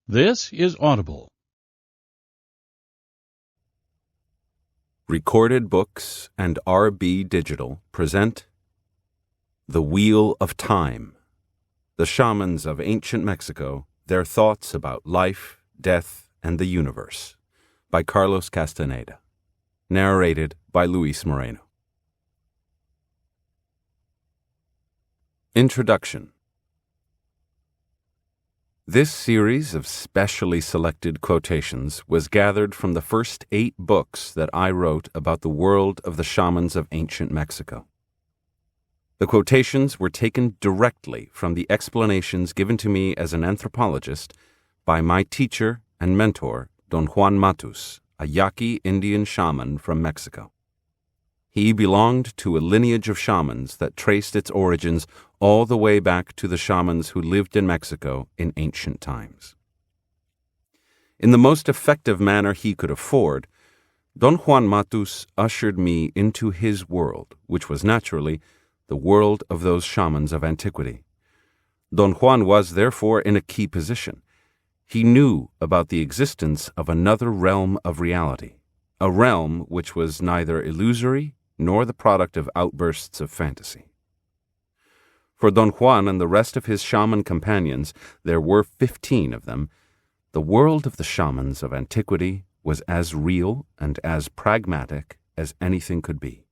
This is Audible. Recorded Books and RB Digital present The Wheel of Time, The Shamans of Ancient Mexico, Their Thoughts About Life, Death, and the Universe, by Carlos Castaneda. Narrated by Luis Moreno. Introduction. This series of specially selected quotations was gathered from the first 8 books that I wrote about the world of the shamans of ancient Mexico. The quotations were taken directly from the explanations given to me as an anthropologist by my teacher and mentor, Don Juan Matus, a Yaqui Indian shaman from Mexico. He belonged to a lineage of shamans that traced its origins all the way back to the shamans who lived in Mexico in ancient times. In the most effective manner he could afford, Don Juan Matus ushered me into his world, which was naturally the world of those shamans of antiquity. Don Juan was, therefore, in a key position. He knew about the existence of another realm of reality, a realm which was neither illusory nor the product of outbursts of fantasy. For Don Juan and the rest of his shaman companions, there were 15 of them, the world of the shamans of antiquity was as real and as pragmatic as anything could be.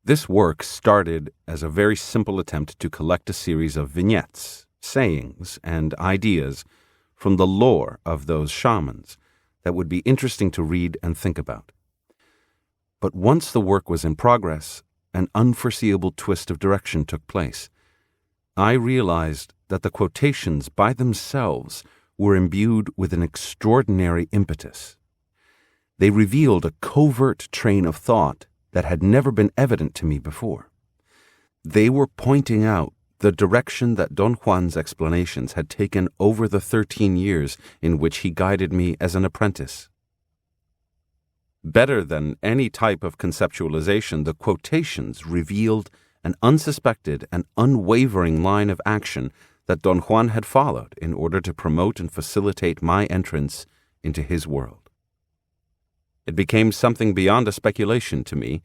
This work started as a very simple attempt to collect a series of vignettes, sayings, and ideas from the lore of those shamans that would be interesting to read and think about. But once the work was in progress, an unforeseeable twist of direction took place. I realized that the quotations by themselves were imbued with an extraordinary impetus. They revealed a covert train of thought that had never been evident to me before. They were pointing out the direction that Don Juan's explanations had taken over the 13 years in which he guided me as an apprentice. Better than any type of conceptualization, the quotations revealed an unsuspected and unwavering line of action that Don Juan had followed in order to promote and facilitate my entrance into his world. It became something beyond a speculation to me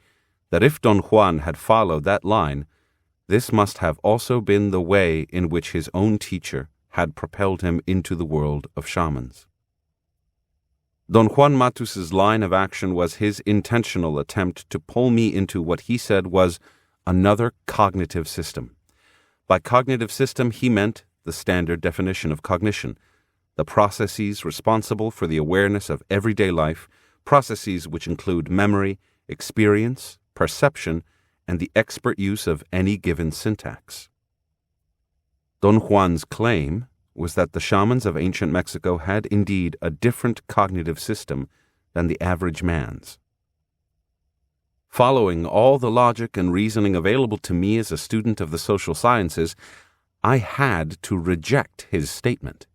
that if Don Juan had followed that line, this must have also been the way in which his own teacher had propelled him into the world of shamans. Don Juan Matus's line of action was his intentional attempt to pull me into what he said was another cognitive system. By cognitive system, he meant the standard definition of cognition, the processes responsible for the awareness of everyday life, processes which include memory, experience, perception, and the expert use of any given syntax. Don Juan's claim was that the shamans of ancient Mexico had indeed a different cognitive system than the average man's. Following all the logic and reasoning available to me as a student of the social sciences, I had to reject his statement.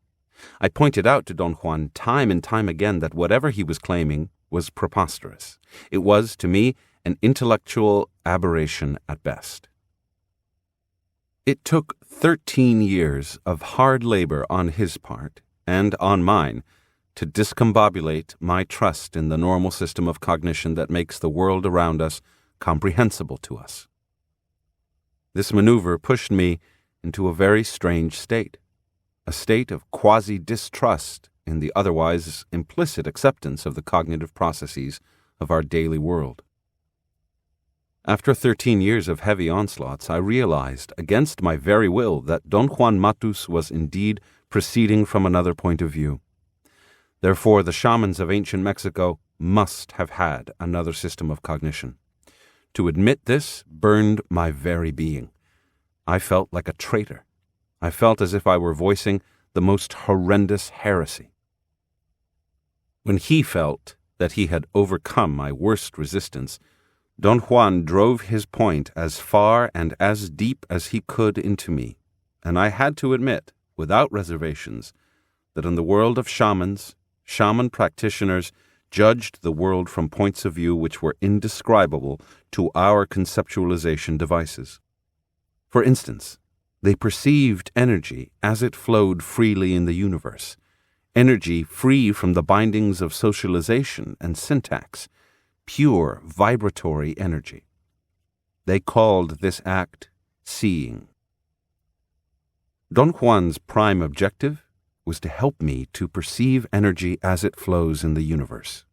I pointed out to Don Juan time and time again that whatever he was claiming was preposterous. It was, to me, an intellectual aberration at best. It took 13 years of hard labor on his part, and on mine, to discombobulate my trust in the normal system of cognition that makes the world around us comprehensible to us. This maneuver pushed me into a very strange state, a state of quasi-distrust in the otherwise implicit acceptance of the cognitive processes of our daily world. After 13 years of heavy onslaughts, I realized, against my very will, that Don Juan Matus was indeed proceeding from another point of view. Therefore, the shamans of ancient Mexico must have had another system of cognition. To admit this burned my very being. I felt like a traitor. I felt as if I were voicing the most horrendous heresy. When he felt that he had overcome my worst resistance, Don Juan drove his point as far and as deep as he could into me, and I had to admit, without reservations, that in the world of shamans, shaman practitioners judged the world from points of view which were indescribable to our conceptualization devices. For instance, They perceived energy as it flowed freely in the universe, energy free from the bindings of socialization and syntax, pure vibratory energy. They called this act seeing. Don Juan's prime objective was to help me to perceive energy as it flows in the universe.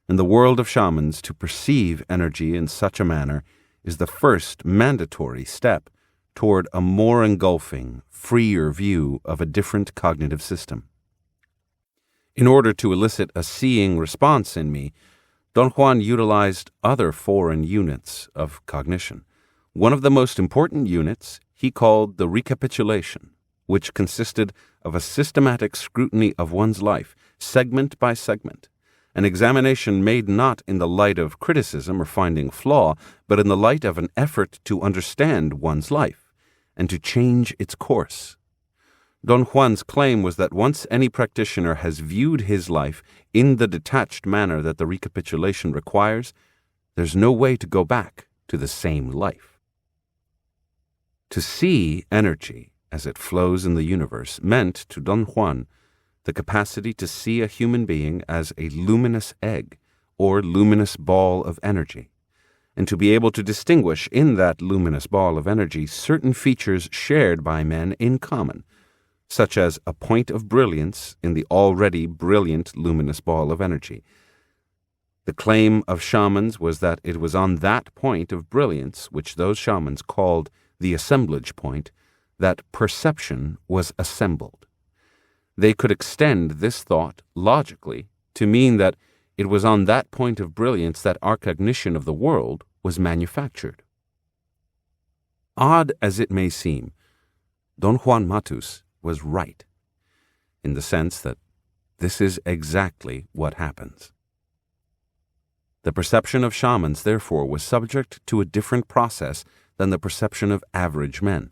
In the world of shamans, to perceive energy in such a manner is the first mandatory step toward a more engulfing, freer view of a different cognitive system. In order to elicit a seeing response in me, Don Juan utilized other foreign units of cognition. One of the most important units he called the recapitulation, which consisted of a systematic scrutiny of one's life, segment by segment, an examination made not in the light of criticism or finding flaw, but in the light of an effort to understand one's life and to change its course. Don Juan's claim was that once any practitioner has viewed his life in the detached manner that the recapitulation requires, there's no way to go back to the same life. To see energy as it flows in the universe meant to Don Juan the capacity to see a human being as a luminous egg or luminous ball of energy, and to be able to distinguish in that luminous ball of energy certain features shared by men in common, such as a point of brilliance in the already brilliant luminous ball of energy. The claim of shamans was that it was on that point of brilliance, which those shamans called the assemblage point, that perception was assembled. They could extend this thought logically to mean that it was on that point of brilliance that our cognition of the world was manufactured. Odd as it may seem, Don Juan Matus was right, in the sense that this is exactly what happens. The perception of shamans, therefore, was subject to a different process than the perception of average men.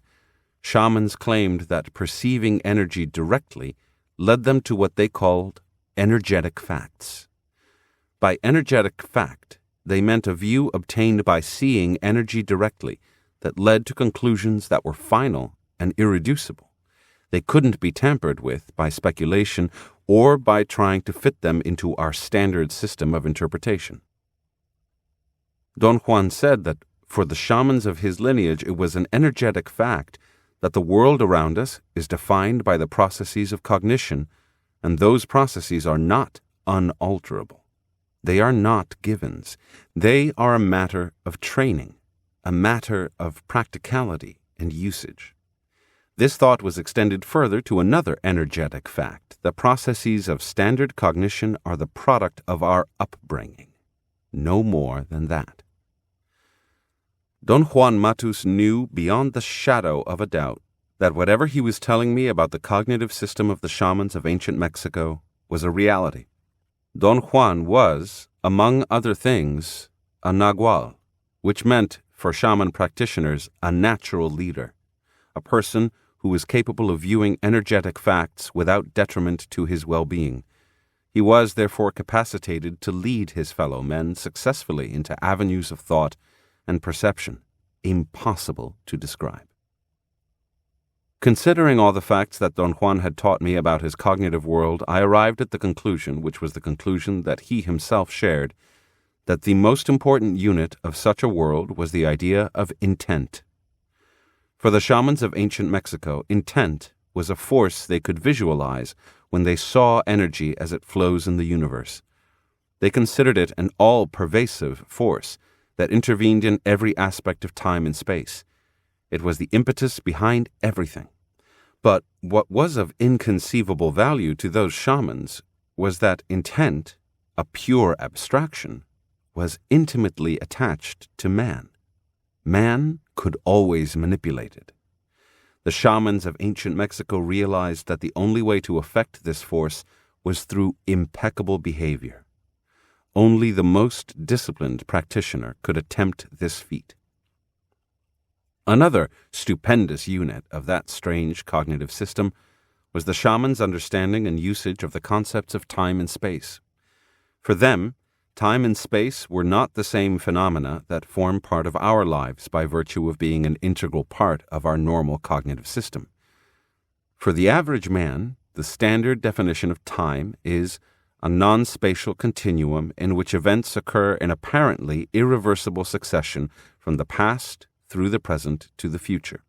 Shamans claimed that perceiving energy directly led them to what they called energetic facts. By energetic fact, they meant a view obtained by seeing energy directly that led to conclusions that were final and irreducible. They couldn't be tampered with by speculation or by trying to fit them into our standard system of interpretation. Don Juan said that for the shamans of his lineage it was an energetic fact that the world around us is defined by the processes of cognition, and those processes are not unalterable. They are not givens. They are a matter of training, a matter of practicality and usage. This thought was extended further to another energetic fact. The processes of standard cognition are the product of our upbringing. No more than that. Don Juan Matus knew beyond the shadow of a doubt that whatever he was telling me about the cognitive system of the shamans of ancient Mexico was a reality. Don Juan was, among other things, a nagual, which meant, for shaman practitioners, a natural leader, a person who was capable of viewing energetic facts without detriment to his well-being. He was, therefore, capacitated to lead his fellow men successfully into avenues of thought and perception impossible to describe. Considering all the facts that Don Juan had taught me about his cognitive world, I arrived at the conclusion, which was the conclusion that he himself shared, that the most important unit of such a world was the idea of intent. For the shamans of ancient Mexico, intent was a force they could visualize when they saw energy as it flows in the universe. They considered it an all-pervasive force that intervened in every aspect of time and space. It was the impetus behind everything. But what was of inconceivable value to those shamans was that intent, a pure abstraction, was intimately attached to man. Man could always manipulate it. The shamans of ancient Mexico realized that the only way to affect this force was through impeccable behavior. Only the most disciplined practitioner could attempt this feat. Another stupendous unit of that strange cognitive system was the shaman's understanding and usage of the concepts of time and space. For them, time and space were not the same phenomena that form part of our lives by virtue of being an integral part of our normal cognitive system. For the average man, the standard definition of time is a non-spatial continuum in which events occur in apparently irreversible succession from the past through the present to the future.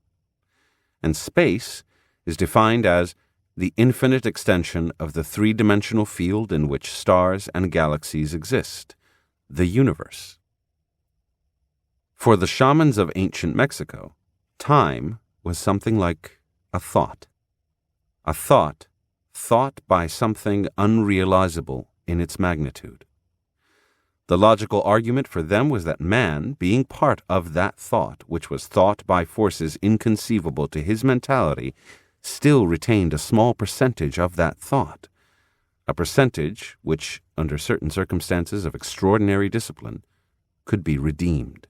And space is defined as the infinite extension of the three-dimensional field in which stars and galaxies exist, the universe. For the shamans of ancient Mexico, time was something like a thought. A thought by something unrealizable in its magnitude. The logical argument for them was that man, being part of that thought, which was thought by forces inconceivable to his mentality, still retained a small percentage of that thought, a percentage which, under certain circumstances of extraordinary discipline, could be redeemed.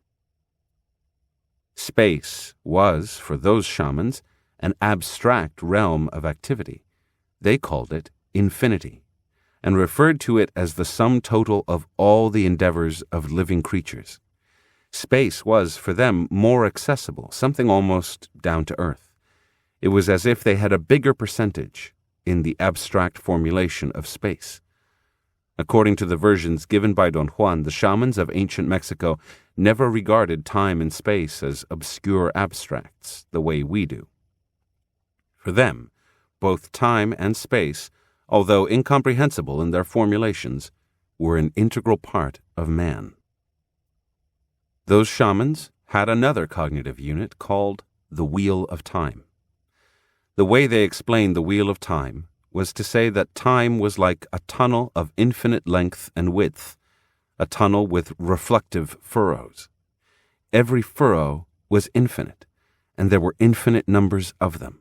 Space was, for those shamans, an abstract realm of activity. They called it infinity, and referred to it as the sum total of all the endeavors of living creatures. Space was, for them, more accessible, something almost down to earth. It was as if they had a bigger percentage in the abstract formulation of space. According to the versions given by Don Juan, the shamans of ancient Mexico never regarded time and space as obscure abstracts, the way we do. For them, both time and space, although incomprehensible in their formulations, were an integral part of man. Those shamans had another cognitive unit called the Wheel of Time. The way they explained the Wheel of Time was to say that time was like a tunnel of infinite length and width, a tunnel with reflective furrows. Every furrow was infinite, and there were infinite numbers of them.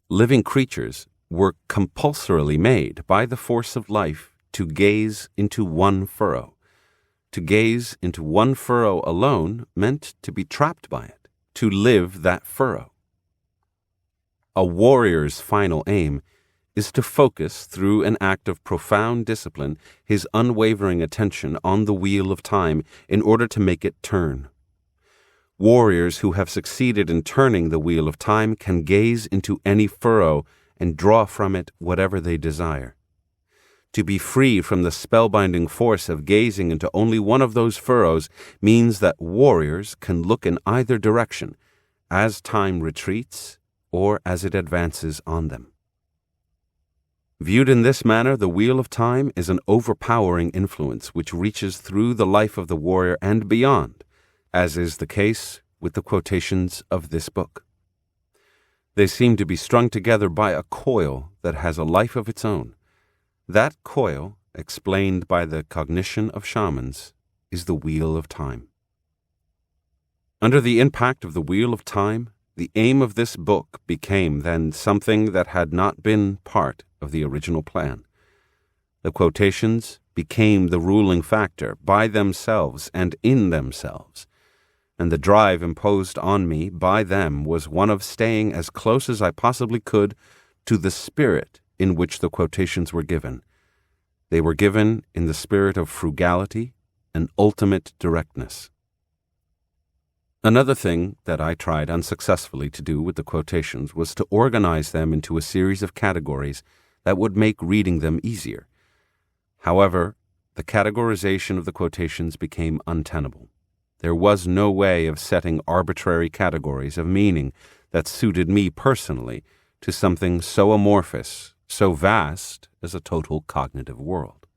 Living creatures were compulsorily made by the force of life to gaze into one furrow. To gaze into one furrow alone meant to be trapped by it, to live that furrow. A warrior's final aim is to focus, through an act of profound discipline, his unwavering attention on the wheel of time in order to make it turn. Warriors who have succeeded in turning the wheel of time can gaze into any furrow and draw from it whatever they desire. To be free from the spellbinding force of gazing into only one of those furrows means that warriors can look in either direction, as time retreats or as it advances on them. Viewed in this manner, the wheel of time is an overpowering influence which reaches through the life of the warrior and beyond, as is the case with the quotations of this book. They seem to be strung together by a coil that has a life of its own. That coil, explained by the cognition of shamans, is the wheel of time. Under the impact of the wheel of time, the aim of this book became then something that had not been part of the original plan. The quotations became the ruling factor by themselves and in themselves, and the drive imposed on me by them was one of staying as close as I possibly could to the spirit in which the quotations were given. They were given in the spirit of frugality and ultimate directness. Another thing that I tried unsuccessfully to do with the quotations was to organize them into a series of categories that would make reading them easier. However, the categorization of the quotations became untenable. There was no way of setting arbitrary categories of meaning that suited me personally to something so amorphous, so vast as a total cognitive world.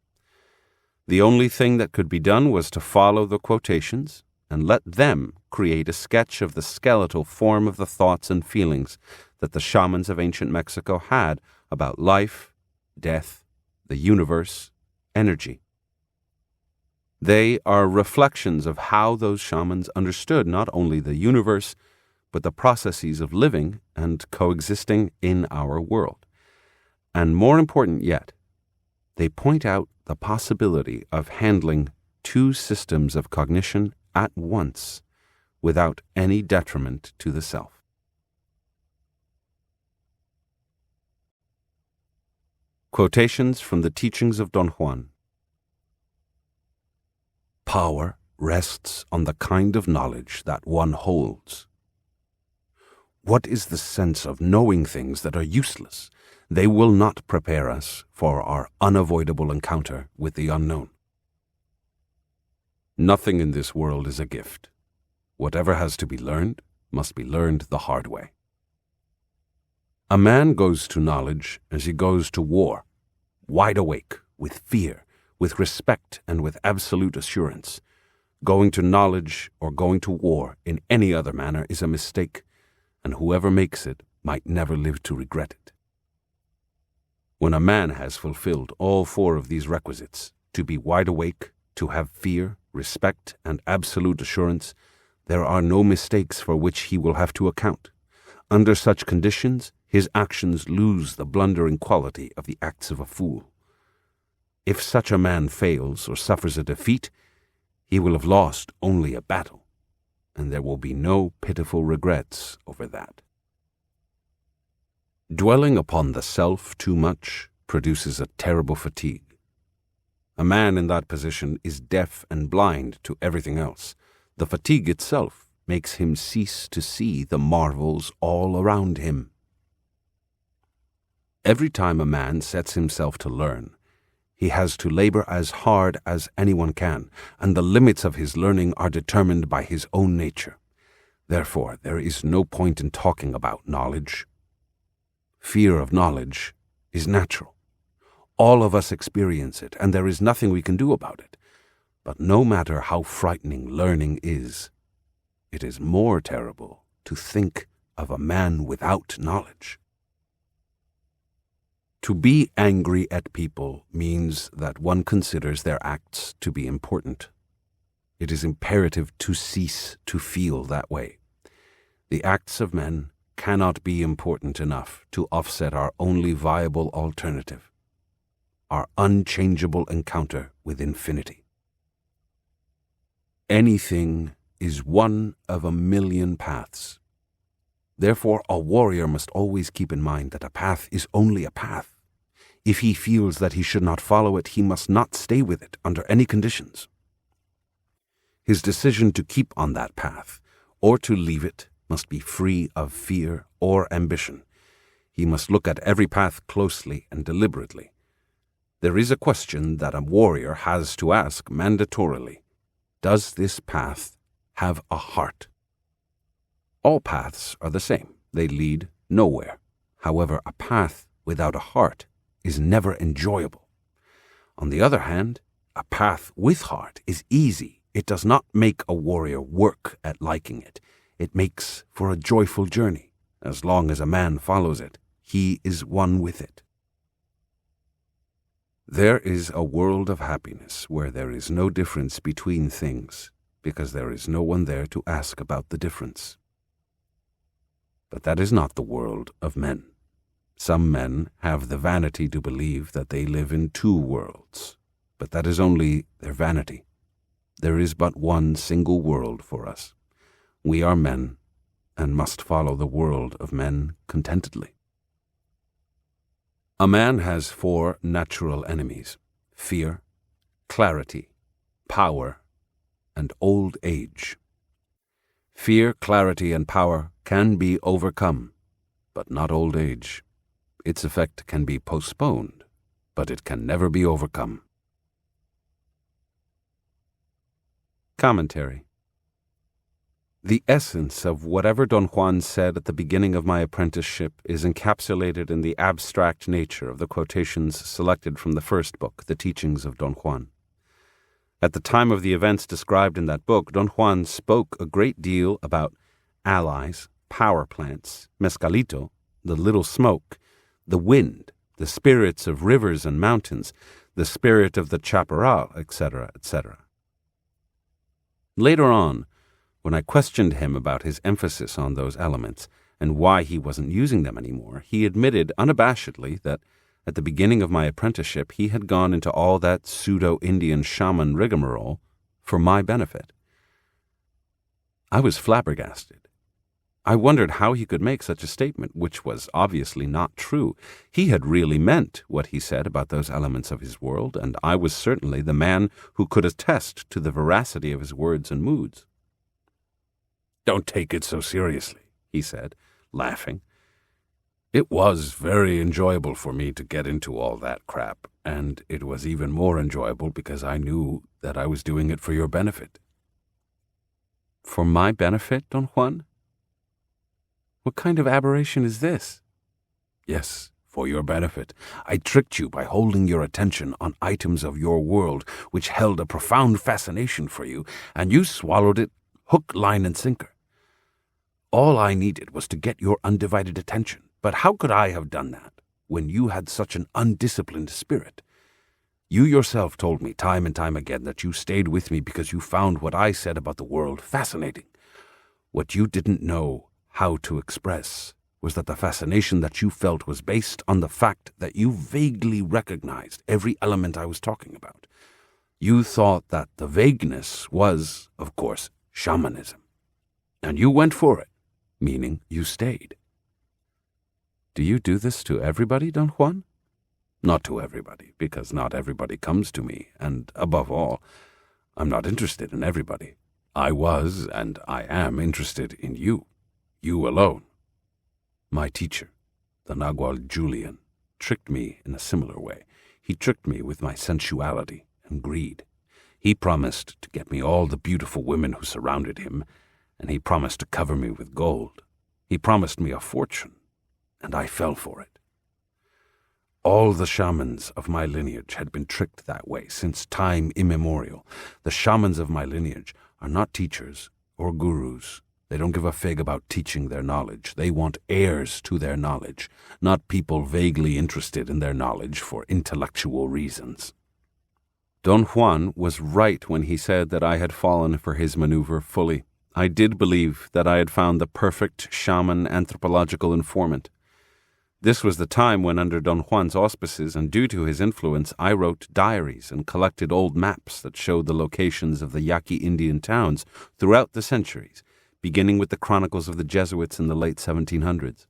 The only thing that could be done was to follow the quotations and let them create a sketch of the skeletal form of the thoughts and feelings that the shamans of ancient Mexico had about life, death, the universe, energy. They are reflections of how those shamans understood not only the universe, but the processes of living and coexisting in our world. And more important yet, they point out the possibility of handling two systems of cognition at once without any detriment to the self. Quotations from the Teachings of Don Juan. power rests on the kind of knowledge that one holds. What is the sense of knowing things that are useless? They will not prepare us for our unavoidable encounter with the unknown. Nothing in this world is a gift. Whatever has to be learned must be learned the hard way. A man goes to knowledge as he goes to war, wide awake, with fear, with respect, and with absolute assurance. Going to knowledge or going to war in any other manner is a mistake, and whoever makes it might never live to regret it. When a man has fulfilled all four of these requisites, to be wide awake, to have fear, respect, and absolute assurance, there are no mistakes for which he will have to account. Under such conditions, his actions lose the blundering quality of the acts of a fool. If such a man fails or suffers a defeat, he will have lost only a battle, and there will be no pitiful regrets over that. Dwelling upon the self too much produces a terrible fatigue. A man in that position is deaf and blind to everything else. The fatigue itself makes him cease to see the marvels all around him. Every time a man sets himself to learn, he has to labor as hard as anyone can, and the limits of his learning are determined by his own nature. Therefore, there is no point in talking about knowledge. Fear of knowledge is natural. All of us experience it, and there is nothing we can do about it. But no matter how frightening learning is, it is more terrible to think of a man without knowledge. To be angry at people means that one considers their acts to be important. It is imperative to cease to feel that way. The acts of men cannot be important enough to offset our only viable alternative, our unchangeable encounter with infinity. Anything is one of a million paths. Therefore, a warrior must always keep in mind that a path is only a path. If he feels that he should not follow it, he must not stay with it under any conditions. His decision to keep on that path or to leave it must be free of fear or ambition. He must look at every path closely and deliberately. There is a question that a warrior has to ask mandatorily. Does this path have a heart? All paths are the same. They lead nowhere. However, a path without a heart is never enjoyable. On the other hand, a path with heart is easy. It does not make a warrior work at liking it. It makes for a joyful journey. As long as a man follows it, he is one with it. There is a world of happiness where there is no difference between things, because there is no one there to ask about the difference. But that is not the world of men. Some men have the vanity to believe that they live in two worlds, but that is only their vanity. There is but one single world for us. We are men, and must follow the world of men contentedly. A man has four natural enemies: fear, clarity, power, and old age. Fear, clarity, and power can be overcome, but not old age. Its effect can be postponed, but it can never be overcome. Commentary. The essence of whatever Don Juan said at the beginning of my apprenticeship is encapsulated in the abstract nature of the quotations selected from the first book, The Teachings of Don Juan. At the time of the events described in that book, Don Juan spoke a great deal about allies, power plants, mezcalito, the little smoke, the wind, the spirits of rivers and mountains, the spirit of the chaparral, etc., etc. Later on, when I questioned him about his emphasis on those elements and why he wasn't using them anymore, he admitted unabashedly that at the beginning of my apprenticeship he had gone into all that pseudo-Indian shaman rigmarole for my benefit. I was flabbergasted. I wondered how he could make such a statement, which was obviously not true. He had really meant what he said about those elements of his world, and I was certainly the man who could attest to the veracity of his words and moods. "Don't take it so seriously," he said, laughing. "It was very enjoyable for me to get into all that crap, and it was even more enjoyable because I knew that I was doing it for your benefit." "For my benefit, Don Juan? What kind of aberration is this?" "Yes, for your benefit. I tricked you by holding your attention on items of your world which held a profound fascination for you, and you swallowed it hook, line, and sinker. All I needed was to get your undivided attention, but how could I have done that when you had such an undisciplined spirit? You yourself told me time and time again that you stayed with me because you found what I said about the world fascinating. What you didn't know how to express was that the fascination that you felt was based on the fact that you vaguely recognized every element I was talking about. You thought that the vagueness was, of course, shamanism. And you went for it, meaning you stayed." "Do you do this to everybody, Don Juan?" "Not to everybody, because not everybody comes to me, and above all, I'm not interested in everybody. I was, and I am interested in you. You alone. My teacher, the Nagual Julian, tricked me in a similar way. He tricked me with my sensuality and greed. He promised to get me all the beautiful women who surrounded him, and he promised to cover me with gold. He promised me a fortune, and I fell for it. All the shamans of my lineage had been tricked that way since time immemorial. The shamans of my lineage are not teachers or gurus. They don't give a fig about teaching their knowledge. They want heirs to their knowledge, not people vaguely interested in their knowledge for intellectual reasons." Don Juan was right when he said that I had fallen for his maneuver fully. I did believe that I had found the perfect shaman anthropological informant. This was the time when, under Don Juan's auspices and due to his influence, I wrote diaries and collected old maps that showed the locations of the Yaqui Indian towns throughout the centuries, beginning with the chronicles of the Jesuits in the late 1700s.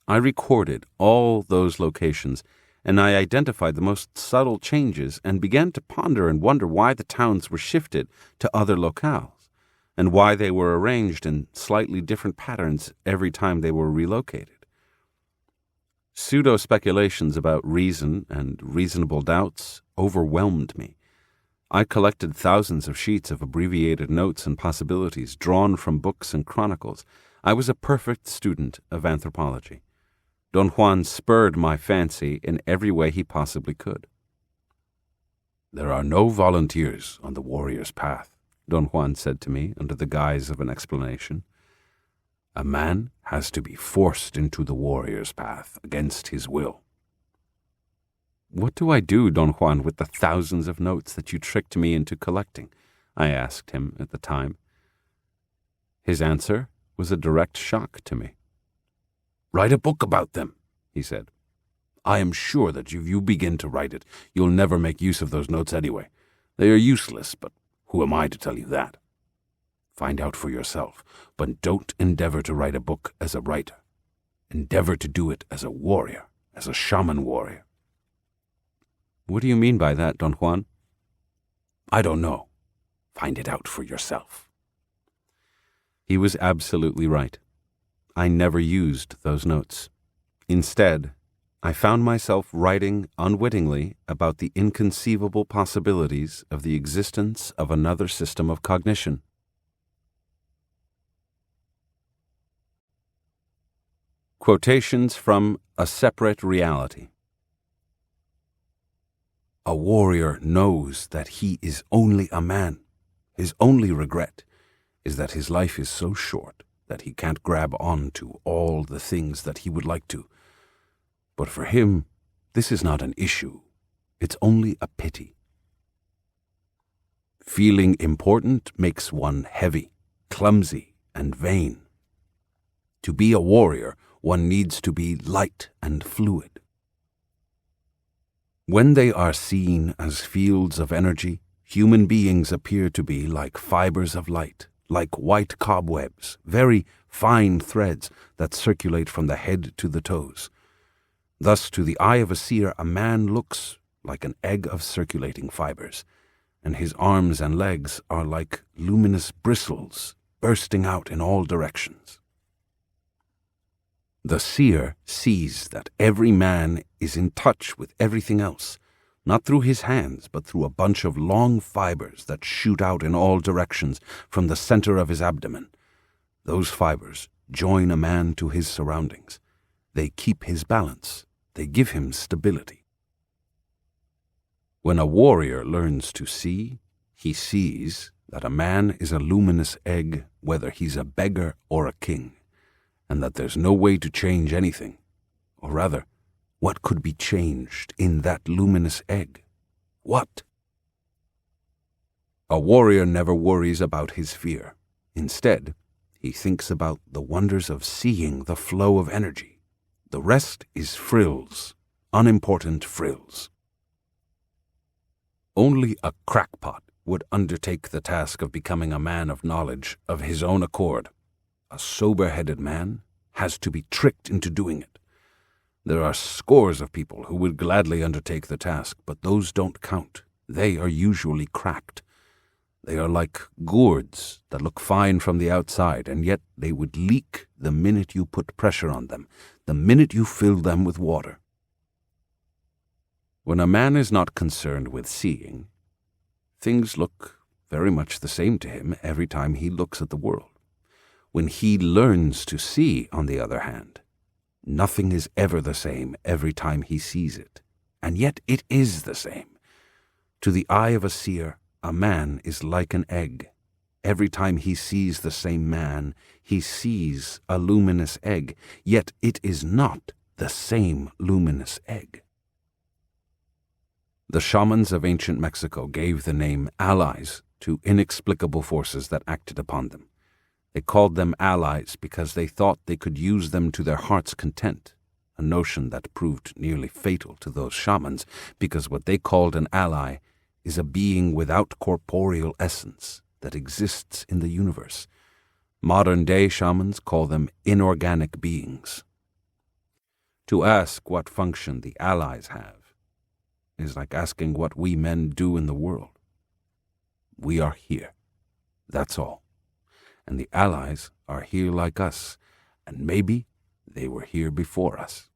I recorded all those locations, and I identified the most subtle changes and began to ponder and wonder why the towns were shifted to other locales, and why they were arranged in slightly different patterns every time they were relocated. Pseudo-speculations about reason and reasonable doubts overwhelmed me. I collected thousands of sheets of abbreviated notes and possibilities drawn from books and chronicles. I was a perfect student of anthropology. Don Juan spurred my fancy in every way he possibly could. "There are no volunteers on the warrior's path," Don Juan said to me under the guise of an explanation. "A man has to be forced into the warrior's path against his will." "What do I do, Don Juan, with the thousands of notes that you tricked me into collecting?" I asked him at the time. His answer was a direct shock to me. "Write a book about them," he said. "I am sure that if you begin to write it, you'll never make use of those notes anyway. They are useless, but who am I to tell you that? Find out for yourself, but don't endeavor to write a book as a writer. Endeavor to do it as a warrior, as a shaman warrior." "What do you mean by that, Don Juan?" "I don't know. Find it out for yourself." He was absolutely right. I never used those notes. Instead, I found myself writing unwittingly about the inconceivable possibilities of the existence of another system of cognition. Quotations from A Separate Reality. "A warrior knows that he is only a man. His only regret is that his life is so short that he can't grab on to all the things that he would like to. But for him, this is not an issue. It's only a pity. Feeling important makes one heavy, clumsy, and vain. To be a warrior, one needs to be light and fluid. When they are seen as fields of energy, human beings appear to be like fibers of light, like white cobwebs, very fine threads that circulate from the head to the toes. Thus, to the eye of a seer, a man looks like an egg of circulating fibers, and his arms and legs are like luminous bristles bursting out in all directions. The seer sees that every man is in touch with everything else, not through his hands, but through a bunch of long fibers that shoot out in all directions from the center of his abdomen. Those fibers join a man to his surroundings. They keep his balance. They give him stability. When a warrior learns to see, he sees that a man is a luminous egg, whether he's a beggar or a king, and that there's no way to change anything, or rather, what could be changed in that luminous egg? What? A warrior never worries about his fear. Instead, he thinks about the wonders of seeing the flow of energy. The rest is frills, unimportant frills. Only a crackpot would undertake the task of becoming a man of knowledge of his own accord. A sober-headed man has to be tricked into doing it. There are scores of people who would gladly undertake the task, but those don't count. They are usually cracked. They are like gourds that look fine from the outside, and yet they would leak the minute you put pressure on them, the minute you fill them with water. When a man is not concerned with seeing, things look very much the same to him every time he looks at the world. When he learns to see, on the other hand, nothing is ever the same every time he sees it, and yet it is the same. To the eye of a seer, a man is like an egg. Every time he sees the same man, he sees a luminous egg, yet it is not the same luminous egg. The shamans of ancient Mexico gave the name allies to inexplicable forces that acted upon them. They called them allies because they thought they could use them to their heart's content, a notion that proved nearly fatal to those shamans, because what they called an ally is a being without corporeal essence that exists in the universe. Modern-day shamans call them inorganic beings. To ask what function the allies have is like asking what we men do in the world. We are here. That's all. And the allies are here like us, and maybe they were here before us.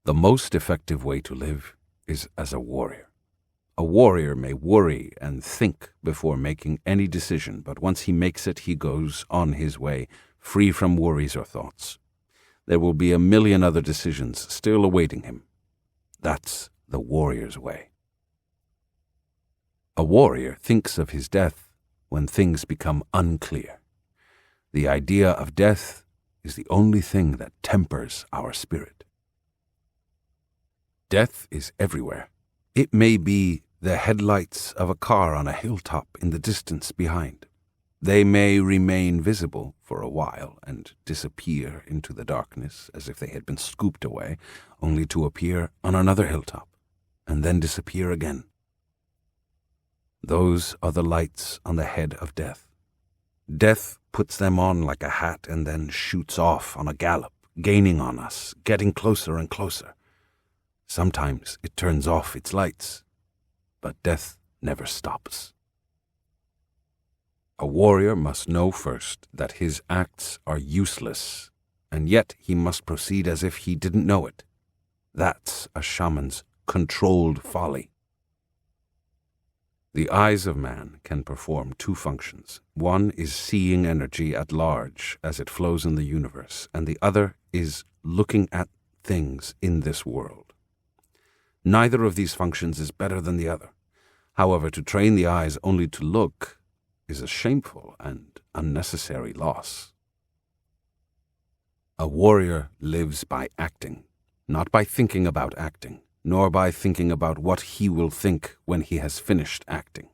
The most effective way to live is as a warrior. A warrior may worry and think before making any decision, but once he makes it, he goes on his way, free from worries or thoughts. There will be a million other decisions still awaiting him. That's the warrior's way. A warrior thinks of his death when things become unclear. The idea of death is the only thing that tempers our spirit. Death is everywhere. It may be the headlights of a car on a hilltop in the distance behind. They may remain visible for a while and disappear into the darkness as if they had been scooped away, only to appear on another hilltop and then disappear again. Those are the lights on the head of death. Death puts them on like a hat and then shoots off on a gallop, gaining on us, getting closer and closer. Sometimes it turns off its lights, but death never stops. A warrior must know first that his acts are useless, and yet he must proceed as if he didn't know it. That's a shaman's controlled folly. The eyes of man can perform two functions. One is seeing energy at large as it flows in the universe, and the other is looking at things in this world. Neither of these functions is better than the other. However, to train the eyes only to look is a shameful and unnecessary loss. A warrior lives by acting, not by thinking about acting, nor by thinking about what he will think when he has finished acting.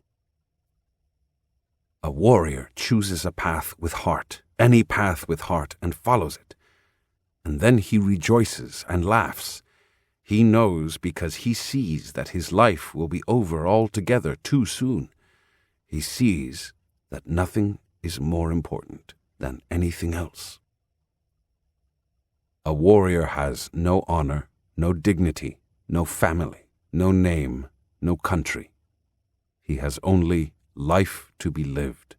A warrior chooses a path with heart, any path with heart, and follows it. And then he rejoices and laughs. He knows because he sees that his life will be over altogether too soon. He sees that nothing is more important than anything else. A warrior has no honor, no dignity, no family, no name, no country. He has only life to be lived,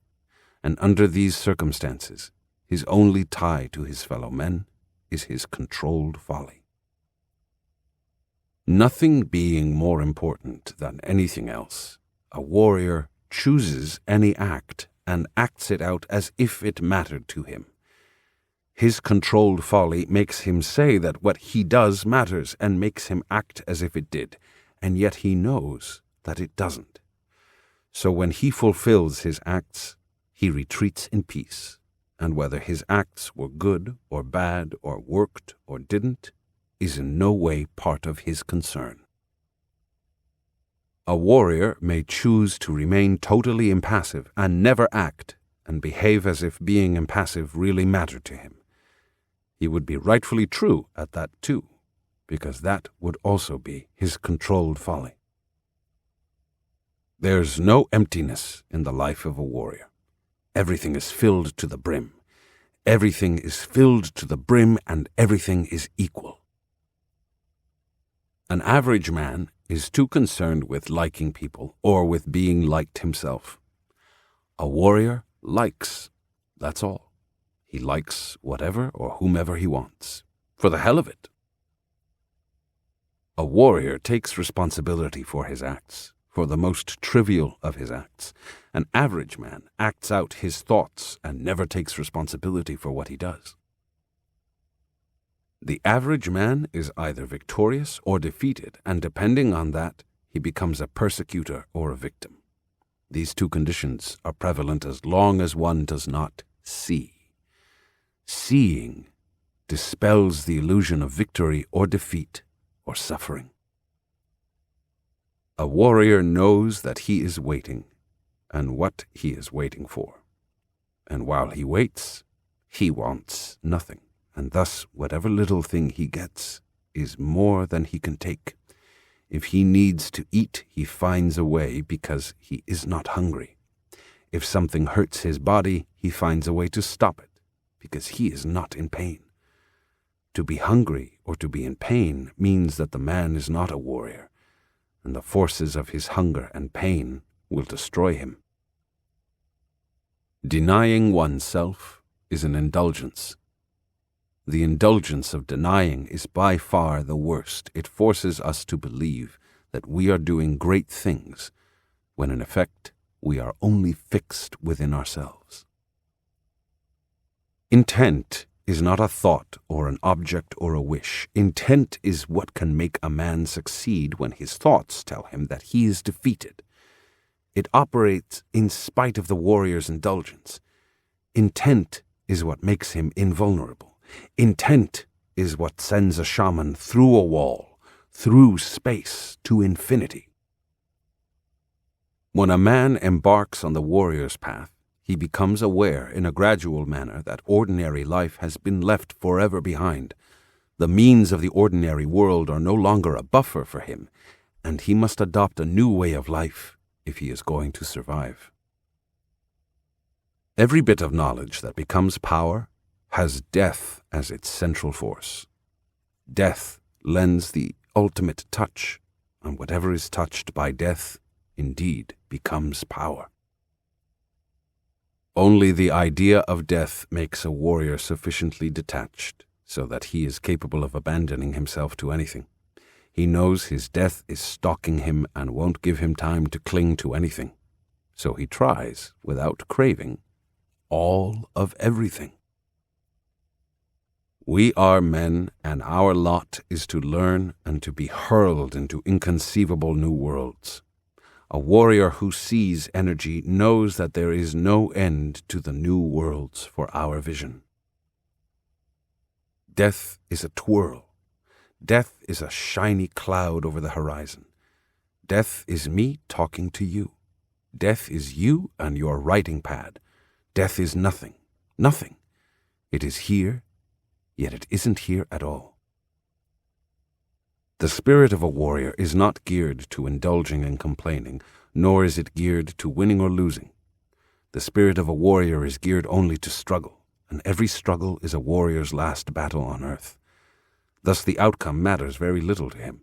and under these circumstances, his only tie to his fellow men is his controlled folly. Nothing being more important than anything else, a warrior chooses any act and acts it out as if it mattered to him. His controlled folly makes him say that what he does matters and makes him act as if it did, and yet he knows that it doesn't. So when he fulfills his acts, he retreats in peace, and whether his acts were good or bad or worked or didn't is in no way part of his concern. A warrior may choose to remain totally impassive and never act and behave as if being impassive really mattered to him. He would be rightfully true at that too, because that would also be his controlled folly. There's no emptiness in the life of a warrior. Everything is filled to the brim. Everything is filled to the brim, and everything is equal. An average man is too concerned with liking people or with being liked himself. A warrior likes, that's all. He likes whatever or whomever he wants, for the hell of it. A warrior takes responsibility for his acts, for the most trivial of his acts. An average man acts out his thoughts and never takes responsibility for what he does. The average man is either victorious or defeated, and depending on that, he becomes a persecutor or a victim. These two conditions are prevalent as long as one does not see. Seeing dispels the illusion of victory or defeat or suffering. A warrior knows that he is waiting and what he is waiting for. And while he waits, he wants nothing. And thus whatever little thing he gets is more than he can take. If he needs to eat, he finds a way because he is not hungry. If something hurts his body, he finds a way to stop it because he is not in pain. To be hungry or to be in pain means that the man is not a warrior, and the forces of his hunger and pain will destroy him. Denying oneself is an indulgence. The indulgence of denying is by far the worst. It forces us to believe that we are doing great things, when in effect we are only fixed within ourselves. Intent is not a thought or an object or a wish. Intent is what can make a man succeed when his thoughts tell him that he is defeated. It operates in spite of the warrior's indulgence. Intent is what makes him invulnerable. Intent is what sends a shaman through a wall, through space, to infinity. When a man embarks on the warrior's path, he becomes aware in a gradual manner that ordinary life has been left forever behind. The means of the ordinary world are no longer a buffer for him, and he must adopt a new way of life if he is going to survive. Every bit of knowledge that becomes power has death as its central force. Death lends the ultimate touch, and whatever is touched by death indeed becomes power. Only the idea of death makes a warrior sufficiently detached so that he is capable of abandoning himself to anything. He knows his death is stalking him and won't give him time to cling to anything. So he tries, without craving, all of everything. We are men, and our lot is to learn and to be hurled into inconceivable new worlds. A warrior who sees energy knows that there is no end to the new worlds for our vision. Death is a twirl. Death is a shiny cloud over the horizon. Death is me talking to you. Death is you and your writing pad. Death is nothing. Nothing. It is here, yet it isn't here at all. The spirit of a warrior is not geared to indulging and complaining, nor is it geared to winning or losing. The spirit of a warrior is geared only to struggle, and every struggle is a warrior's last battle on earth. Thus the outcome matters very little to him.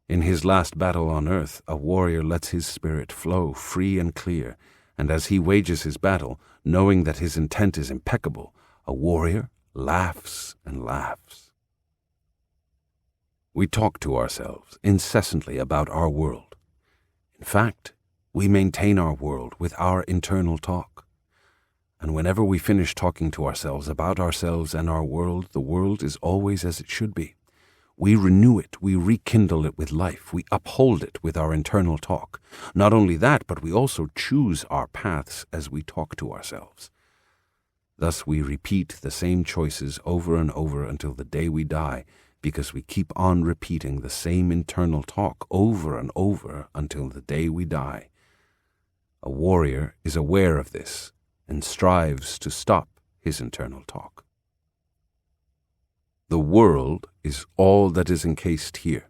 In his last battle on earth, a warrior lets his spirit flow free and clear, and as he wages his battle, knowing that his intent is impeccable, a warrior laughs and laughs. We talk to ourselves incessantly about our world. In fact, we maintain our world with our internal talk. And whenever we finish talking to ourselves about ourselves and our world, the world is always as it should be. We renew it, we rekindle it with life, we uphold it with our internal talk. Not only that, but we also choose our paths as we talk to ourselves. Thus we repeat the same choices over and over until the day we die, because we keep on repeating the same internal talk over and over until the day we die. A warrior is aware of this and strives to stop his internal talk. The world is all that is encased here.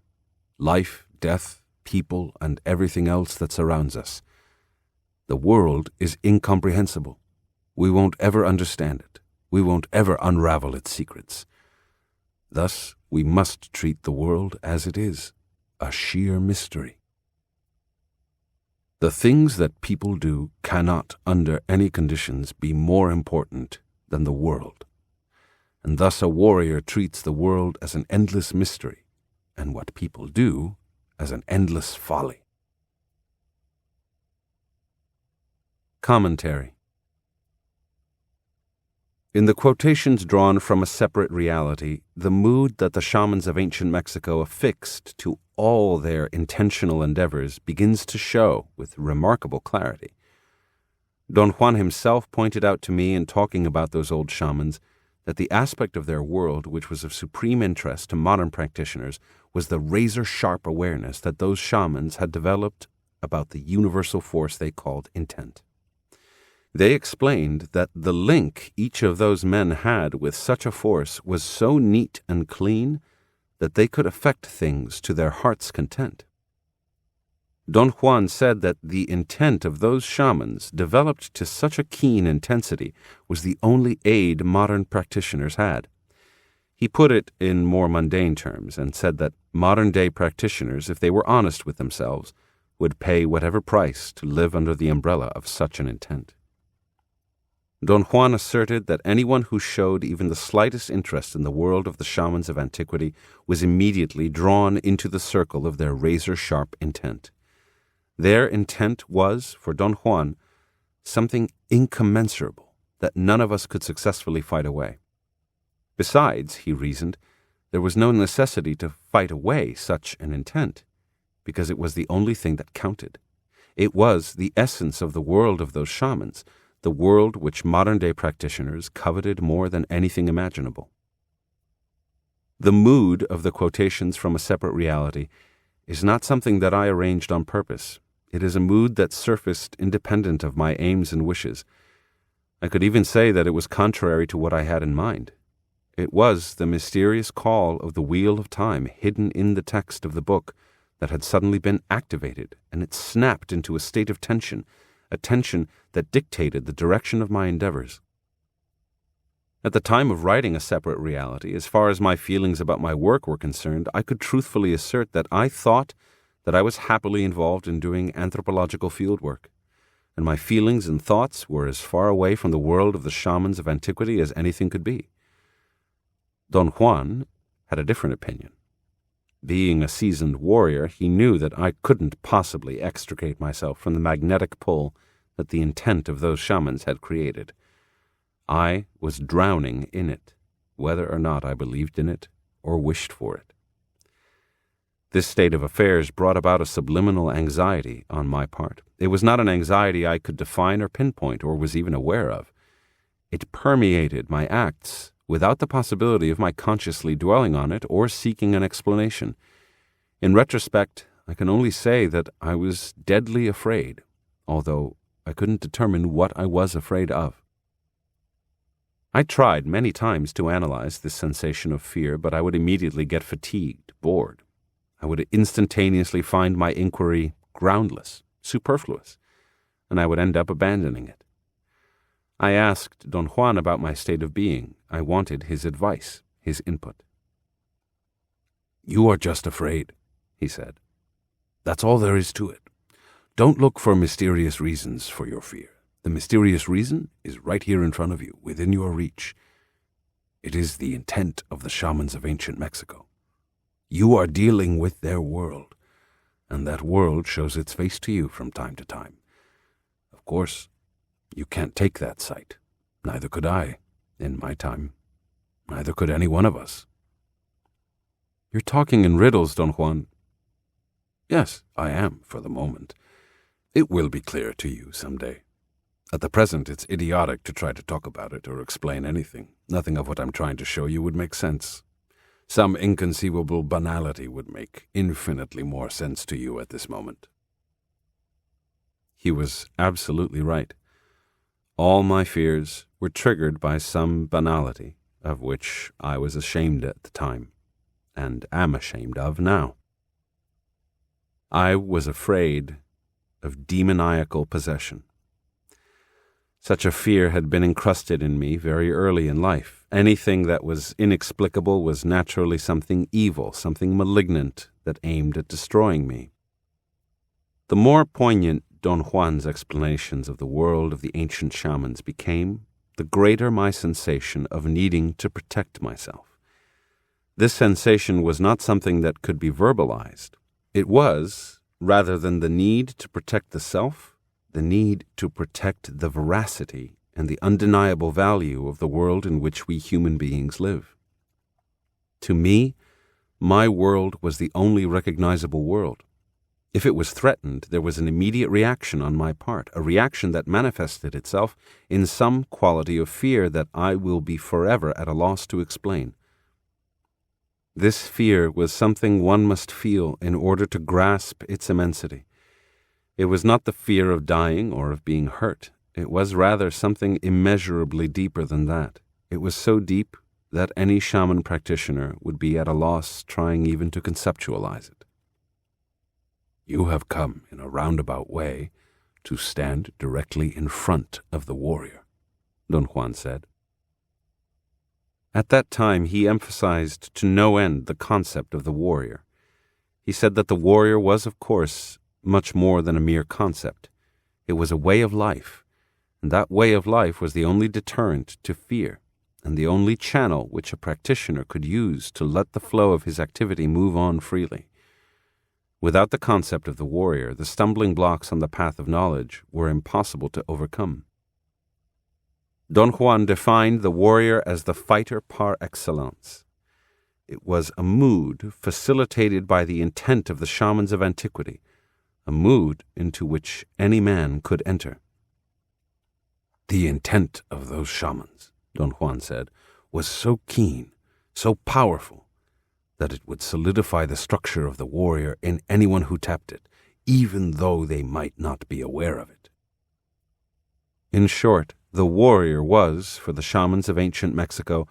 Life, death, people, and everything else that surrounds us. The world is incomprehensible. We won't ever understand it. We won't ever unravel its secrets. Thus, we must treat the world as it is, a sheer mystery. The things that people do cannot, under any conditions, be more important than the world. And thus a warrior treats the world as an endless mystery, and what people do as an endless folly. Commentary. In the quotations drawn from a separate reality, the mood that the shamans of ancient Mexico affixed to all their intentional endeavors begins to show with remarkable clarity. Don Juan himself pointed out to me in talking about those old shamans that the aspect of their world which was of supreme interest to modern practitioners was the razor-sharp awareness that those shamans had developed about the universal force they called intent. They explained that the link each of those men had with such a force was so neat and clean that they could affect things to their heart's content. Don Juan said that the intent of those shamans, developed to such a keen intensity, was the only aid modern practitioners had. He put it in more mundane terms and said that modern-day practitioners, if they were honest with themselves, would pay whatever price to live under the umbrella of such an intent. Don Juan asserted that anyone who showed even the slightest interest in the world of the shamans of antiquity was immediately drawn into the circle of their razor-sharp intent. Their intent was, for Don Juan, something incommensurable that none of us could successfully fight away. Besides, he reasoned, there was no necessity to fight away such an intent, because it was the only thing that counted. It was the essence of the world of those shamans, the world which modern-day practitioners coveted more than anything imaginable. The mood of the quotations from a separate reality is not something that I arranged on purpose. It is a mood that surfaced independent of my aims and wishes. I could even say that it was contrary to what I had in mind. It was the mysterious call of the wheel of time hidden in the text of the book that had suddenly been activated, and it snapped into a state of tension, a tension that dictated the direction of my endeavors. At the time of writing A Separate Reality, as far as my feelings about my work were concerned, I could truthfully assert that I thought that I was happily involved in doing anthropological fieldwork, and my feelings and thoughts were as far away from the world of the shamans of antiquity as anything could be. Don Juan had a different opinion. Being a seasoned warrior, he knew that I couldn't possibly extricate myself from the magnetic pull that the intent of those shamans had created. I was drowning in it, whether or not I believed in it or wished for it. This state of affairs brought about a subliminal anxiety on my part. It was not an anxiety I could define or pinpoint or was even aware of. It permeated my acts without the possibility of my consciously dwelling on it or seeking an explanation. In retrospect, I can only say that I was deadly afraid, although I couldn't determine what I was afraid of. I tried many times to analyze this sensation of fear, but I would immediately get fatigued, bored. I would instantaneously find my inquiry groundless, superfluous, and I would end up abandoning it. I asked Don Juan about my state of being. I wanted his advice, his input. "You are just afraid," he said. "That's all there is to it. Don't look for mysterious reasons for your fear. The mysterious reason is right here in front of you, within your reach. It is the intent of the shamans of ancient Mexico. You are dealing with their world, and that world shows its face to you from time to time. Of course, you can't take that sight. Neither could I, in my time. Neither could any one of us." "You're talking in riddles, Don Juan." "Yes, I am, for the moment. It will be clear to you someday. At the present, it's idiotic to try to talk about it or explain anything. Nothing of what I'm trying to show you would make sense. Some inconceivable banality would make infinitely more sense to you at this moment." He was absolutely right. All my fears were triggered by some banality, of which I was ashamed at the time, and am ashamed of now. I was afraid of demoniacal possession. Such a fear had been encrusted in me very early in life. Anything that was inexplicable was naturally something evil, something malignant that aimed at destroying me. The more poignant Don Juan's explanations of the world of the ancient shamans became, the greater my sensation of needing to protect myself. This sensation was not something that could be verbalized. It was, rather than the need to protect the self, the need to protect the veracity and the undeniable value of the world in which we human beings live. To me, my world was the only recognizable world. If it was threatened, there was an immediate reaction on my part, a reaction that manifested itself in some quality of fear that I will be forever at a loss to explain. This fear was something one must feel in order to grasp its immensity. It was not the fear of dying or of being hurt. It was rather something immeasurably deeper than that. It was so deep that any shaman practitioner would be at a loss trying even to conceptualize it. "You have come in a roundabout way to stand directly in front of the warrior," Don Juan said. At that time he emphasized to no end the concept of the warrior. He said that the warrior was, of course, much more than a mere concept. It was a way of life, and that way of life was the only deterrent to fear, and the only channel which a practitioner could use to let the flow of his activity move on freely. Without the concept of the warrior, the stumbling blocks on the path of knowledge were impossible to overcome. Don Juan defined the warrior as the fighter par excellence. It was a mood facilitated by the intent of the shamans of antiquity, a mood into which any man could enter. "The intent of those shamans," Don Juan said, "was so keen, so powerful, that it would solidify the structure of the warrior in anyone who tapped it, even though they might not be aware of it." In short, the warrior was, for the shamans of ancient Mexico,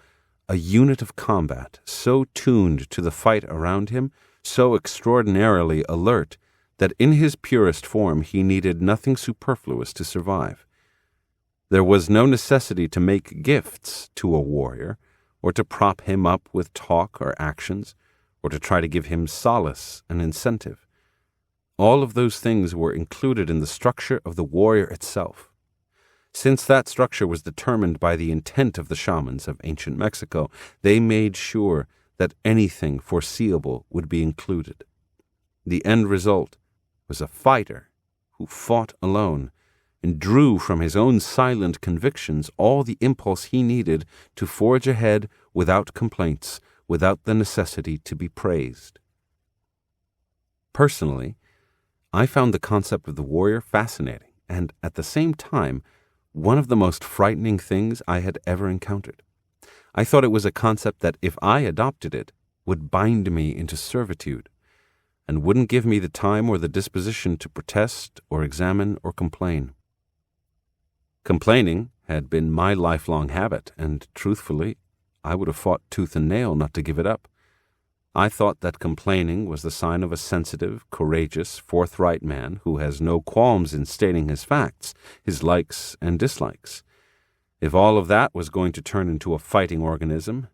a unit of combat so tuned to the fight around him, so extraordinarily alert, that in his purest form he needed nothing superfluous to survive. There was no necessity to make gifts to a warrior, or to prop him up with talk or actions, or to try to give him solace and incentive. All of those things were included in the structure of the warrior itself. Since that structure was determined by the intent of the shamans of ancient Mexico, they made sure that anything foreseeable would be included. The end result was a fighter who fought alone and drew from his own silent convictions all the impulse he needed to forge ahead without complaints, without the necessity to be praised. Personally, I found the concept of the warrior fascinating and, at the same time, one of the most frightening things I had ever encountered. I thought it was a concept that, if I adopted it, would bind me into servitude, and wouldn't give me the time or the disposition to protest or examine or complain. Complaining had been my lifelong habit, and truthfully, I would have fought tooth and nail not to give it up. I thought that complaining was the sign of a sensitive, courageous, forthright man who has no qualms in stating his facts, his likes and dislikes. If all of that was going to turn into a fighting organism,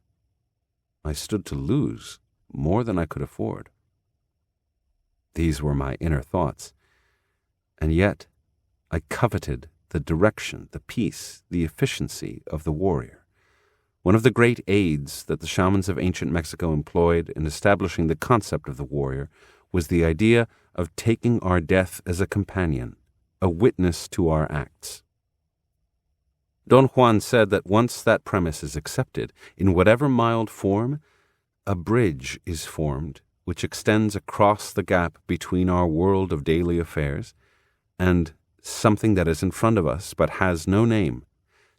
I stood to lose more than I could afford. These were my inner thoughts, and yet I coveted the direction, the peace, the efficiency of the warrior. One of the great aids that the shamans of ancient Mexico employed in establishing the concept of the warrior was the idea of taking our death as a companion, a witness to our acts. Don Juan said that once that premise is accepted, in whatever mild form, a bridge is formed which extends across the gap between our world of daily affairs and something that is in front of us but has no name,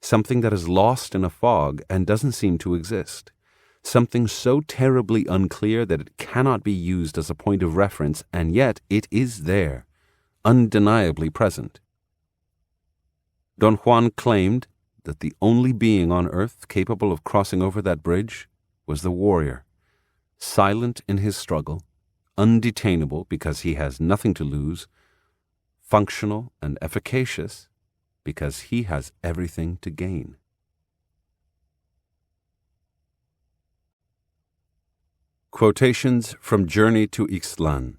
something that is lost in a fog and doesn't seem to exist, something so terribly unclear that it cannot be used as a point of reference, and yet it is there, undeniably present. Don Juan claimed that the only being on earth capable of crossing over that bridge was the warrior, silent in his struggle, undetainable because he has nothing to lose, functional and efficacious because he has everything to gain. Quotations from Journey to Ixtlan.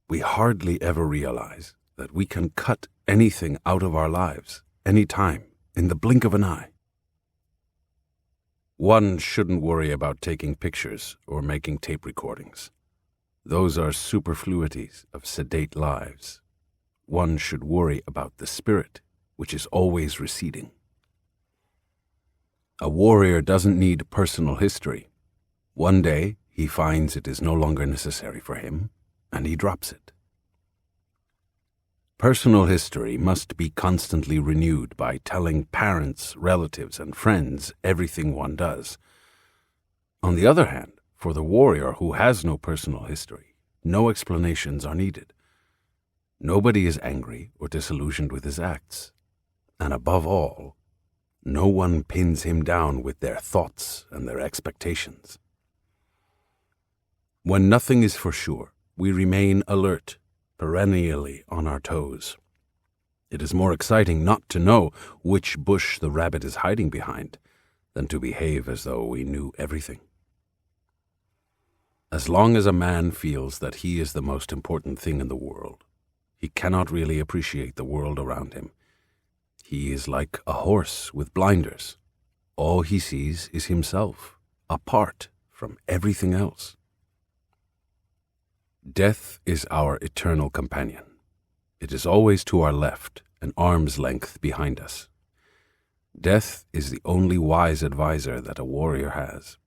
We hardly ever realize that we can cut anything out of our lives, any time, in the blink of an eye. One shouldn't worry about taking pictures or making tape recordings. Those are superfluities of sedate lives. One should worry about the spirit, which is always receding. A warrior doesn't need personal history. One day he finds it is no longer necessary for him, and he drops it. Personal history must be constantly renewed by telling parents, relatives, and friends everything one does. On the other hand, for the warrior who has no personal history, no explanations are needed. Nobody is angry or disillusioned with his acts, and above all, no one pins him down with their thoughts and their expectations. When nothing is for sure, we remain alert, perennially on our toes. It is more exciting not to know which bush the rabbit is hiding behind than to behave as though we knew everything. As long as a man feels that he is the most important thing in the world, he cannot really appreciate the world around him. He is like a horse with blinders. All he sees is himself, apart from everything else. Death is our eternal companion. It is always to our left, an arm's length behind us. Death is the only wise advisor that a warrior has.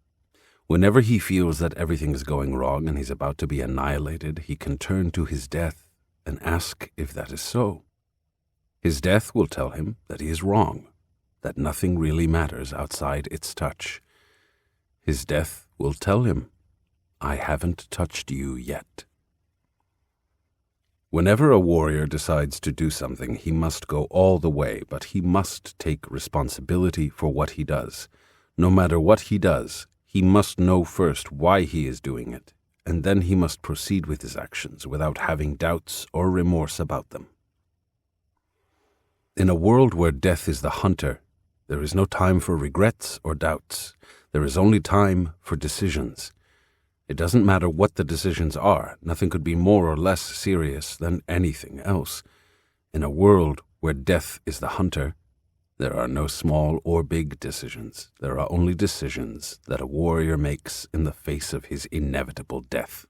Whenever he feels that everything is going wrong and he's about to be annihilated, he can turn to his death and ask if that is so. His death will tell him that he is wrong, that nothing really matters outside its touch. His death will tell him, I haven't touched you yet. Whenever a warrior decides to do something, he must go all the way, but he must take responsibility for what he does. No matter what he does, he must know first why he is doing it, and then he must proceed with his actions without having doubts or remorse about them. In a world where death is the hunter, there is no time for regrets or doubts. There is only time for decisions. It doesn't matter what the decisions are. Nothing could be more or less serious than anything else. In a world where death is the hunter, there are no small or big decisions. There are only decisions that a warrior makes in the face of his inevitable death.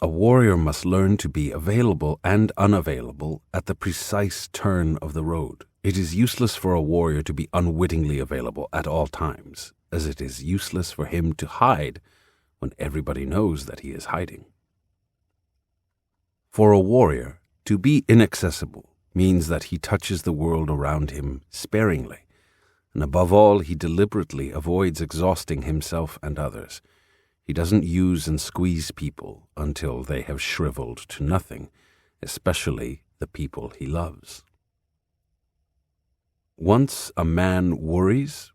A warrior must learn to be available and unavailable at the precise turn of the road. It is useless for a warrior to be unwittingly available at all times, as it is useless for him to hide when everybody knows that he is hiding. For a warrior, to be inaccessible means that he touches the world around him sparingly, and above all, he deliberately avoids exhausting himself and others. He doesn't use and squeeze people until they have shriveled to nothing, especially the people he loves. Once a man worries,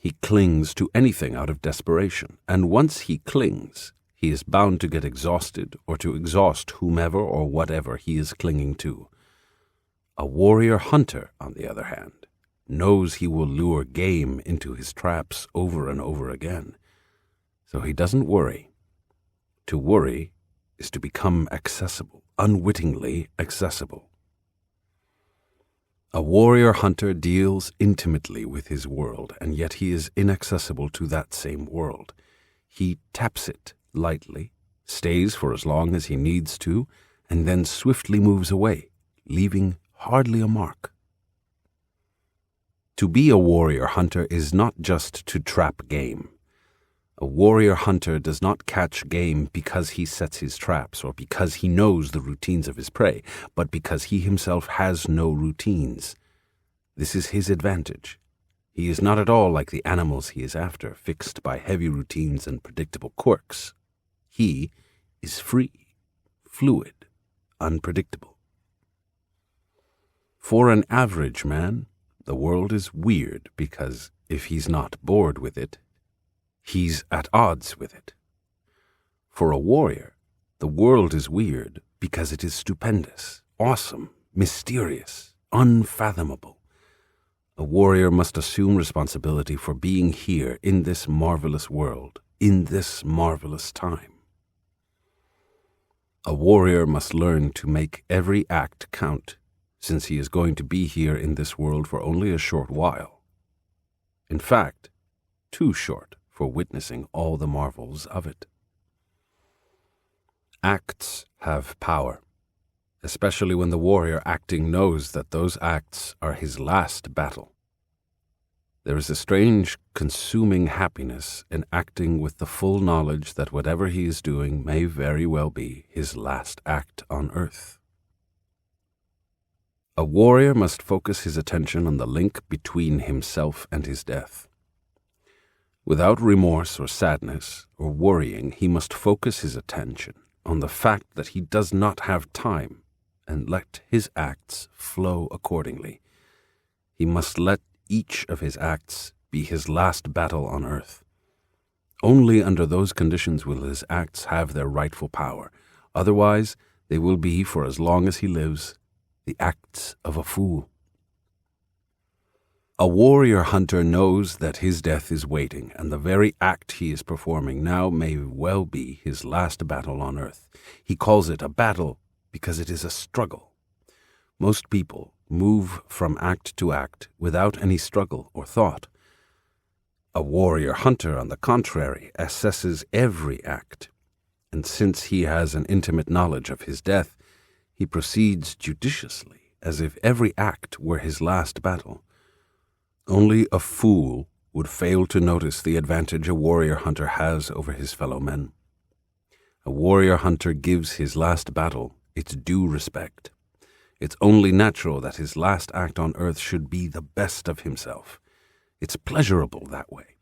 he clings to anything out of desperation, and once he clings, he is bound to get exhausted or to exhaust whomever or whatever he is clinging to. A warrior hunter, on the other hand, knows he will lure game into his traps over and over again, so he doesn't worry. To worry is to become accessible, unwittingly accessible. A warrior hunter deals intimately with his world, and yet he is inaccessible to that same world. He taps it lightly, stays for as long as he needs to, and then swiftly moves away, leaving hardly a mark. To be a warrior hunter is not just to trap game. A warrior hunter does not catch game because he sets his traps or because he knows the routines of his prey, but because he himself has no routines. This is his advantage. He is not at all like the animals he is after, fixed by heavy routines and predictable quirks. He is free, fluid, unpredictable. For an average man, the world is weird because if he's not bored with it, he's at odds with it. For a warrior, the world is weird because it is stupendous, awesome, mysterious, unfathomable. A warrior must assume responsibility for being here in this marvelous world, in this marvelous time. A warrior must learn to make every act count, since he is going to be here in this world for only a short while. In fact, too short for witnessing all the marvels of it. Acts have power, especially when the warrior acting knows that those acts are his last battle. There is a strange, consuming happiness in acting with the full knowledge that whatever he is doing may very well be his last act on earth. A warrior must focus his attention on the link between himself and his death. Without remorse or sadness or worrying, he must focus his attention on the fact that he does not have time and let his acts flow accordingly. He must let each of his acts be his last battle on earth. Only under those conditions will his acts have their rightful power. Otherwise, they will be, for as long as he lives, the acts of a fool. A warrior hunter knows that his death is waiting, and the very act he is performing now may well be his last battle on earth. He calls it a battle because it is a struggle. Most people move from act to act without any struggle or thought. A warrior hunter, on the contrary, assesses every act, and since he has an intimate knowledge of his death, he proceeds judiciously, as if every act were his last battle. Only a fool would fail to notice the advantage a warrior hunter has over his fellow men. A warrior hunter gives his last battle its due respect. It's only natural that his last act on earth should be the best of himself. It's pleasurable that way.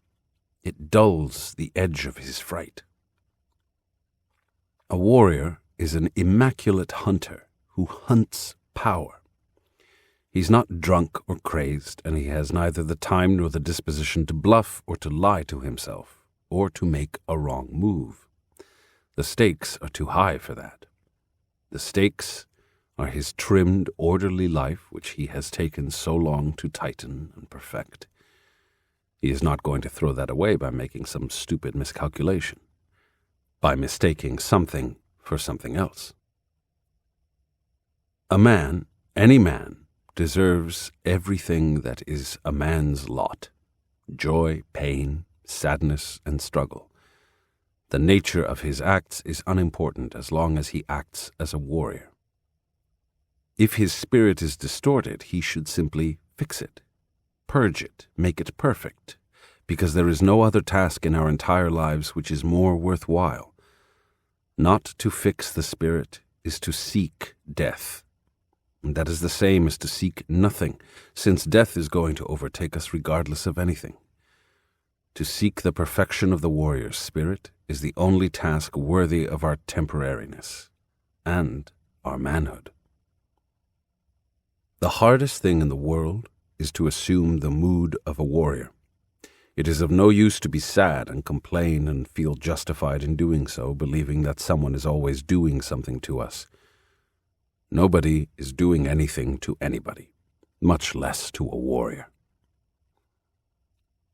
It dulls the edge of his fright. A warrior is an immaculate hunter who hunts power. He's not drunk or crazed, and he has neither the time nor the disposition to bluff or to lie to himself, or to make a wrong move. The stakes are too high for that. The stakes are his trimmed, orderly life which he has taken so long to tighten and perfect. He is not going to throw that away by making some stupid miscalculation, by mistaking something for something else. A man, any man, deserves everything that is a man's lot: joy, pain, sadness, and struggle. The nature of his acts is unimportant as long as he acts as a warrior. If his spirit is distorted, he should simply fix it, purge it, make it perfect, because there is no other task in our entire lives which is more worthwhile. Not to fix the spirit is to seek death. And that is the same as to seek nothing, since death is going to overtake us regardless of anything. To seek the perfection of the warrior's spirit is the only task worthy of our temporariness and our manhood. The hardest thing in the world is to assume the mood of a warrior. It is of no use to be sad and complain and feel justified in doing so, believing that someone is always doing something to us. Nobody is doing anything to anybody, much less to a warrior.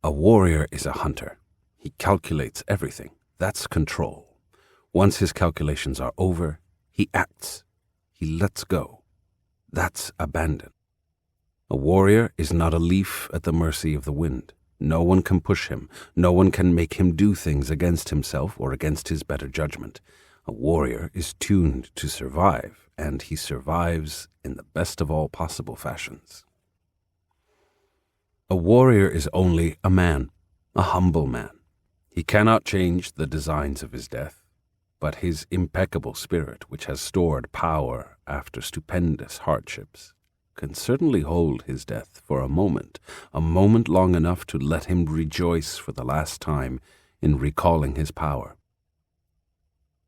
A warrior is a hunter. He calculates everything. That's control. Once his calculations are over, he acts. He lets go. That's abandon. A warrior is not a leaf at the mercy of the wind. No one can push him. No one can make him do things against himself or against his better judgment. A warrior is tuned to survive, and he survives in the best of all possible fashions. A warrior is only a man, a humble man. He cannot change the designs of his death, but his impeccable spirit, which has stored power after stupendous hardships, can certainly hold his death for a moment long enough to let him rejoice for the last time in recalling his power.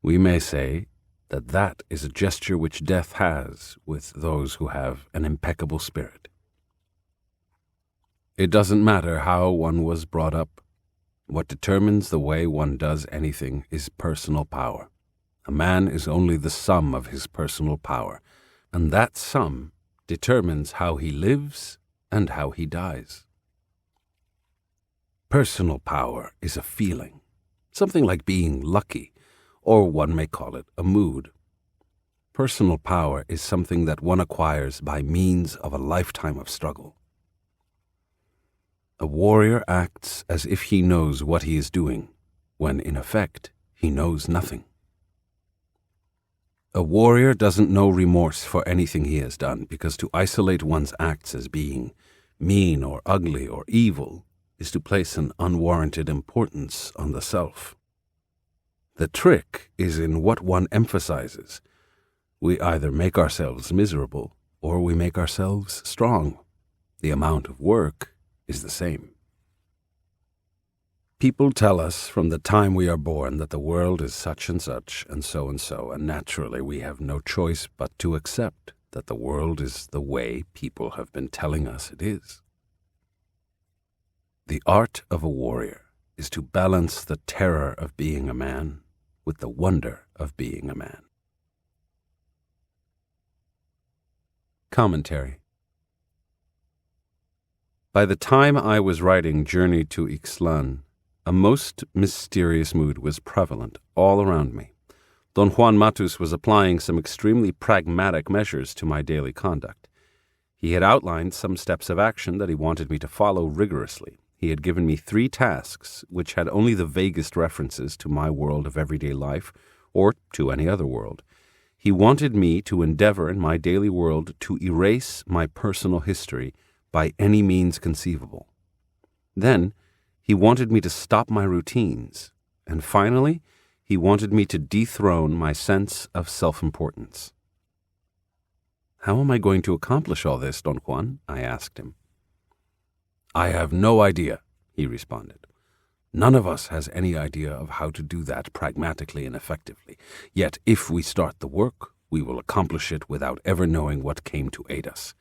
We may say that that is a gesture which death has with those who have an impeccable spirit. It doesn't matter how one was brought up. What determines the way one does anything is personal power. A man is only the sum of his personal power, and that sum determines how he lives and how he dies. Personal power is a feeling, something like being lucky, or one may call it a mood. Personal power is something that one acquires by means of a lifetime of struggle. A warrior acts as if he knows what he is doing, when in effect he knows nothing. A warrior doesn't know remorse for anything he has done, because to isolate one's acts as being mean or ugly or evil is to place an unwarranted importance on the self. The trick is in what one emphasizes. We either make ourselves miserable or we make ourselves strong. The amount of work is the same. People tell us from the time we are born that the world is such, and so, and naturally we have no choice but to accept that the world is the way people have been telling us it is. The art of a warrior is to balance the terror of being a man with the wonder of being a man. Commentary. By the time I was writing Journey to Ixtlan, a most mysterious mood was prevalent all around me. Don Juan Matus was applying some extremely pragmatic measures to my daily conduct. He had outlined some steps of action that he wanted me to follow rigorously. He had given me 3 tasks which had only the vaguest references to my world of everyday life or to any other world. He wanted me to endeavor in my daily world to erase my personal history by any means conceivable. Then, he wanted me to stop my routines, and finally, he wanted me to dethrone my sense of self-importance. "How am I going to accomplish all this, Don Juan?" I asked him. "I have no idea," he responded. "None of us has any idea of how to do that pragmatically and effectively. Yet, if we start the work, we will accomplish it without ever knowing what came to aid us.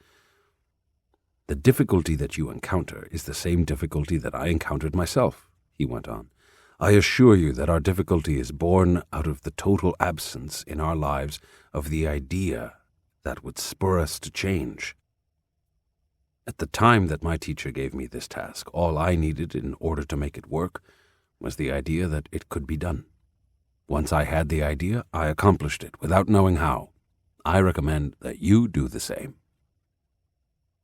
The difficulty that you encounter is the same difficulty that I encountered myself," he went on. "I assure you that our difficulty is born out of the total absence in our lives of the idea that would spur us to change. At the time that my teacher gave me this task, all I needed in order to make it work was the idea that it could be done. Once I had the idea, I accomplished it without knowing how. I recommend that you do the same."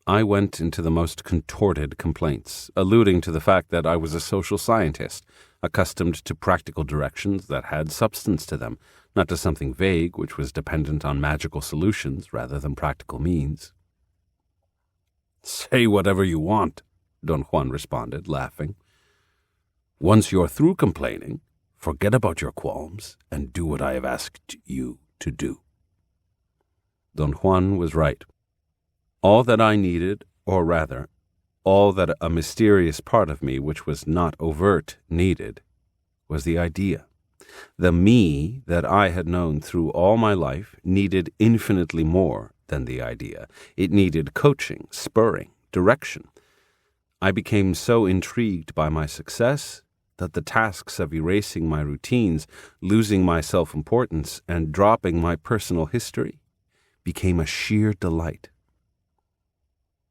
I went into the most contorted complaints, alluding to the fact that I was a social scientist, accustomed to practical directions that had substance to them, not to something vague which was dependent on magical solutions rather than practical means. "Say whatever you want," Don Juan responded, laughing. "Once you're through complaining, forget about your qualms and do what I have asked you to do." Don Juan was right. All that I needed, or rather, all that a mysterious part of me which was not overt needed, was the idea. The me that I had known through all my life needed infinitely more than the idea. It needed coaching, spurring, direction. I became so intrigued by my success that the tasks of erasing my routines, losing my self-importance, and dropping my personal history became a sheer delight.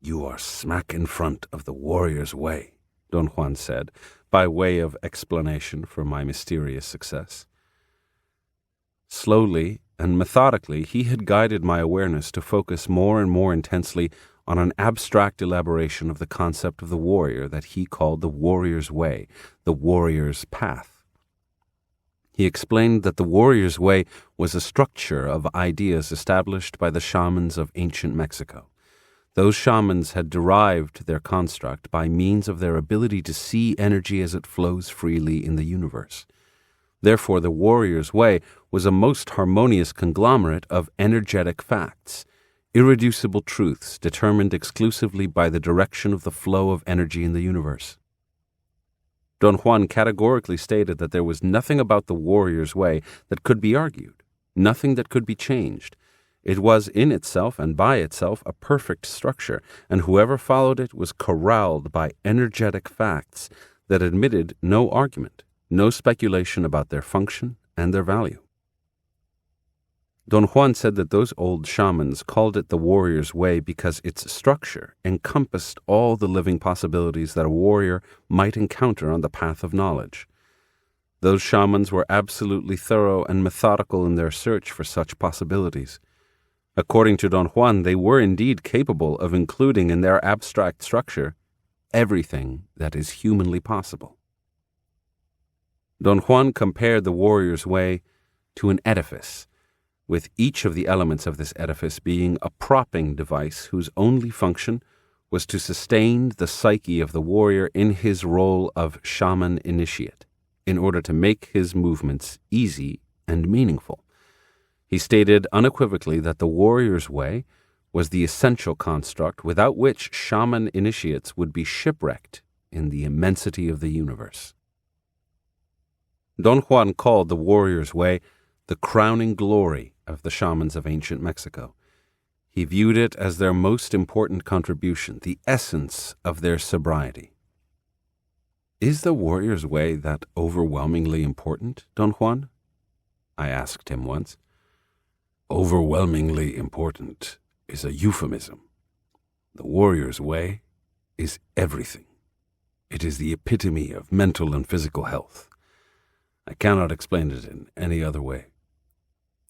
"You are smack in front of the warrior's way," Don Juan said, by way of explanation for my mysterious success. Slowly and methodically, he had guided my awareness to focus more and more intensely on an abstract elaboration of the concept of the warrior that he called the warrior's way, the warrior's path. He explained that the warrior's way was a structure of ideas established by the shamans of ancient Mexico. Those shamans had derived their construct by means of their ability to see energy as it flows freely in the universe. Therefore, the warrior's way was a most harmonious conglomerate of energetic facts, irreducible truths determined exclusively by the direction of the flow of energy in the universe. Don Juan categorically stated that there was nothing about the warrior's way that could be argued, nothing that could be changed. It was in itself and by itself a perfect structure, and whoever followed it was corralled by energetic facts that admitted no argument, no speculation about their function and their value. Don Juan said that those old shamans called it the warrior's way because its structure encompassed all the living possibilities that a warrior might encounter on the path of knowledge. Those shamans were absolutely thorough and methodical in their search for such possibilities. According to Don Juan, they were indeed capable of including in their abstract structure everything that is humanly possible. Don Juan compared the warrior's way to an edifice, with each of the elements of this edifice being a propping device whose only function was to sustain the psyche of the warrior in his role of shaman initiate, in order to make his movements easy and meaningful. He stated unequivocally that the warrior's way was the essential construct without which shaman initiates would be shipwrecked in the immensity of the universe. Don Juan called the warrior's way the crowning glory of the shamans of ancient Mexico. He viewed it as their most important contribution, the essence of their sobriety. "Is the warrior's way that overwhelmingly important, Don Juan?" I asked him once. "Overwhelmingly important is a euphemism. The warrior's way is everything. It is the epitome of mental and physical health. I cannot explain it in any other way.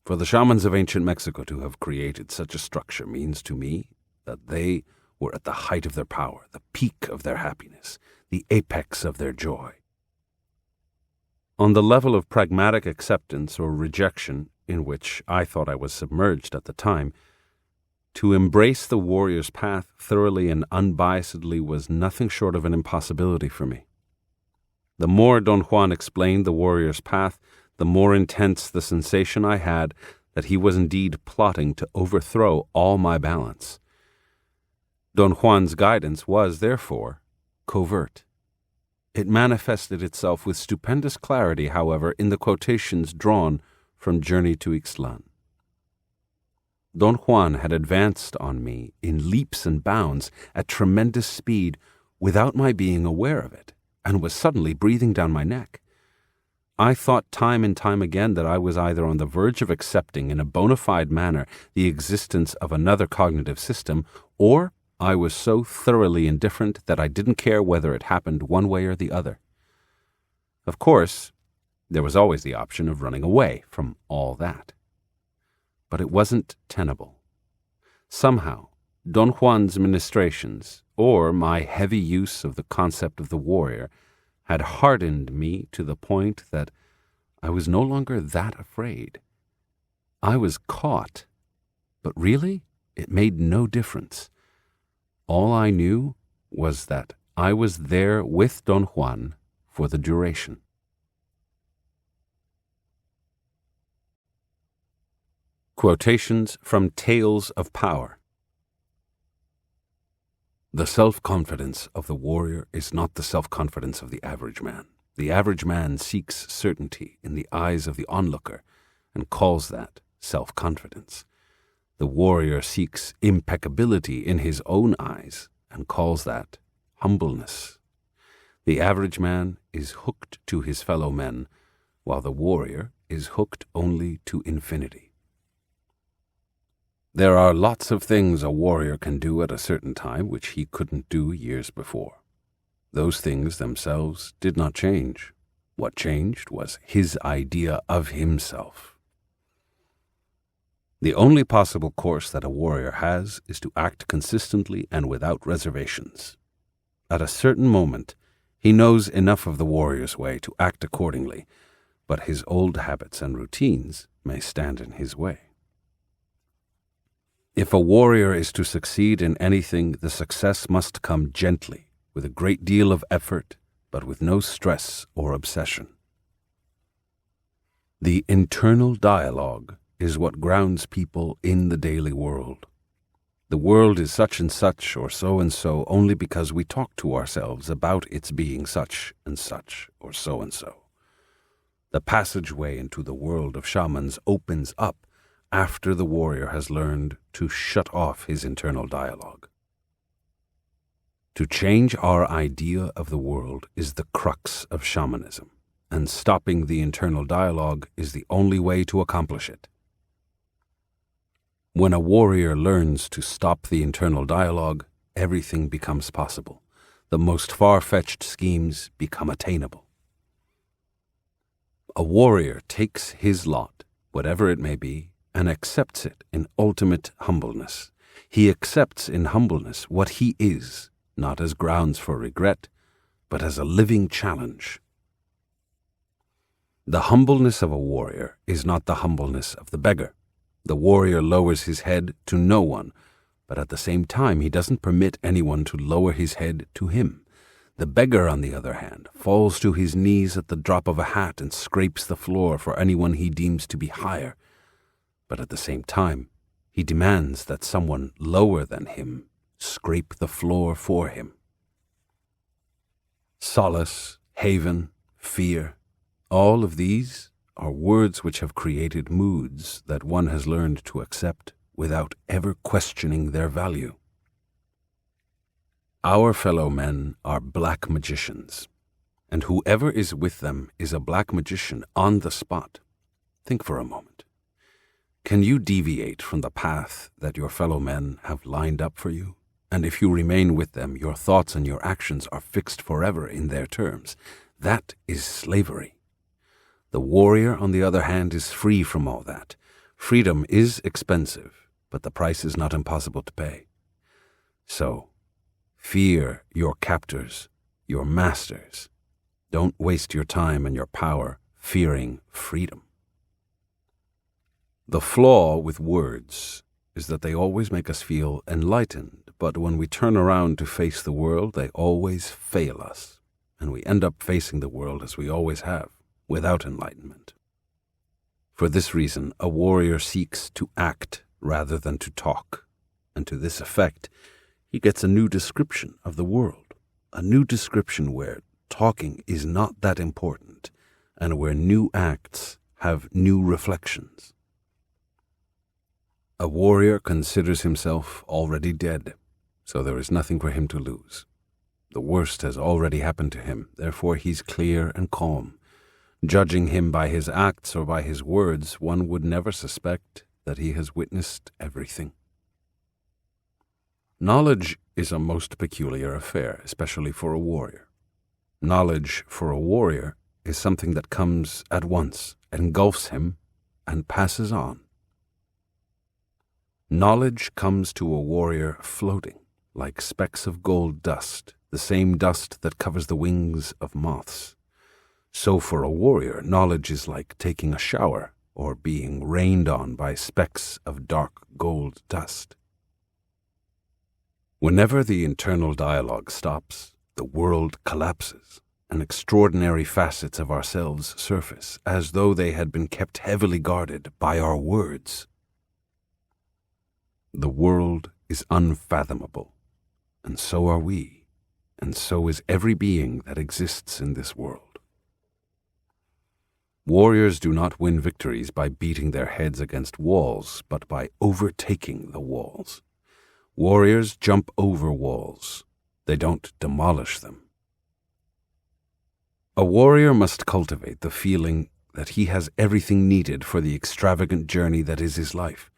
For the shamans of ancient Mexico to have created such a structure means to me that they were at the height of their power, the peak of their happiness, the apex of their joy." On the level of pragmatic acceptance or rejection, in which I thought I was submerged at the time, to embrace the warrior's path thoroughly and unbiasedly was nothing short of an impossibility for me. The more Don Juan explained the warrior's path, the more intense the sensation I had that he was indeed plotting to overthrow all my balance. Don Juan's guidance was, therefore, covert. It manifested itself with stupendous clarity, however, in the quotations drawn from Journey to Ixtlan. Don Juan had advanced on me in leaps and bounds at tremendous speed without my being aware of it, and was suddenly breathing down my neck. I thought time and time again that I was either on the verge of accepting in a bona fide manner the existence of another cognitive system, or I was so thoroughly indifferent that I didn't care whether it happened one way or the other. Of course, there was always the option of running away from all that. But it wasn't tenable. Somehow, Don Juan's ministrations, or my heavy use of the concept of the warrior, had hardened me to the point that I was no longer that afraid. I was caught, but really, it made no difference. All I knew was that I was there with Don Juan for the duration. Quotations from Tales of Power. The self-confidence of the warrior is not the self-confidence of the average man. The average man seeks certainty in the eyes of the onlooker and calls that self-confidence. The warrior seeks impeccability in his own eyes and calls that humbleness. The average man is hooked to his fellow men, while the warrior is hooked only to infinity. There are lots of things a warrior can do at a certain time which he couldn't do years before. Those things themselves did not change. What changed was his idea of himself. The only possible course that a warrior has is to act consistently and without reservations. At a certain moment, he knows enough of the warrior's way to act accordingly, but his old habits and routines may stand in his way. If a warrior is to succeed in anything, the success must come gently, with a great deal of effort, but with no stress or obsession. The internal dialogue is what grounds people in the daily world. The world is such and such or so only because we talk to ourselves about its being such and such or so and so. The passageway into the world of shamans opens up after the warrior has learned to shut off his internal dialogue. To change our idea of the world is the crux of shamanism, and stopping the internal dialogue is the only way to accomplish it. When a warrior learns to stop the internal dialogue, everything becomes possible. The most far-fetched schemes become attainable. A warrior takes his lot, whatever it may be, and accepts it in ultimate humbleness. He accepts in humbleness what he is, not as grounds for regret, but as a living challenge. The humbleness of a warrior is not the humbleness of the beggar. The warrior lowers his head to no one, but at the same time he doesn't permit anyone to lower his head to him. The beggar, on the other hand, falls to his knees at the drop of a hat and scrapes the floor for anyone he deems to be higher, but at the same time he demands that someone lower than him scrape the floor for him. Solace, haven, fear, all of these are words which have created moods that one has learned to accept without ever questioning their value. Our fellow men are black magicians, and whoever is with them is a black magician on the spot. Think for a moment. Can you deviate from the path that your fellow men have lined up for you? And if you remain with them, your thoughts and your actions are fixed forever in their terms. That is slavery. The warrior, on the other hand, is free from all that. Freedom is expensive, but the price is not impossible to pay. So, fear your captors, your masters. Don't waste your time and your power fearing freedom. The flaw with words is that they always make us feel enlightened, but when we turn around to face the world, they always fail us, and we end up facing the world as we always have, without enlightenment. For this reason, a warrior seeks to act rather than to talk, and to this effect, he gets a new description of the world, a new description where talking is not that important, and where new acts have new reflections. A warrior considers himself already dead, so there is nothing for him to lose. The worst has already happened to him, therefore he's clear and calm. Judging him by his acts or by his words, one would never suspect that he has witnessed everything. Knowledge is a most peculiar affair, especially for a warrior. Knowledge for a warrior is something that comes at once, engulfs him, and passes on. Knowledge comes to a warrior floating, like specks of gold dust, the same dust that covers the wings of moths. So for a warrior, knowledge is like taking a shower or being rained on by specks of dark gold dust. Whenever the internal dialogue stops, the world collapses, and extraordinary facets of ourselves surface, as though they had been kept heavily guarded by our words. The world is unfathomable, and so are we, and so is every being that exists in this world. Warriors do not win victories by beating their heads against walls, but by overtaking the walls. Warriors jump over walls. They don't demolish them. A warrior must cultivate the feeling that he has everything needed for the extravagant journey that is his life.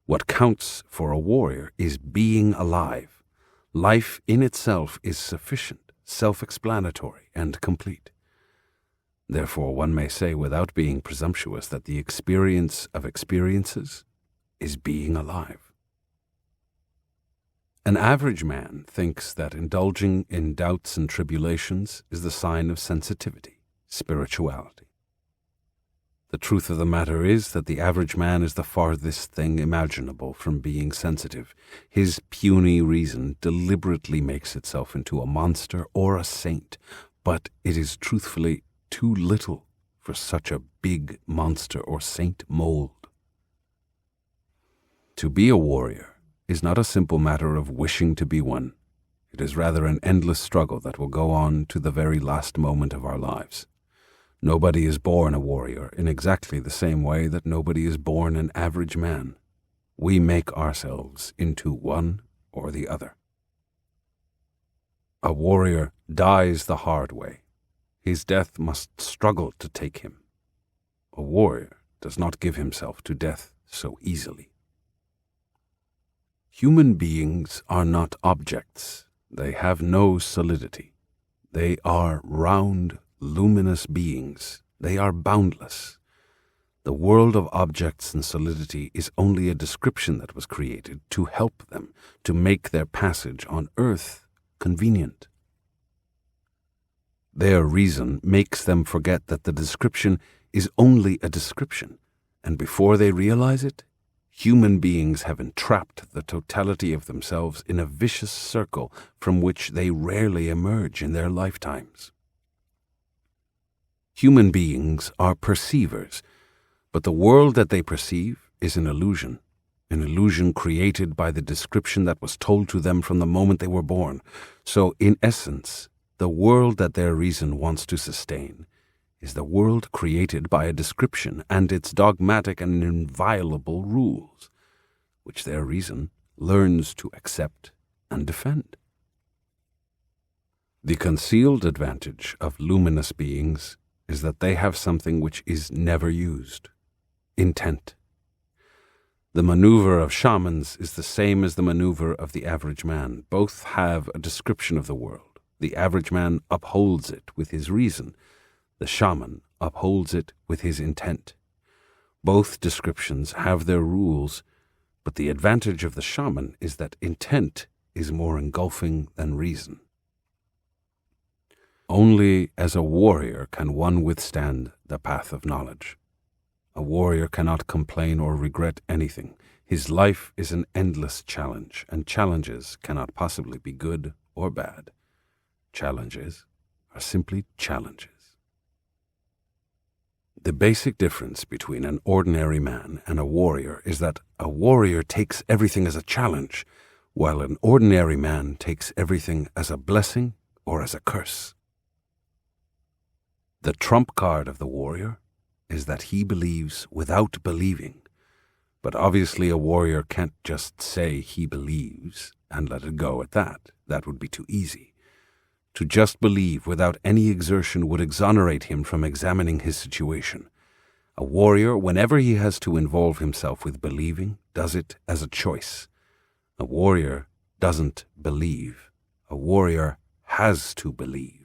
What counts for a warrior is being alive. Life in itself is sufficient, self-explanatory, and complete. Therefore, one may say without being presumptuous that the experience of experiences is being alive. An average man thinks that indulging in doubts and tribulations is the sign of sensitivity, spirituality. The truth of the matter is that the average man is the farthest thing imaginable from being sensitive. His puny reason deliberately makes itself into a monster or a saint, but it is truthfully too little for such a big monster or saint mold. To be a warrior is not a simple matter of wishing to be one. It is rather an endless struggle that will go on to the very last moment of our lives. Nobody is born a warrior in exactly the same way that nobody is born an average man. We make ourselves into one or the other. A warrior dies the hard way. His death must struggle to take him. A warrior does not give himself to death so easily. Human beings are not objects. They have no solidity. They are round, luminous beings. They are boundless. The world of objects and solidity is only a description that was created to help them, to make their passage on earth convenient. Their reason makes them forget that the description is only a description, and before they realize it, human beings have entrapped the totality of themselves in a vicious circle from which they rarely emerge in their lifetimes. Human beings are perceivers, but the world that they perceive is an illusion created by the description that was told to them from the moment they were born. So, in essence, the world that their reason wants to sustain is the world created by a description and its dogmatic and inviolable rules, which their reason learns to accept and defend. The concealed advantage of luminous beings is that they have something which is never used: intent. The maneuver of shamans is the same as the maneuver of the average man. Both have a description of the world. The average man upholds it with his reason. The shaman upholds it with his intent. Both descriptions have their rules, but the advantage of the shaman is that intent is more engulfing than reason. Only as a warrior can one withstand the path of knowledge. A warrior cannot complain or regret anything. His life is an endless challenge, and challenges cannot possibly be good or bad. Challenges are simply challenges. The basic difference between an ordinary man and a warrior is that a warrior takes everything as a challenge, while an ordinary man takes everything as a blessing or as a curse. The trump card of the warrior is that he believes without believing. But obviously a warrior can't just say he believes and let it go at that. That would be too easy. To just believe without any exertion would exonerate him from examining his situation. A warrior, whenever he has to involve himself with believing, does it as a choice. A warrior doesn't believe. A warrior has to believe.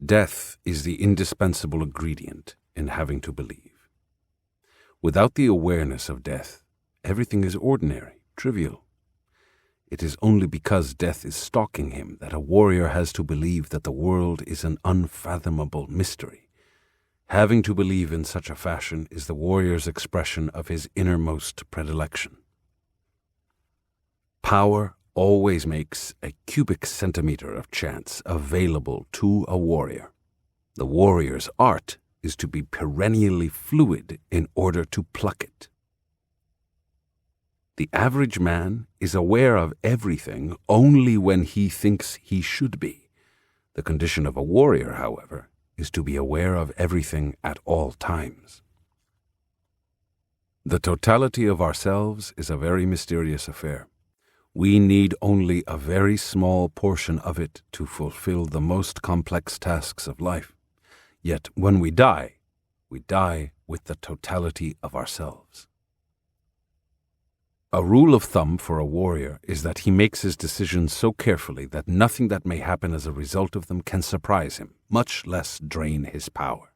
Death is the indispensable ingredient in having to believe. Without the awareness of death, everything is ordinary, trivial. It is only because death is stalking him that a warrior has to believe that the world is an unfathomable mystery. Having to believe in such a fashion is the warrior's expression of his innermost predilection. Power always makes a cubic centimeter of chance available to a warrior. The warrior's art is to be perennially fluid in order to pluck it. The average man is aware of everything only when he thinks he should be. The condition of a warrior, however, is to be aware of everything at all times. The totality of ourselves is a very mysterious affair. We need only a very small portion of it to fulfill the most complex tasks of life. Yet when we die with the totality of ourselves. A rule of thumb for a warrior is that he makes his decisions so carefully that nothing that may happen as a result of them can surprise him, much less drain his power.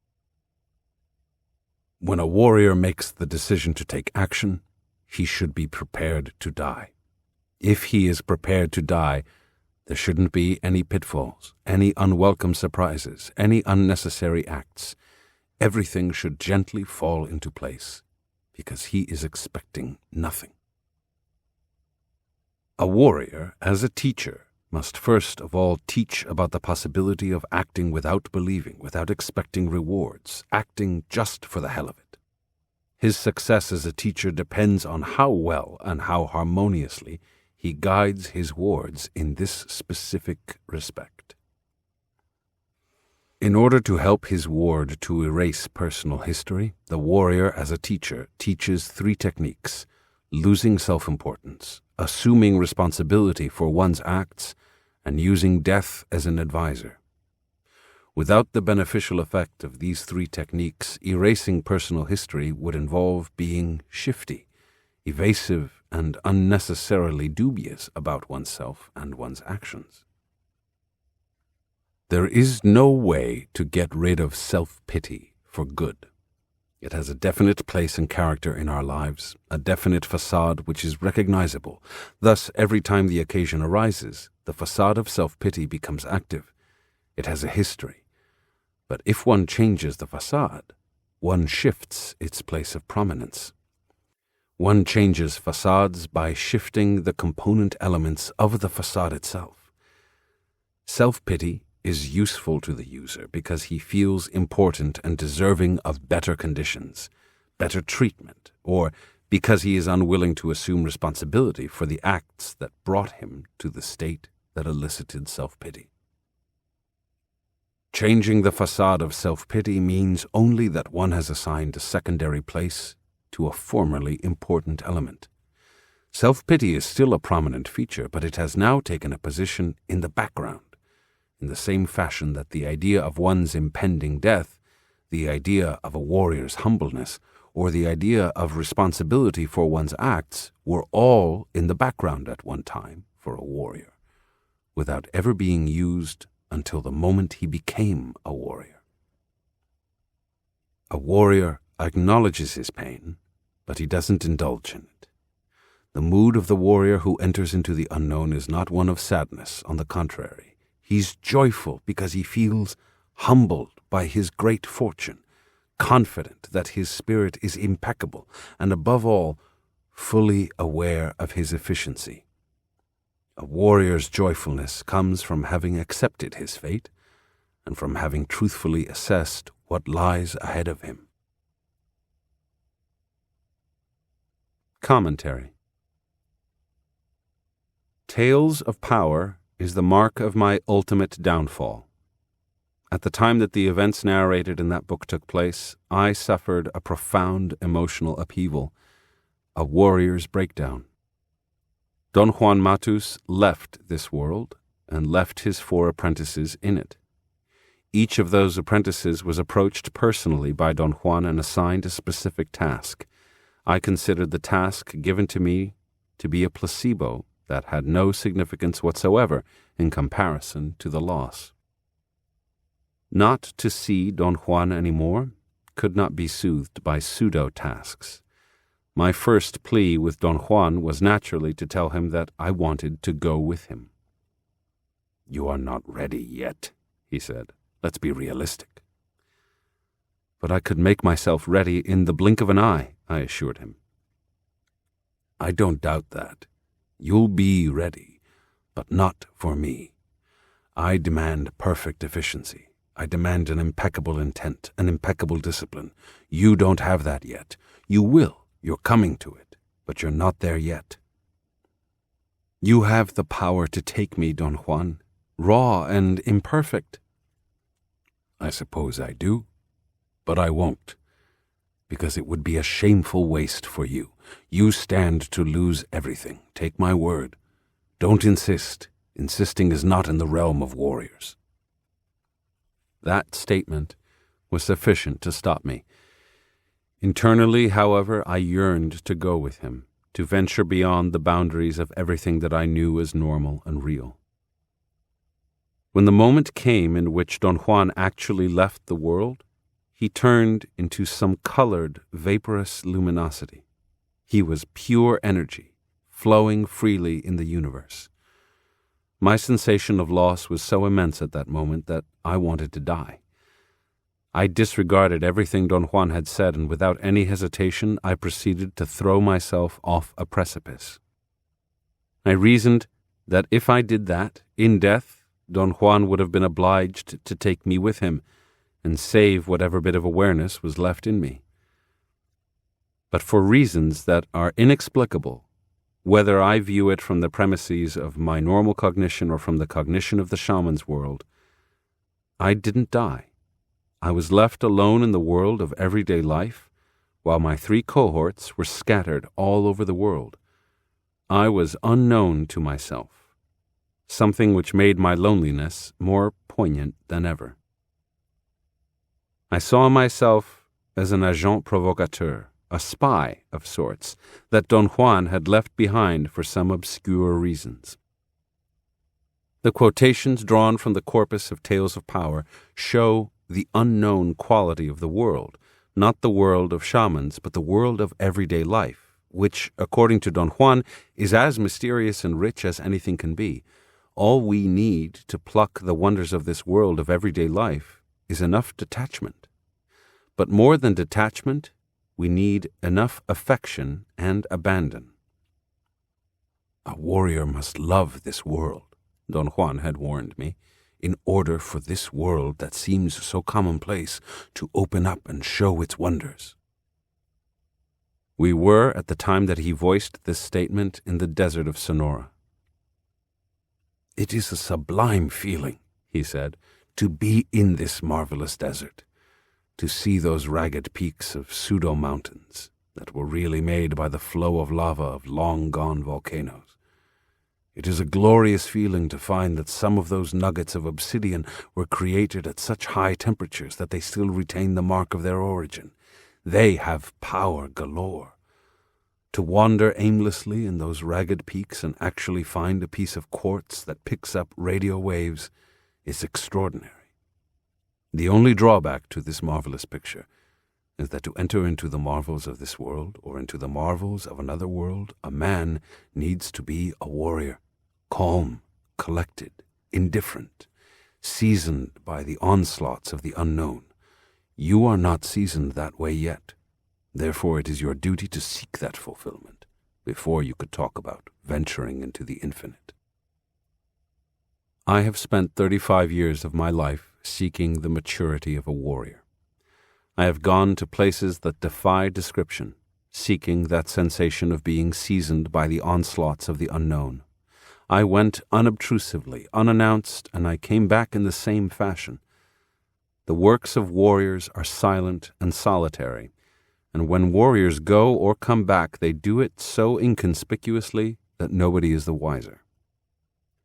When a warrior makes the decision to take action, he should be prepared to die. If he is prepared to die, there shouldn't be any pitfalls, any unwelcome surprises, any unnecessary acts. Everything should gently fall into place, because he is expecting nothing. A warrior, as a teacher, must first of all teach about the possibility of acting without believing, without expecting rewards, acting just for the hell of it. His success as a teacher depends on how well and how harmoniously he guides his wards in this specific respect. In order to help his ward to erase personal history, the warrior as a teacher teaches 3 techniques: losing self-importance, assuming responsibility for one's acts, and using death as an advisor. Without the beneficial effect of these 3 techniques, erasing personal history would involve being shifty, evasive, and unnecessarily dubious about oneself and one's actions. There is no way to get rid of self-pity for good. It has a definite place and character in our lives, a definite facade which is recognizable. Thus, every time the occasion arises, the facade of self-pity becomes active. It has a history. But if one changes the facade, one shifts its place of prominence. One changes facades by shifting the component elements of the facade itself. Self-pity is useful to the user because he feels important and deserving of better conditions, better treatment, or because he is unwilling to assume responsibility for the acts that brought him to the state that elicited self-pity. Changing the facade of self-pity means only that one has assigned a secondary place to a formerly important element. Self-pity is still a prominent feature, but it has now taken a position in the background, in the same fashion that the idea of one's impending death, the idea of a warrior's humbleness, or the idea of responsibility for one's acts were all in the background at one time for a warrior, without ever being used until the moment he became a warrior. A warrior acknowledges his pain, but he doesn't indulge in it. The mood of the warrior who enters into the unknown is not one of sadness. On the contrary, he's joyful because he feels humbled by his great fortune, confident that his spirit is impeccable, and above all, fully aware of his efficiency. A warrior's joyfulness comes from having accepted his fate and from having truthfully assessed what lies ahead of him. Commentary. Tales of power is the mark of my ultimate downfall. At the time that the events narrated in that book took place, I suffered a profound emotional upheaval, a warrior's breakdown. Don Juan Matus left this world and left his 4 apprentices in it. Each of those apprentices was approached personally by Don Juan and assigned a specific task. I considered the task given to me to be a placebo that had no significance whatsoever in comparison to the loss. Not to see Don Juan anymore could not be soothed by pseudo-tasks. My first plea with Don Juan was naturally to tell him that I wanted to go with him. "You are not ready yet," he said. "Let's be realistic." "But I could make myself ready in the blink of an eye," I assured him. "I don't doubt that. You'll be ready, but not for me. I demand perfect efficiency. I demand an impeccable intent, an impeccable discipline. You don't have that yet. You will. You're coming to it, but you're not there yet." "You have the power to take me, Don Juan, raw and imperfect." "I suppose I do, but I won't, because it would be a shameful waste for you. You stand to lose everything, take my word. Don't insist. Insisting is not in the realm of warriors." That statement was sufficient to stop me. Internally, however, I yearned to go with him, to venture beyond the boundaries of everything that I knew as normal and real. When the moment came in which Don Juan actually left the world, he turned into some colored, vaporous luminosity. He was pure energy, flowing freely in the universe. My sensation of loss was so immense at that moment that I wanted to die. I disregarded everything Don Juan had said, and without any hesitation, I proceeded to throw myself off a precipice. I reasoned that if I did that, in death, Don Juan would have been obliged to take me with him and save whatever bit of awareness was left in me. But for reasons that are inexplicable, whether I view it from the premises of my normal cognition or from the cognition of the shaman's world, I didn't die. I was left alone in the world of everyday life, while my 3 cohorts were scattered all over the world. I was unknown to myself, something which made my loneliness more poignant than ever. I saw myself as an agent provocateur, a spy of sorts, that Don Juan had left behind for some obscure reasons. The quotations drawn from the corpus of Tales of Power show the unknown quality of the world, not the world of shamans, but the world of everyday life, which, according to Don Juan, is as mysterious and rich as anything can be. All we need to pluck the wonders of this world of everyday life is enough detachment. But more than detachment, we need enough affection and abandon. A warrior must love this world, Don Juan had warned me, in order for this world that seems so commonplace to open up and show its wonders. We were, at the time that he voiced this statement, in the desert of Sonora. "It is a sublime feeling," he said, "to be in this marvelous desert, to see those ragged peaks of pseudo-mountains that were really made by the flow of lava of long-gone volcanoes. It is a glorious feeling to find that some of those nuggets of obsidian were created at such high temperatures that they still retain the mark of their origin. They have power galore. To wander aimlessly in those ragged peaks and actually find a piece of quartz that picks up radio waves is extraordinary. The only drawback to this marvelous picture is that to enter into the marvels of this world or into the marvels of another world, a man needs to be a warrior, calm, collected, indifferent, seasoned by the onslaughts of the unknown. You are not seasoned that way yet. Therefore, it is your duty to seek that fulfillment before you could talk about venturing into the infinite. I have spent 35 years of my life seeking the maturity of a warrior. I have gone to places that defy description, seeking that sensation of being seasoned by the onslaughts of the unknown. I went unobtrusively, unannounced, and I came back in the same fashion. The works of warriors are silent and solitary, and when warriors go or come back, they do it so inconspicuously that nobody is the wiser.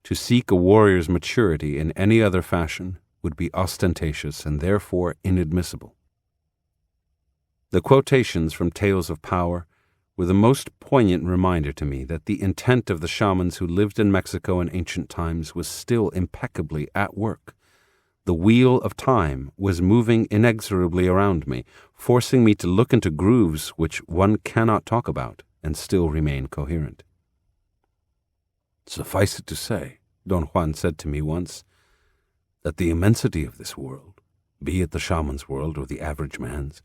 To seek a warrior's maturity in any other fashion would be ostentatious and therefore inadmissible. The quotations from Tales of Power were the most poignant reminder to me that the intent of the shamans who lived in Mexico in ancient times was still impeccably at work. The wheel of time was moving inexorably around me, forcing me to look into grooves which one cannot talk about and still remain coherent. "Suffice it to say," Don Juan said to me once, "that the immensity of this world, be it the shaman's world or the average man's,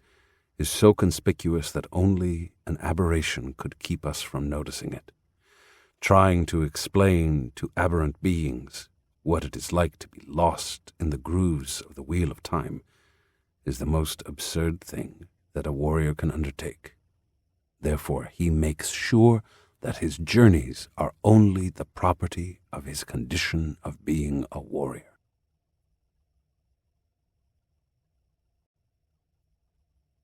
is so conspicuous that only an aberration could keep us from noticing it. Trying to explain to aberrant beings what it is like to be lost in the grooves of the wheel of time is the most absurd thing that a warrior can undertake. Therefore, he makes sure that his journeys are only the property of his condition of being a warrior."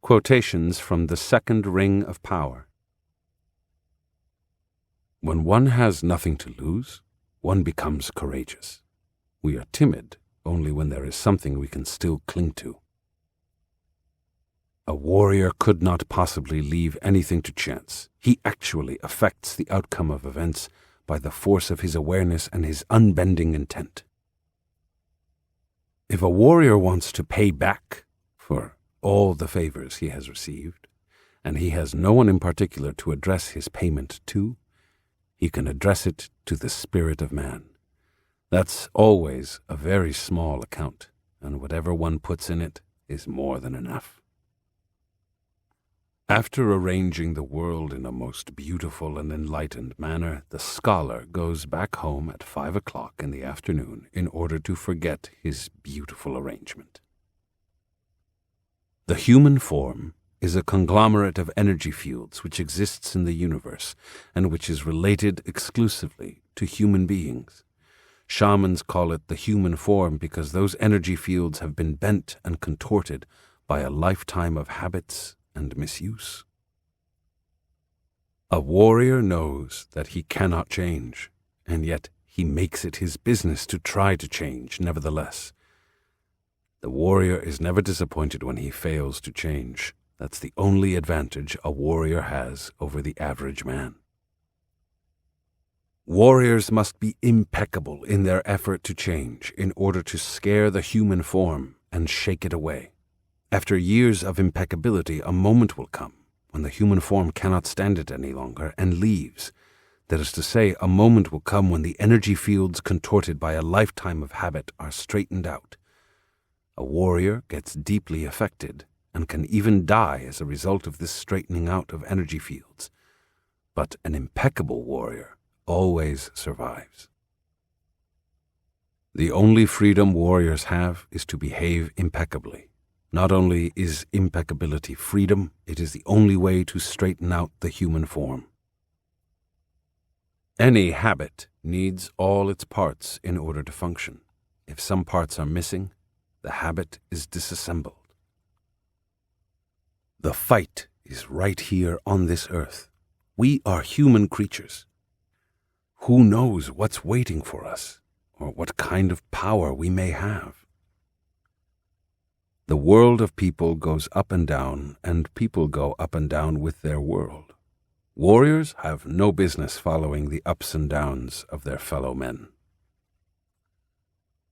Quotations from The Second Ring of Power. "When one has nothing to lose, one becomes courageous. We are timid only when there is something we can still cling to. A warrior could not possibly leave anything to chance. He actually affects the outcome of events by the force of his awareness and his unbending intent. If a warrior wants to pay back for all the favors he has received, and he has no one in particular to address his payment to, he can address it to the spirit of man. That's always a very small account, and whatever one puts in it is more than enough. After arranging the world in a most beautiful and enlightened manner, the scholar goes back home at 5 o'clock in the afternoon in order to forget his beautiful arrangement. The human form is a conglomerate of energy fields which exists in the universe and which is related exclusively to human beings. Shamans call it the human form because those energy fields have been bent and contorted by a lifetime of habits and misuse. A warrior knows that he cannot change, and yet he makes it his business to try to change nevertheless. The warrior is never disappointed when he fails to change. That's the only advantage a warrior has over the average man. Warriors must be impeccable in their effort to change in order to scare the human form and shake it away. After years of impeccability, a moment will come when the human form cannot stand it any longer and leaves. That is to say, a moment will come when the energy fields contorted by a lifetime of habit are straightened out. A warrior gets deeply affected and can even die as a result of this straightening out of energy fields. But an impeccable warrior always survives. The only freedom warriors have is to behave impeccably. Not only is impeccability freedom, it is the only way to straighten out the human form. Any habit needs all its parts in order to function. If some parts are missing, the habit is disassembled. The fight is right here on this earth. We are human creatures. Who knows what's waiting for us, or what kind of power we may have? The world of people goes up and down, and people go up and down with their world. Warriors have no business following the ups and downs of their fellow men.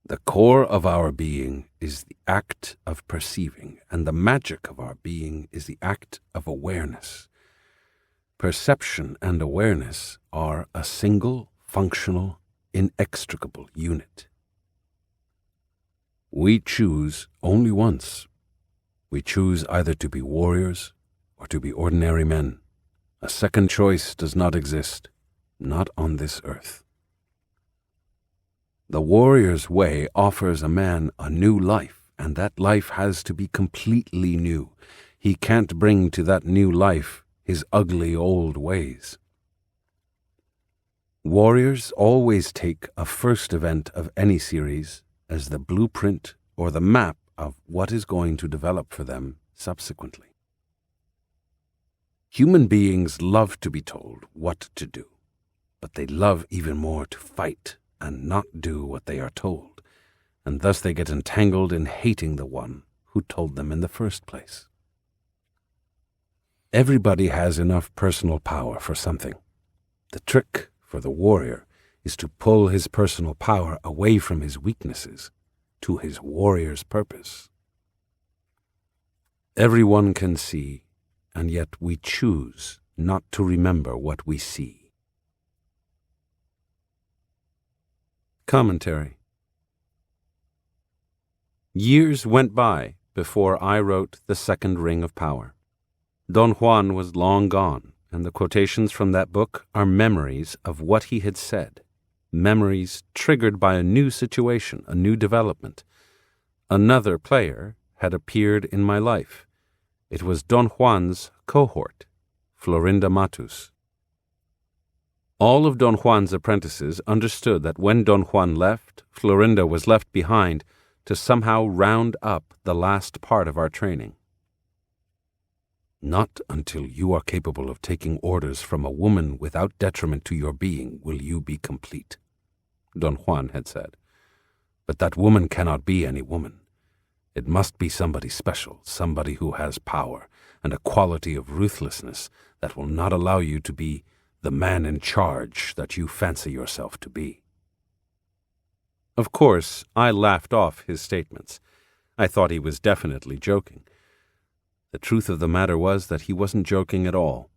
The core of our being is the act of perceiving, and the magic of our being is the act of awareness. Perception and awareness are a single, functional, inextricable unit. We choose only once. We choose either to be warriors or to be ordinary men. A second choice does not exist, not on this earth. The warrior's way offers a man a new life, and that life has to be completely new. He can't bring to that new life his ugly old ways. Warriors always take a first event of any series as the blueprint or the map of what is going to develop for them subsequently. Human beings love to be told what to do, but they love even more to fight and not do what they are told, and thus they get entangled in hating the one who told them in the first place. Everybody has enough personal power for something. The trick for the warrior is to pull his personal power away from his weaknesses to his warrior's purpose. Everyone can see, and yet we choose not to remember what we see. Commentary. Years went by before I wrote The Second Ring of Power. Don Juan was long gone, and the quotations from that book are memories of what he had said. Memories triggered by a new situation, a new development. Another player had appeared in my life. It was Don Juan's cohort, Florinda Matus. All of Don Juan's apprentices understood that when Don Juan left, Florinda was left behind to somehow round up the last part of our training. Not until you are capable of taking orders from a woman without detriment to your being will you be complete, Don Juan had said. But that woman cannot be any woman. It must be somebody special, somebody who has power and a quality of ruthlessness that will not allow you to be the man in charge that you fancy yourself to be." Of course, I laughed off his statements. I thought he was definitely joking. The truth of the matter was that he wasn't joking at all.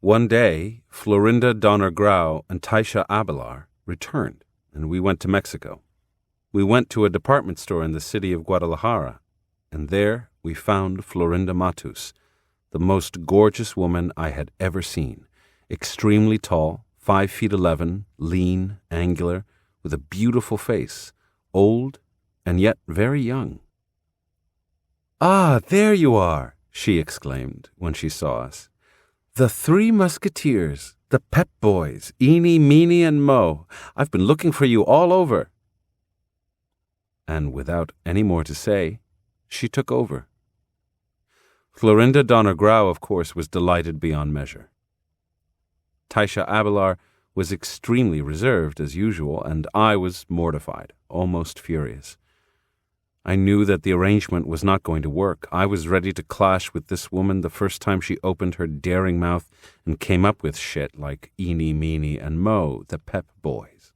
One day, Florinda Donner Grau and Taisha Abelar returned, and we went to Mexico. We went to a department store in the city of Guadalajara, and there we found Florinda Matus, the most gorgeous woman I had ever seen, extremely tall, 5'11", lean, angular, with a beautiful face, old and yet very young. "Ah, there you are," she exclaimed when she saw us. "The Three Musketeers, the Pep Boys, Eeny, Meeny, and Mo. I've been looking for you all over." And without any more to say, she took over. Florinda Donner Grau, of course, was delighted beyond measure. Taisha Abelar was extremely reserved, as usual, and I was mortified, almost furious. I knew that the arrangement was not going to work. I was ready to clash with this woman the first time she opened her daring mouth and came up with shit like Eeny, Meeny, and Mo, the Pep Boys.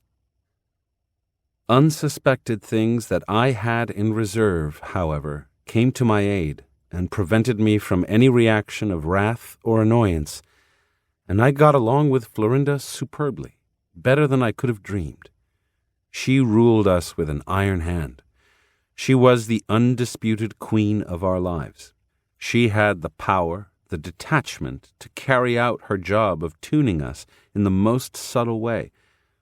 Unsuspected things that I had in reserve, however, came to my aid and prevented me from any reaction of wrath or annoyance, and I got along with Florinda superbly, better than I could have dreamed. She ruled us with an iron hand. She was the undisputed queen of our lives. She had the power, the detachment to carry out her job of tuning us in the most subtle way.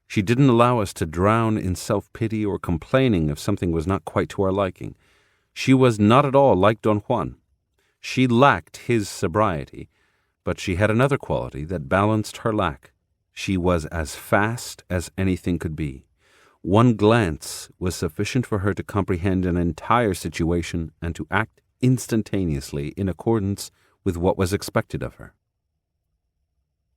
She didn't allow us to drown in self-pity or complaining if something was not quite to our liking. She was not at all like Don Juan. She lacked his sobriety, but she had another quality that balanced her lack. She was as fast as anything could be. One glance was sufficient for her to comprehend an entire situation and to act instantaneously in accordance with what was expected of her.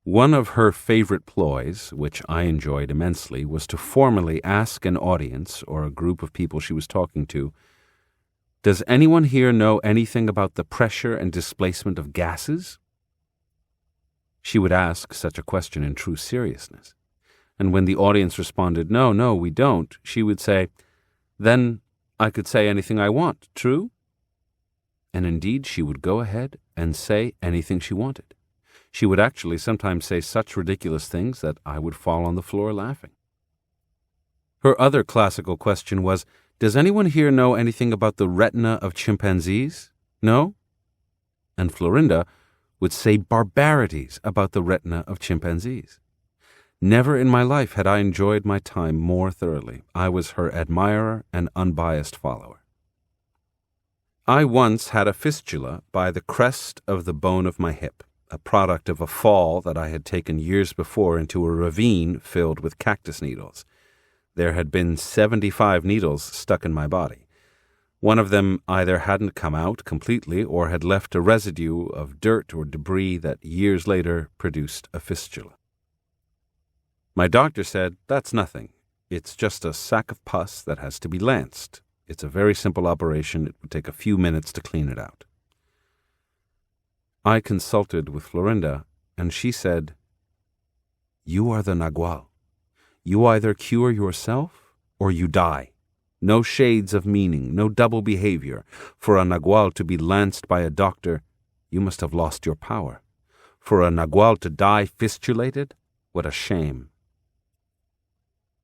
One of her favorite ploys, which I enjoyed immensely, was to formally ask an audience or a group of people she was talking to, "Does anyone here know anything about the pressure and displacement of gases?" She would ask such a question in true seriousness. And when the audience responded, No, we don't," she would say, "Then I could say anything I want, true?" And indeed, she would go ahead and say anything she wanted. She would actually sometimes say such ridiculous things that I would fall on the floor laughing. Her other classical question was, "Does anyone here know anything about the retina of chimpanzees? No?" And Florinda would say barbarities about the retina of chimpanzees. Never in my life had I enjoyed my time more thoroughly. I was her admirer and unbiased follower. I once had a fistula by the crest of the bone of my hip, a product of a fall that I had taken years before into a ravine filled with cactus needles. There had been 75 needles stuck in my body. One of them either hadn't come out completely or had left a residue of dirt or debris that years later produced a fistula. My doctor said, "That's nothing. It's just a sack of pus that has to be lanced. It's a very simple operation. It would take a few minutes to clean it out." I consulted with Florinda, and she said, "You are the Nagual. You either cure yourself or you die. No shades of meaning, no double behavior. For a Nagual to be lanced by a doctor, you must have lost your power. For a Nagual to die fistulated, what a shame."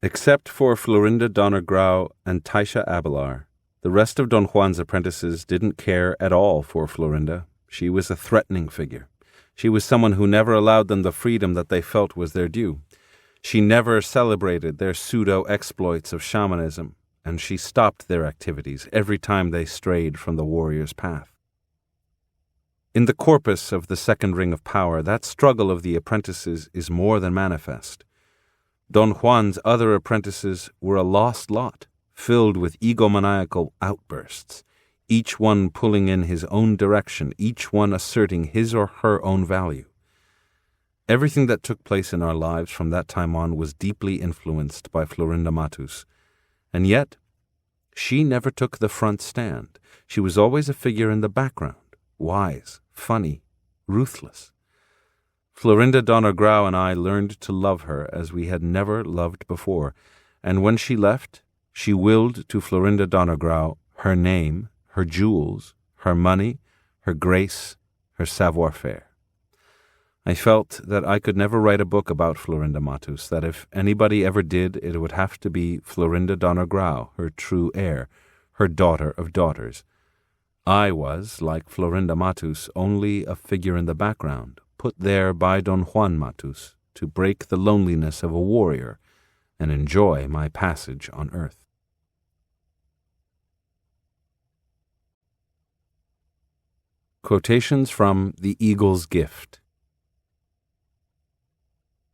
Except for Florinda Donner Grau and Taisha Abelar, the rest of Don Juan's apprentices didn't care at all for Florinda. She was a threatening figure. She was someone who never allowed them the freedom that they felt was their due. She never celebrated their pseudo-exploits of shamanism, and she stopped their activities every time they strayed from the warrior's path. In the corpus of the second ring of power, that struggle of the apprentices is more than manifest. Don Juan's other apprentices were a lost lot, filled with egomaniacal outbursts, each one pulling in his own direction, each one asserting his or her own value. Everything that took place in our lives from that time on was deeply influenced by Florinda Matus, and yet She never took the front stand. She was always a figure in the background, wise, funny, ruthless. Florinda Donner Grau and I learned to love her as we had never loved before, and when she left, she willed to Florinda Donner Grau her name, her jewels, her money, her grace, her savoir-faire. I felt that I could never write a book about Florinda Matus, that if anybody ever did, it would have to be Florinda Donner Grau, her true heir, her daughter of daughters. I was, like Florinda Matus, only a figure in the background, put there by Don Juan Matus to break the loneliness of a warrior and enjoy my passage on earth. Quotations from The Eagle's Gift.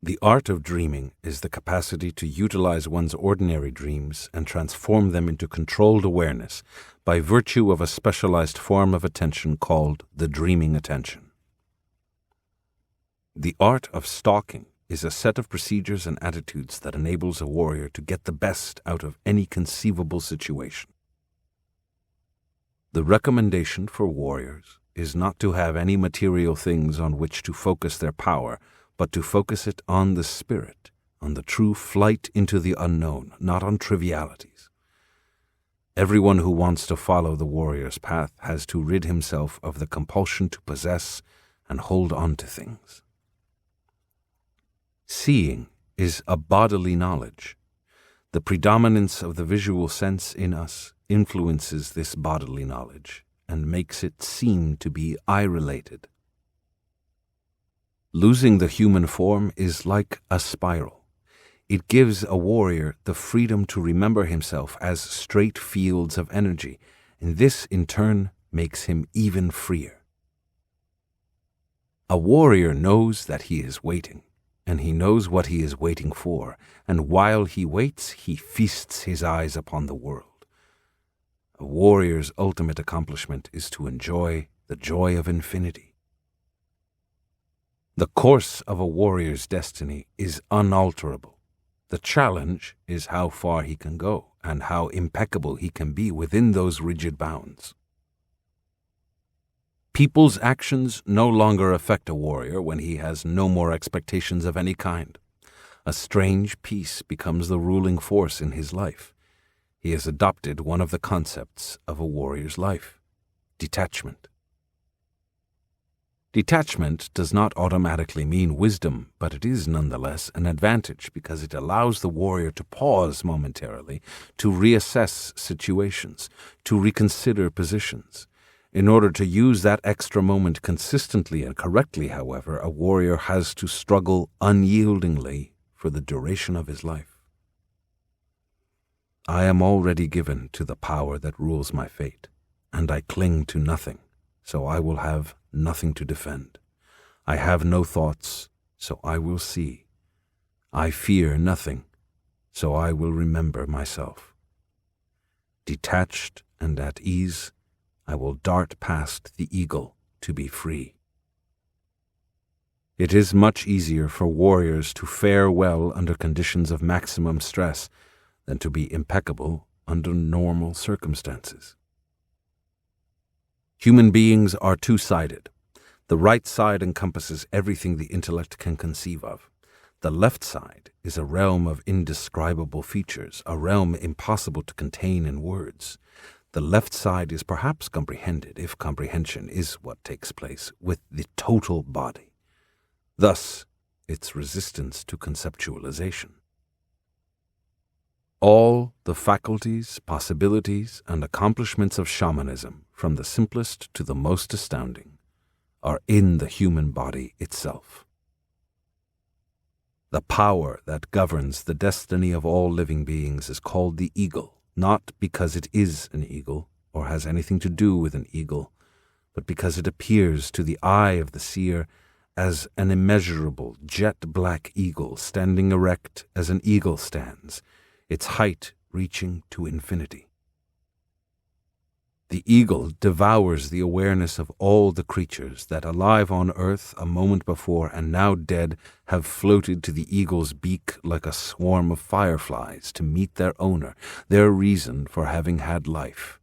The art of dreaming is the capacity to utilize one's ordinary dreams and transform them into controlled awareness by virtue of a specialized form of attention called the dreaming attention. The art of stalking is a set of procedures and attitudes that enables a warrior to get the best out of any conceivable situation. The recommendation for warriors is not to have any material things on which to focus their power, but to focus it on the spirit, on the true flight into the unknown, not on trivialities. Everyone who wants to follow the warrior's path has to rid himself of the compulsion to possess and hold on to things. Seeing is a bodily knowledge. The predominance of the visual sense in us influences this bodily knowledge and makes it seem to be eye-related. Losing the human form is like a spiral. It gives a warrior the freedom to remember himself as straight fields of energy, and this in turn makes him even freer. A warrior knows that he is waiting, and he knows what he is waiting for, and while he waits, he feasts his eyes upon the world. A warrior's ultimate accomplishment is to enjoy the joy of infinity. The course of a warrior's destiny is unalterable. The challenge is how far he can go and how impeccable he can be within those rigid bounds. People's actions no longer affect a warrior when he has no more expectations of any kind. A strange peace becomes the ruling force in his life. He has adopted one of the concepts of a warrior's life: detachment. Detachment does not automatically mean wisdom, but it is nonetheless an advantage because it allows the warrior to pause momentarily, to reassess situations, to reconsider positions. In order to use that extra moment consistently and correctly, however, a warrior has to struggle unyieldingly for the duration of his life. I am already given to the power that rules my fate, and I cling to nothing, so I will have nothing to defend. I have no thoughts, so I will see. I fear nothing, so I will remember myself. Detached and at ease, I will dart past the eagle to be free. It is much easier for warriors to fare well under conditions of maximum stress than to be impeccable under normal circumstances. Human beings are two-sided. The right side encompasses everything the intellect can conceive of. The left side is a realm of indescribable features, a realm impossible to contain in words. The left side is perhaps comprehended, if comprehension is what takes place, with the total body. Thus, its resistance to conceptualization. All the faculties, possibilities, and accomplishments of shamanism, from the simplest to the most astounding, are in the human body itself. The power that governs the destiny of all living beings is called the eagle, not because it is an eagle or has anything to do with an eagle, but because it appears to the eye of the seer as an immeasurable jet-black eagle standing erect as an eagle stands, its height reaching to infinity. The eagle devours the awareness of all the creatures that, alive on earth a moment before and now dead, have floated to the eagle's beak like a swarm of fireflies to meet their owner, their reason for having had life.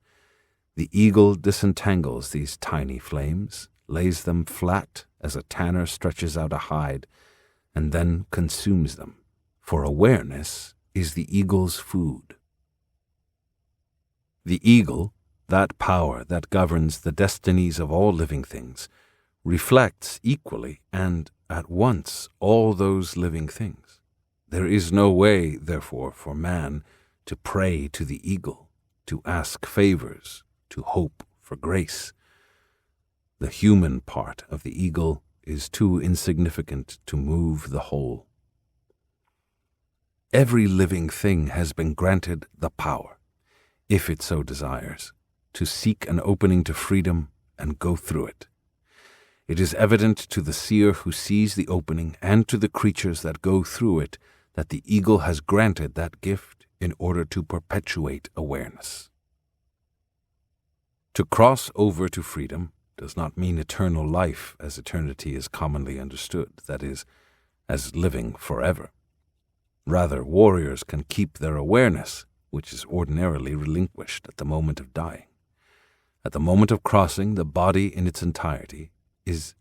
The eagle disentangles these tiny flames, lays them flat as a tanner stretches out a hide, and then consumes them, for awareness is the eagle's food. The eagle, that power that governs the destinies of all living things, reflects equally and at once all those living things. There is no way, therefore, for man to pray to the eagle, to ask favors, to hope for grace. The human part of the eagle is too insignificant to move the whole. Every living thing has been granted the power, if it so desires, to seek an opening to freedom and go through it. It is evident to the seer who sees the opening and to the creatures that go through it that the eagle has granted that gift in order to perpetuate awareness. To cross over to freedom does not mean eternal life as eternity is commonly understood, that is, as living forever. Rather, warriors can keep their awareness, which is ordinarily relinquished at the moment of dying. At the moment of crossing, the body in its entirety is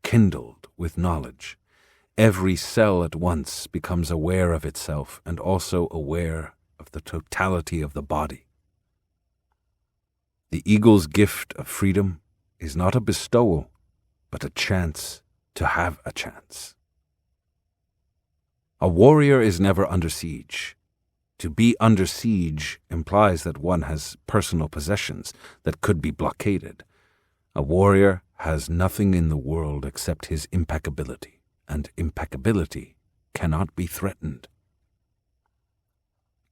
kindled with knowledge. Every cell at once becomes aware of itself and also aware of the totality of the body. The eagle's gift of freedom is not a bestowal, but a chance to have a chance. A warrior is never under siege. To be under siege implies that one has personal possessions that could be blockaded. A warrior has nothing in the world except his impeccability, and impeccability cannot be threatened.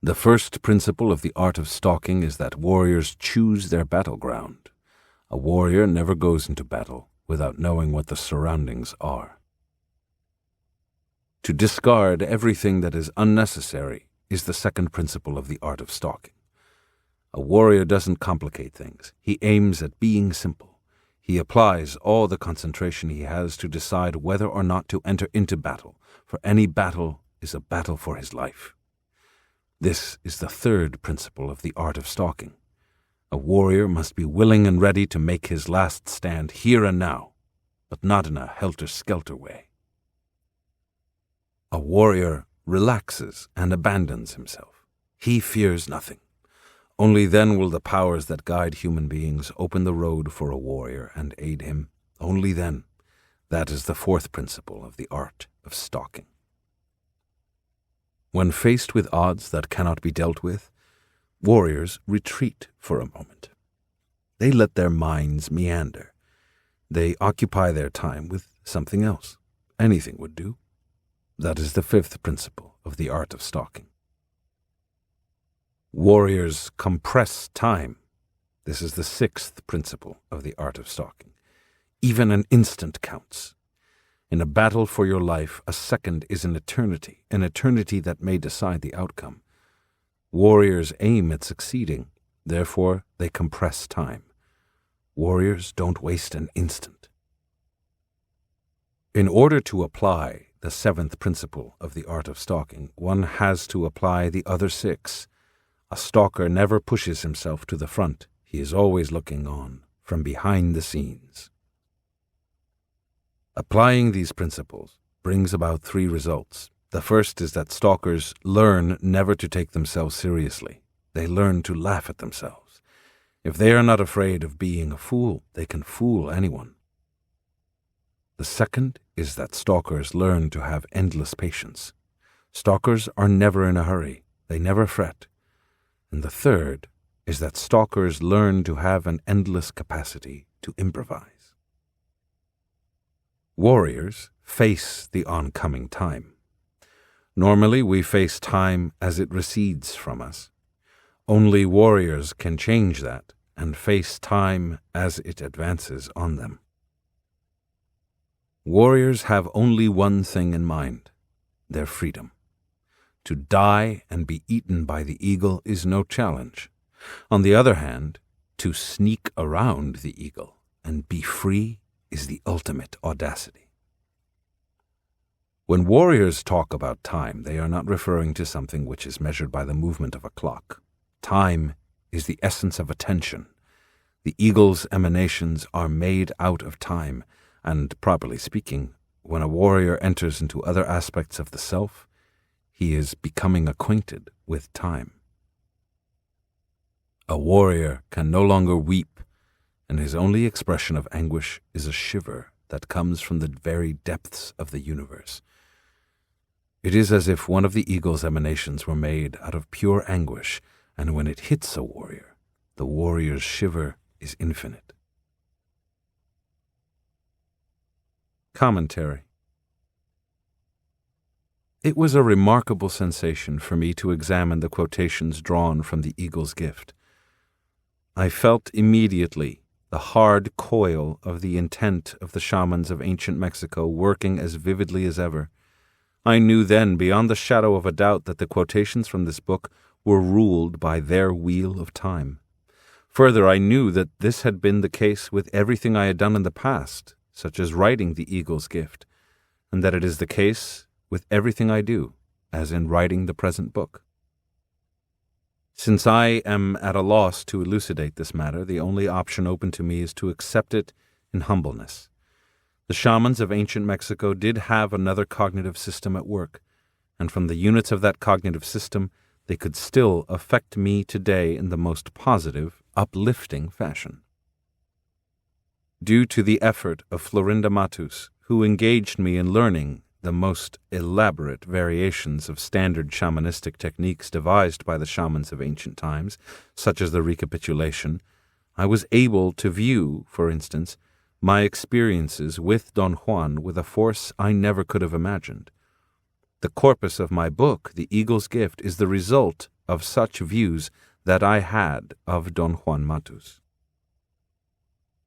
The first principle of the art of stalking is that warriors choose their battleground. A warrior never goes into battle without knowing what the surroundings are. To discard everything that is unnecessary is the second principle of the art of stalking. A warrior doesn't complicate things. He aims at being simple. He applies all the concentration he has to decide whether or not to enter into battle, for any battle is a battle for his life. This is the third principle of the art of stalking. A warrior must be willing and ready to make his last stand here and now, but not in a helter-skelter way. A warrior relaxes and abandons himself. He fears nothing. Only then will the powers that guide human beings open the road for a warrior and aid him. Only then. That is the fourth principle of the art of stalking. When faced with odds that cannot be dealt with, warriors retreat for a moment. They let their minds meander. They occupy their time with something else. Anything would do. That is the fifth principle of the art of stalking. Warriors compress time. This is the sixth principle of the art of stalking. Even an instant counts. In a battle for your life, a second is an eternity that may decide the outcome. Warriors aim at succeeding, therefore they compress time. Warriors don't waste an instant. In order to apply the seventh principle of the art of stalking, one has to apply the other six. A stalker never pushes himself to the front. He is always looking on, from behind the scenes. Applying these principles brings about three results. The first is that stalkers learn never to take themselves seriously. They learn to laugh at themselves. If they are not afraid of being a fool, they can fool anyone. The second is that stalkers learn to have endless patience. Stalkers are never in a hurry. They never fret. And the third is that stalkers learn to have an endless capacity to improvise. Warriors face the oncoming time. Normally we face time as it recedes from us. Only warriors can change that and face time as it advances on them. Warriors have only one thing in mind, their freedom. To die and be eaten by the eagle is no challenge. On the other hand, To sneak around the eagle and be free is the ultimate audacity. When warriors talk about time, they are not referring to something which is measured by the movement of a clock. Time is the essence of attention. The eagle's emanations are made out of time, and, properly speaking, when a warrior enters into other aspects of the self, he is becoming acquainted with time. A warrior can no longer weep, and his only expression of anguish is a shiver that comes from the very depths of the universe. It is as if one of the eagle's emanations were made out of pure anguish, and when it hits a warrior, the warrior's shiver is infinite. Commentary. It was a remarkable sensation for me to examine the quotations drawn from the eagle's gift. I felt immediately the hard coil of the intent of the shamans of ancient Mexico working as vividly as ever. I knew then, beyond the shadow of a doubt, that the quotations from this book were ruled by their wheel of time. Further, I knew that this had been the case with everything I had done in the past, such as writing the eagle's gift, and that it is the case with everything I do, as in writing the present book. Since I am at a loss to elucidate this matter, the only option open to me is to accept it in humbleness. The shamans of ancient Mexico did have another cognitive system at work, and from the units of that cognitive system, they could still affect me today in the most positive, uplifting fashion. Due to the effort of Florinda Matus, who engaged me in learning the most elaborate variations of standard shamanistic techniques devised by the shamans of ancient times, such as the recapitulation, I was able to view, for instance, my experiences with Don Juan with a force I never could have imagined. The corpus of my book, The Eagle's Gift, is the result of such views that I had of Don Juan Matus.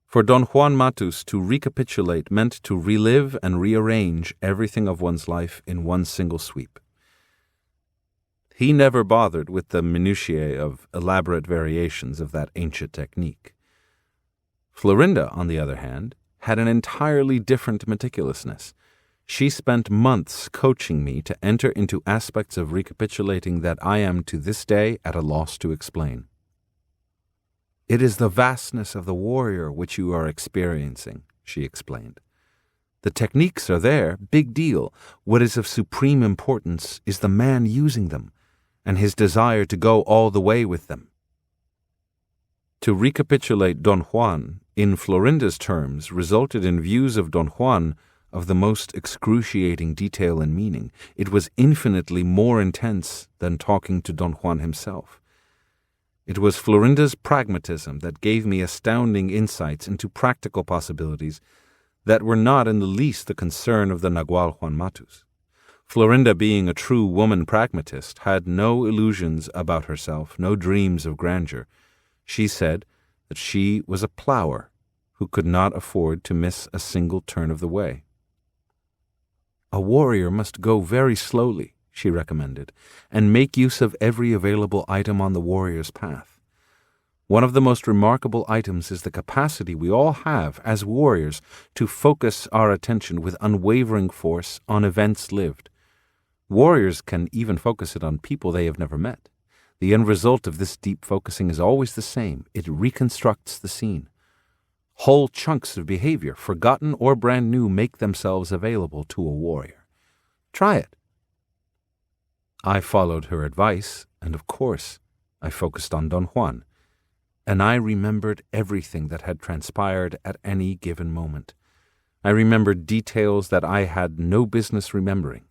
For Don Juan Matus, to recapitulate meant to relive and rearrange everything of one's life in one single sweep. He never bothered with the minutiae of elaborate variations of that ancient technique. Florinda, on the other hand, had an entirely different meticulousness. She spent months coaching me to enter into aspects of recapitulating that I am to this day at a loss to explain. "It is the vastness of the warrior which you are experiencing," she explained. "The techniques are there, big deal. What is of supreme importance is the man using them, and his desire to go all the way with them." To recapitulate Don Juan, in Florinda's terms, resulted in views of Don Juan of the most excruciating detail and meaning. It was infinitely more intense than talking to Don Juan himself. It was Florinda's pragmatism that gave me astounding insights into practical possibilities that were not in the least the concern of the Nagual Juan Matus. Florinda, being a true woman pragmatist, had no illusions about herself, no dreams of grandeur. She said that she was a plower who could not afford to miss a single turn of the way. "A warrior must go very slowly," she recommended, "and make use of every available item on the warrior's path. One of the most remarkable items is the capacity we all have as warriors to focus our attention with unwavering force on events lived. Warriors can even focus it on people they have never met. The end result of this deep focusing is always the same. It reconstructs the scene. Whole chunks of behavior, forgotten or brand new, make themselves available to a warrior. Try it." I followed her advice, and of course, I focused on Don Juan, and I remembered everything that had transpired at any given moment. I remembered details that I had no business remembering.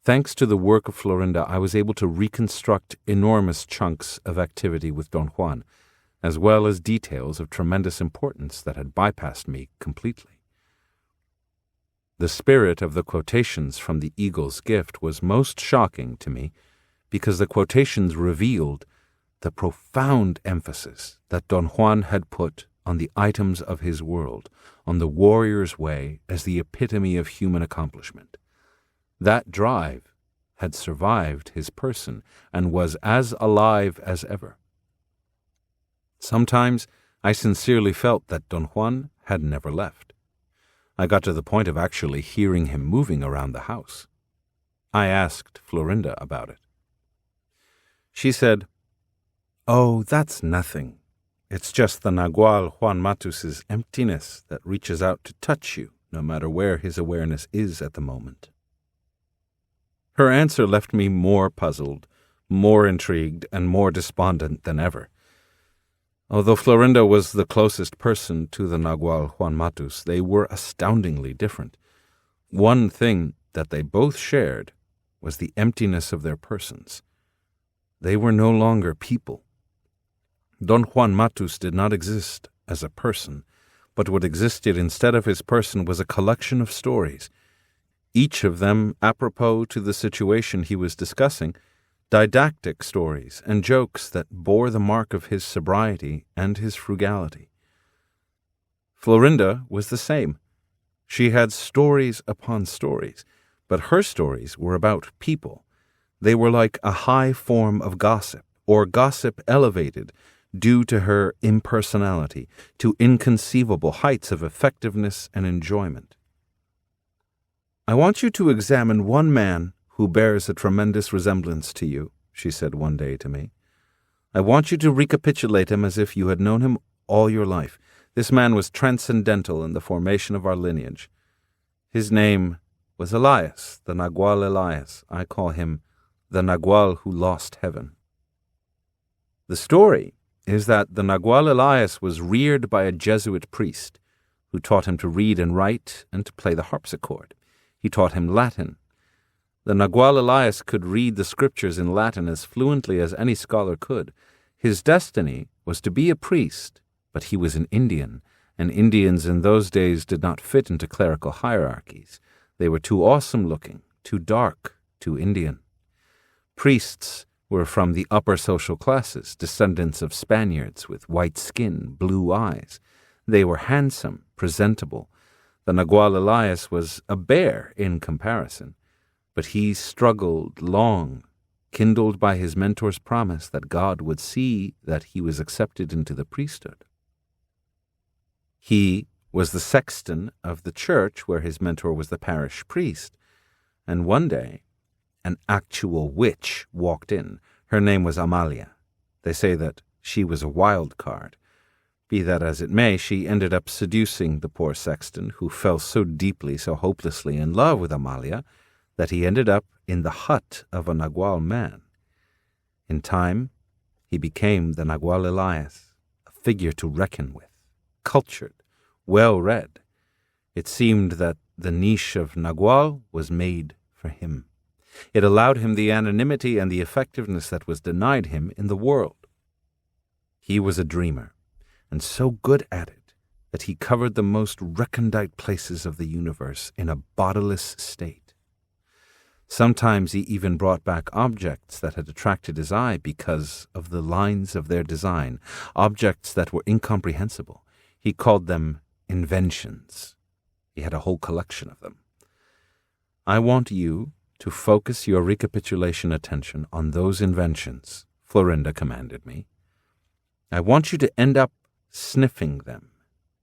Thanks to the work of Florinda, I was able to reconstruct enormous chunks of activity with Don Juan, as well as details of tremendous importance that had bypassed me completely. The spirit of the quotations from the Eagle's Gift was most shocking to me because the quotations revealed the profound emphasis that Don Juan had put on the items of his world, on the warrior's way as the epitome of human accomplishment. That drive had survived his person and was as alive as ever. Sometimes I sincerely felt that Don Juan had never left. I got to the point of actually hearing him moving around the house. I asked Florinda about it. She said, "Oh, that's nothing. It's just the Nagual Juan Matus's emptiness that reaches out to touch you, no matter where his awareness is at the moment." Her answer left me more puzzled, more intrigued, and more despondent than ever. Although Florinda was the closest person to the Nagual Juan Matus, they were astoundingly different. One thing that they both shared was the emptiness of their persons. They were no longer people. Don Juan Matus did not exist as a person, but what existed instead of his person was a collection of stories, each of them apropos to the situation he was discussing, didactic stories and jokes that bore the mark of his sobriety and his frugality. Florinda was the same. She had stories upon stories, but her stories were about people. They were like a high form of gossip, or gossip elevated due to her impersonality to inconceivable heights of effectiveness and enjoyment. "I want you to examine one man who bears a tremendous resemblance to you," she said one day to me. "I want you to recapitulate him as if you had known him all your life. This man was transcendental in the formation of our lineage. His name was Elias, the Nagual Elias. I call him the Nagual who lost heaven. The story is that the Nagual Elias was reared by a Jesuit priest who taught him to read and write and to play the harpsichord. He taught him Latin. The Nagual Elias could read the scriptures in Latin as fluently as any scholar could. His destiny was to be a priest, but he was an Indian, and Indians in those days did not fit into clerical hierarchies. They were too awesome-looking, too dark, too Indian. Priests were from the upper social classes, descendants of Spaniards with white skin, blue eyes. They were handsome, presentable. The Nagual Elias was a bear in comparison, but he struggled long, kindled by his mentor's promise that God would see that he was accepted into the priesthood. He was the sexton of the church where his mentor was the parish priest, and one day an actual witch walked in. Her name was Amalia. They say that she was a wild card. Be that as it may, she ended up seducing the poor sexton, who fell so deeply, so hopelessly in love with Amalia, that he ended up in the hut of a Nagual man. In time, he became the Nagual Elias, a figure to reckon with, cultured, well-read. It seemed that the niche of Nagual was made for him. It allowed him the anonymity and the effectiveness that was denied him in the world. He was a dreamer, and so good at it that he covered the most recondite places of the universe in a bodiless state. Sometimes he even brought back objects that had attracted his eye because of the lines of their design, objects that were incomprehensible. He called them inventions. He had a whole collection of them. I want you to focus your recapitulation attention on those inventions, Florinda commanded me. I want you to end up sniffing them,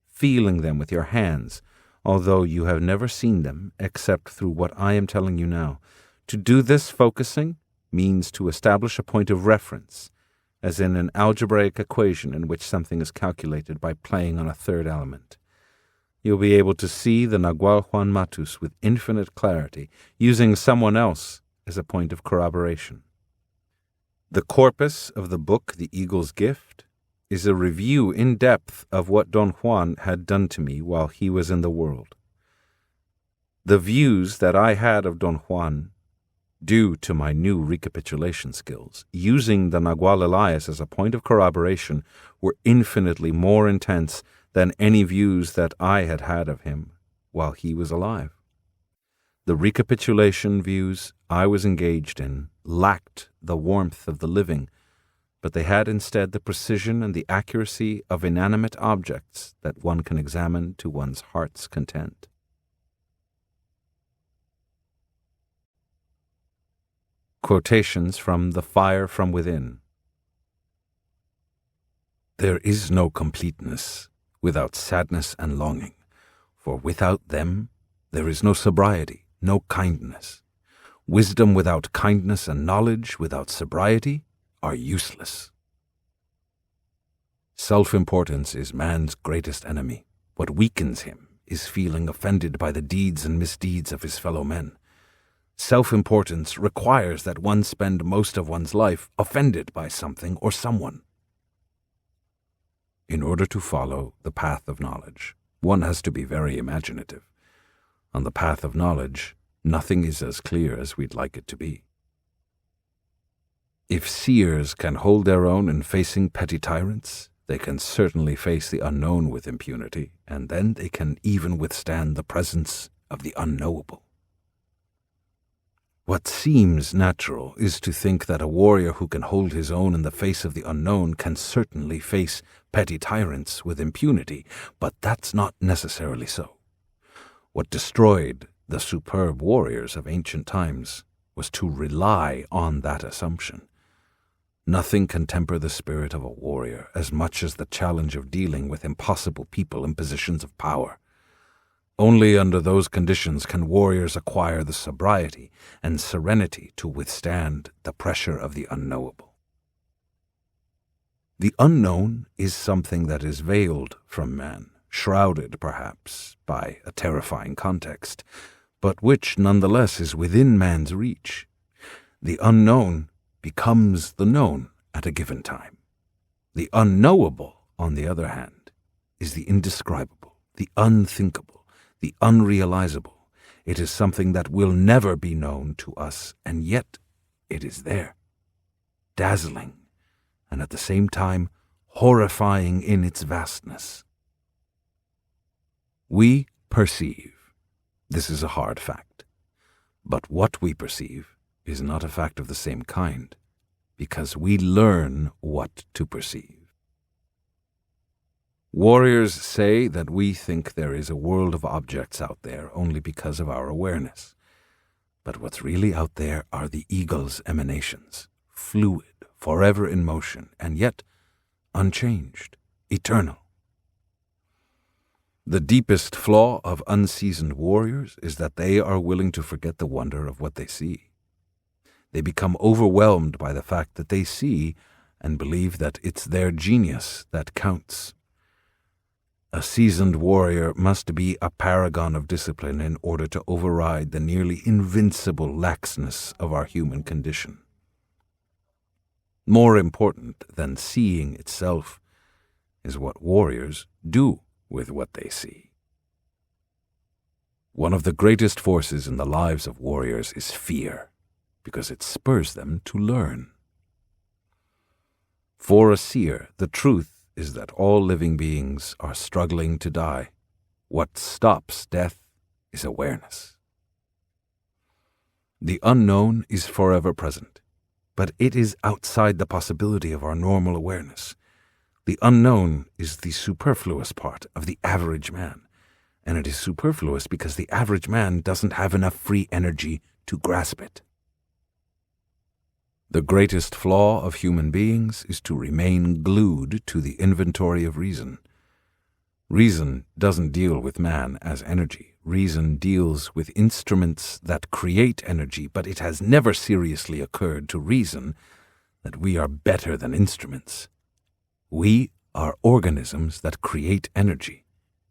feeling them with your hands, although you have never seen them except through what I am telling you now. To do this focusing means to establish a point of reference, as in an algebraic equation in which something is calculated by playing on a third element. You'll be able to see the Nagual Juan Matus with infinite clarity, using someone else as a point of corroboration. The corpus of the book, The Eagle's Gift, is a review in depth of what Don Juan had done to me while he was in the world. The views that I had of Don Juan, due to my new recapitulation skills, using the Nagual Elias as a point of corroboration, were infinitely more intense than any views that I had had of him while he was alive. The recapitulation views I was engaged in lacked the warmth of the living, but they had instead the precision and the accuracy of inanimate objects that one can examine to one's heart's content. Quotations from The Fire from Within. There is no completeness without sadness and longing, for without them there is no sobriety, no kindness. Wisdom without kindness and knowledge without sobriety are useless. Self-importance is man's greatest enemy. What weakens him is feeling offended by the deeds and misdeeds of his fellow men. Self-importance requires that one spend most of one's life offended by something or someone. In order to follow the path of knowledge, one has to be very imaginative. On the path of knowledge, nothing is as clear as we'd like it to be. If seers can hold their own in facing petty tyrants, they can certainly face the unknown with impunity, and then they can even withstand the presence of the unknowable. What seems natural is to think that a warrior who can hold his own in the face of the unknown can certainly face petty tyrants with impunity, but that's not necessarily so. What destroyed the superb warriors of ancient times was to rely on that assumption. Nothing can temper the spirit of a warrior as much as the challenge of dealing with impossible people in positions of power. Only under those conditions can warriors acquire the sobriety and serenity to withstand the pressure of the unknowable. The unknown is something that is veiled from man, shrouded perhaps by a terrifying context, but which nonetheless is within man's reach. The unknown becomes the known at a given time. The unknowable, on the other hand, is the indescribable, the unthinkable, the unrealizable. It is something that will never be known to us, and yet it is there, dazzling, and at the same time horrifying in its vastness. We perceive. This is a hard fact. But what we perceive is not a fact of the same kind, because we learn what to perceive. Warriors say that we think there is a world of objects out there only because of our awareness. But what's really out there are the eagle's emanations, fluid, forever in motion, and yet unchanged, eternal. The deepest flaw of unseasoned warriors is that they are willing to forget the wonder of what they see. They become overwhelmed by the fact that they see and believe that it's their genius that counts. A seasoned warrior must be a paragon of discipline in order to override the nearly invincible laxness of our human condition. More important than seeing itself is what warriors do with what they see. One of the greatest forces in the lives of warriors is fear, because it spurs them to learn. For a seer, the truth is that all living beings are struggling to die. What stops death is awareness. The unknown is forever present, but it is outside the possibility of our normal awareness. The unknown is the superfluous part of the average man, and it is superfluous because the average man doesn't have enough free energy to grasp it. The greatest flaw of human beings is to remain glued to the inventory of reason. Reason doesn't deal with man as energy. Reason deals with instruments that create energy, but it has never seriously occurred to reason that we are better than instruments. We are organisms that create energy.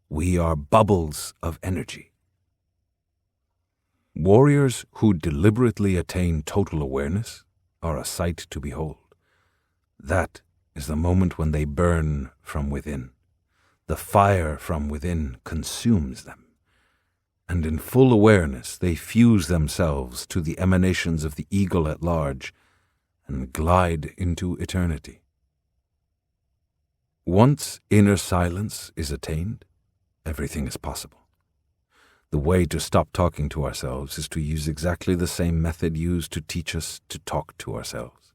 We are bubbles of energy. Warriors who deliberately attain total awareness are a sight to behold. That is the moment when they burn from within. The fire from within consumes them, and in full awareness they fuse themselves to the emanations of the eagle at large and glide into eternity. Once inner silence is attained, everything is possible. The way to stop talking to ourselves is to use exactly the same method used to teach us to talk to ourselves.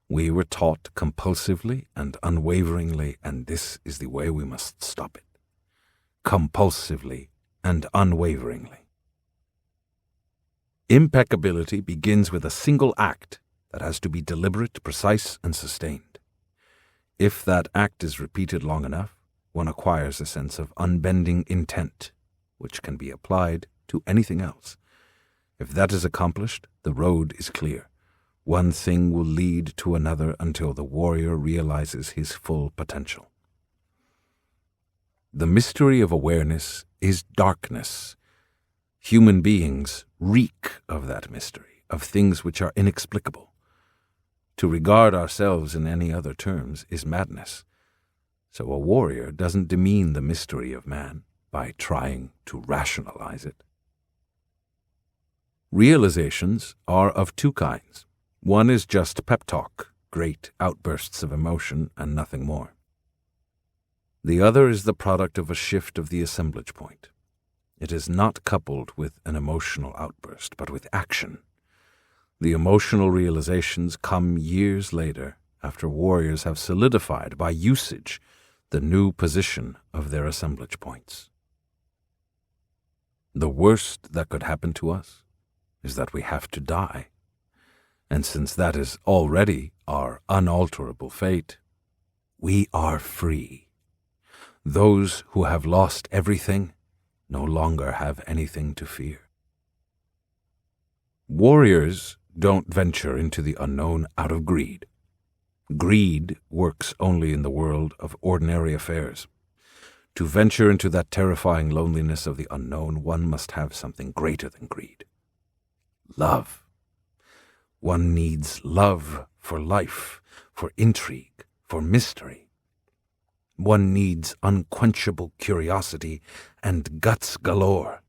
We were taught compulsively and unwaveringly, and this is the way we must stop it. Compulsively and unwaveringly. Impeccability begins with a single act that has to be deliberate, precise, and sustained. If that act is repeated long enough, one acquires a sense of unbending intent, which can be applied to anything else. If that is accomplished, the road is clear. One thing will lead to another until the warrior realizes his full potential. The mystery of awareness is darkness. Human beings reek of that mystery, of things which are inexplicable. To regard ourselves in any other terms is madness. So a warrior doesn't demean the mystery of man by trying to rationalize it. Realizations are of two kinds. One is just pep talk, great outbursts of emotion, and nothing more. The other is the product of a shift of the assemblage point. It is not coupled with an emotional outburst, but with action. The emotional realizations come years later, after warriors have solidified by usage the new position of their assemblage points. The worst that could happen to us is that we have to die. And since that is already our unalterable fate, we are free. Those who have lost everything no longer have anything to fear. Warriors don't venture into the unknown out of greed. Greed works only in the world of ordinary affairs. To venture into that terrifying loneliness of the unknown, one must have something greater than greed. Love. One needs love for life, for intrigue, for mystery. One needs unquenchable curiosity and guts galore.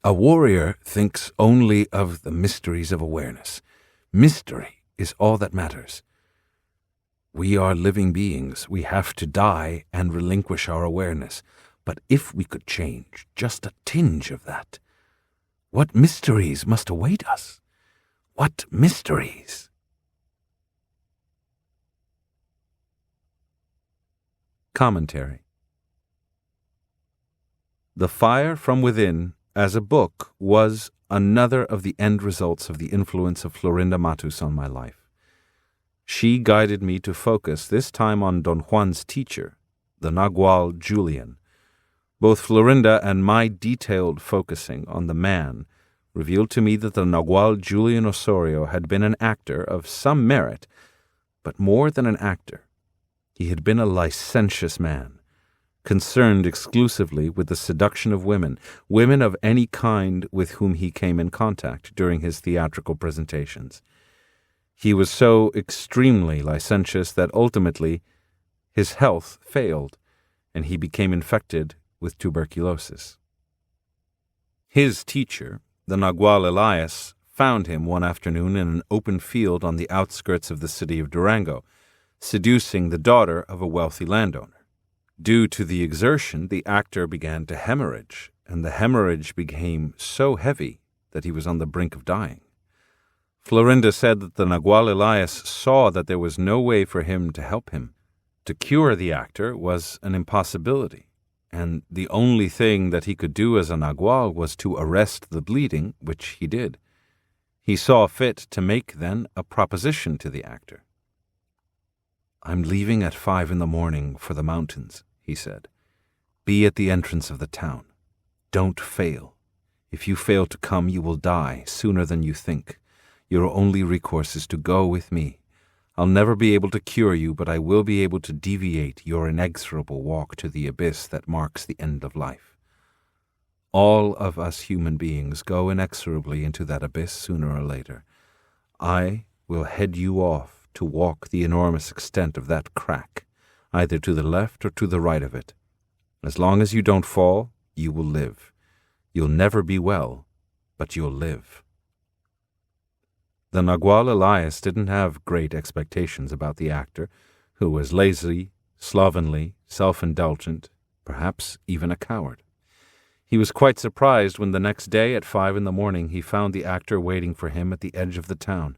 A warrior thinks only of the mysteries of awareness. Mystery is all that matters. We are living beings. We have to die and relinquish our awareness. But if we could change just a tinge of that, what mysteries must await us? What mysteries? Commentary. The Fire from Within, as a book, was another of the end results of the influence of Florinda Matus on my life. She guided me to focus this time on Don Juan's teacher, the Nagual Julian. Both Florinda and my detailed focusing on the man revealed to me that the Nagual Julian Osorio had been an actor of some merit, but more than an actor. He had been a licentious man, concerned exclusively with the seduction of women, women of any kind with whom he came in contact during his theatrical presentations. He was so extremely licentious that ultimately his health failed, and he became infected with tuberculosis. His teacher, the Nagual Elias, found him one afternoon in an open field on the outskirts of the city of Durango, seducing the daughter of a wealthy landowner. Due to the exertion, the actor began to hemorrhage, and the hemorrhage became so heavy that he was on the brink of dying. Florinda said that the Nagual Elias saw that there was no way for him to help him. To cure the actor was an impossibility, and the only thing that he could do as a Nagual was to arrest the bleeding, which he did. He saw fit to make, then, a proposition to the actor. "I'm leaving at 5 a.m. for the mountains," he said. "Be at the entrance of the town. Don't fail. If you fail to come, you will die sooner than you think. Your only recourse is to go with me. I'll never be able to cure you, but I will be able to deviate your inexorable walk to the abyss that marks the end of life. All of us human beings go inexorably into that abyss sooner or later. I will head you off to walk the enormous extent of that crack, either to the left or to the right of it. As long as you don't fall, you will live. You'll never be well, but you'll live." The Nagual Elias didn't have great expectations about the actor, who was lazy, slovenly, self-indulgent, perhaps even a coward. He was quite surprised when the next day at 5 a.m. he found the actor waiting for him at the edge of the town.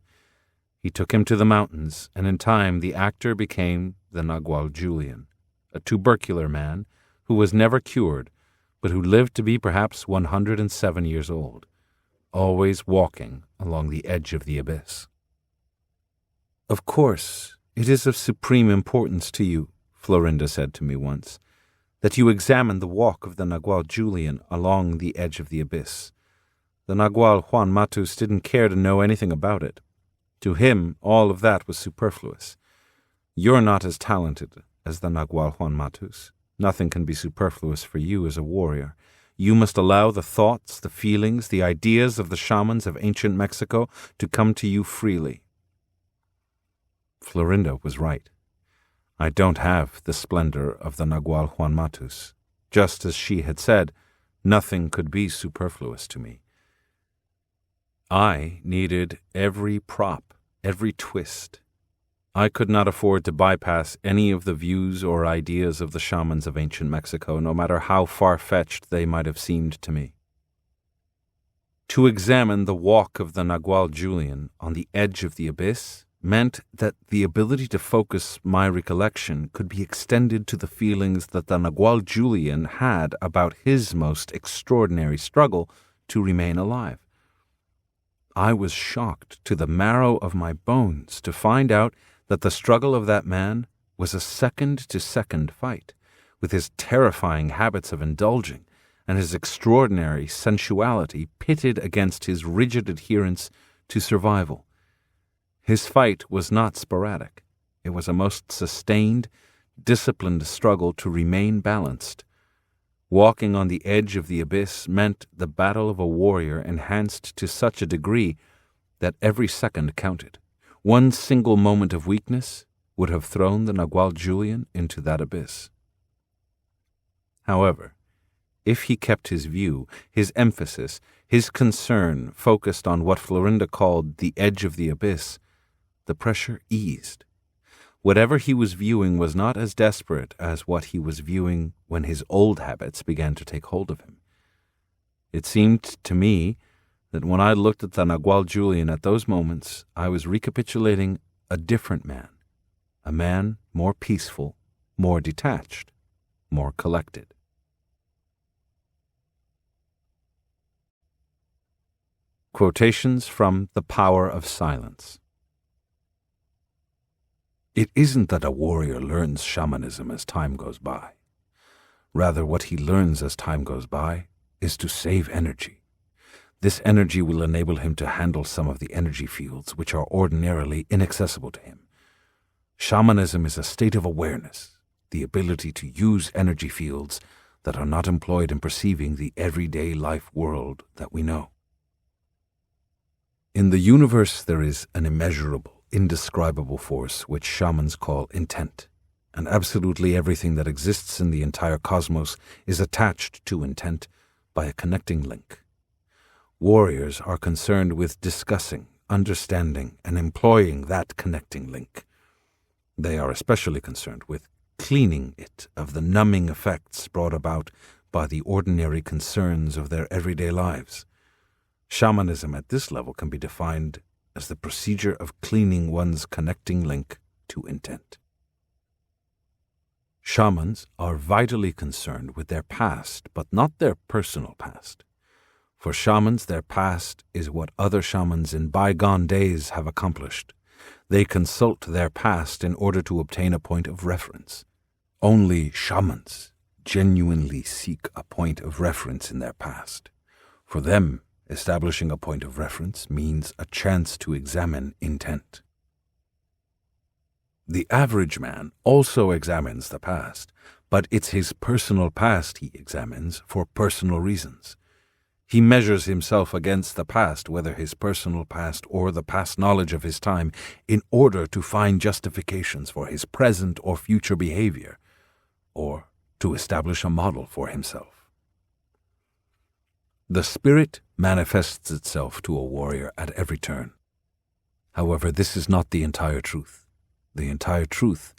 He took him to the mountains, and in time the actor became the Nagual Julian, a tubercular man who was never cured, but who lived to be perhaps 107 years old, always walking along the edge of the abyss. Of course, "It is of supreme importance to you," Florinda said to me once, "that you examine the walk of the Nagual Julian along the edge of the abyss. The Nagual Juan Matus didn't care to know anything about it. To him, all of that was superfluous. You're not as talented as the Nagual Juan Matus. Nothing can be superfluous for you as a warrior. You must allow the thoughts, the feelings, the ideas of the shamans of ancient Mexico to come to you freely." Florinda was right. I don't have the splendor of the Nagual Juan Matus. Just as she had said, nothing could be superfluous to me. I needed every prop, every twist. I could not afford to bypass any of the views or ideas of the shamans of ancient Mexico, no matter how far-fetched they might have seemed to me. To examine the walk of the Nagual Julian on the edge of the abyss meant that the ability to focus my recollection could be extended to the feelings that the Nagual Julian had about his most extraordinary struggle to remain alive. I was shocked to the marrow of my bones to find out that the struggle of that man was a second-to-second fight, with his terrifying habits of indulging and his extraordinary sensuality pitted against his rigid adherence to survival. His fight was not sporadic. It was a most sustained, disciplined struggle to remain balanced. Walking on the edge of the abyss meant the battle of a warrior enhanced to such a degree that every second counted. One single moment of weakness would have thrown the Nagual Julian into that abyss. However, if he kept his view, his emphasis, his concern focused on what Florinda called the edge of the abyss, the pressure eased. Whatever he was viewing was not as desperate as what he was viewing when his old habits began to take hold of him. It seemed to me that when I looked at the Nagual Julian at those moments, I was recapitulating a different man, a man more peaceful, more detached, more collected. Quotations from The Power of Silence. It isn't that a warrior learns shamanism as time goes by. Rather, what he learns as time goes by is to save energy. This energy will enable him to handle some of the energy fields which are ordinarily inaccessible to him. Shamanism is a state of awareness, the ability to use energy fields that are not employed in perceiving the everyday life world that we know. In the universe there is an immeasurable, indescribable force which shamans call intent, and absolutely everything that exists in the entire cosmos is attached to intent by a connecting link. Warriors are concerned with discussing, understanding, and employing that connecting link. They are especially concerned with cleaning it of the numbing effects brought about by the ordinary concerns of their everyday lives. Shamanism at this level can be defined as the procedure of cleaning one's connecting link to intent. Shamans are vitally concerned with their past, but not their personal past. For shamans, their past is what other shamans in bygone days have accomplished. They consult their past in order to obtain a point of reference. Only shamans genuinely seek a point of reference in their past. For them, establishing a point of reference means a chance to examine intent. The average man also examines the past, but it's his personal past he examines for personal reasons. He measures himself against the past, whether his personal past or the past knowledge of his time, in order to find justifications for his present or future behavior, or to establish a model for himself. The spirit manifests itself to a warrior at every turn. However, this is not the entire truth. The entire truth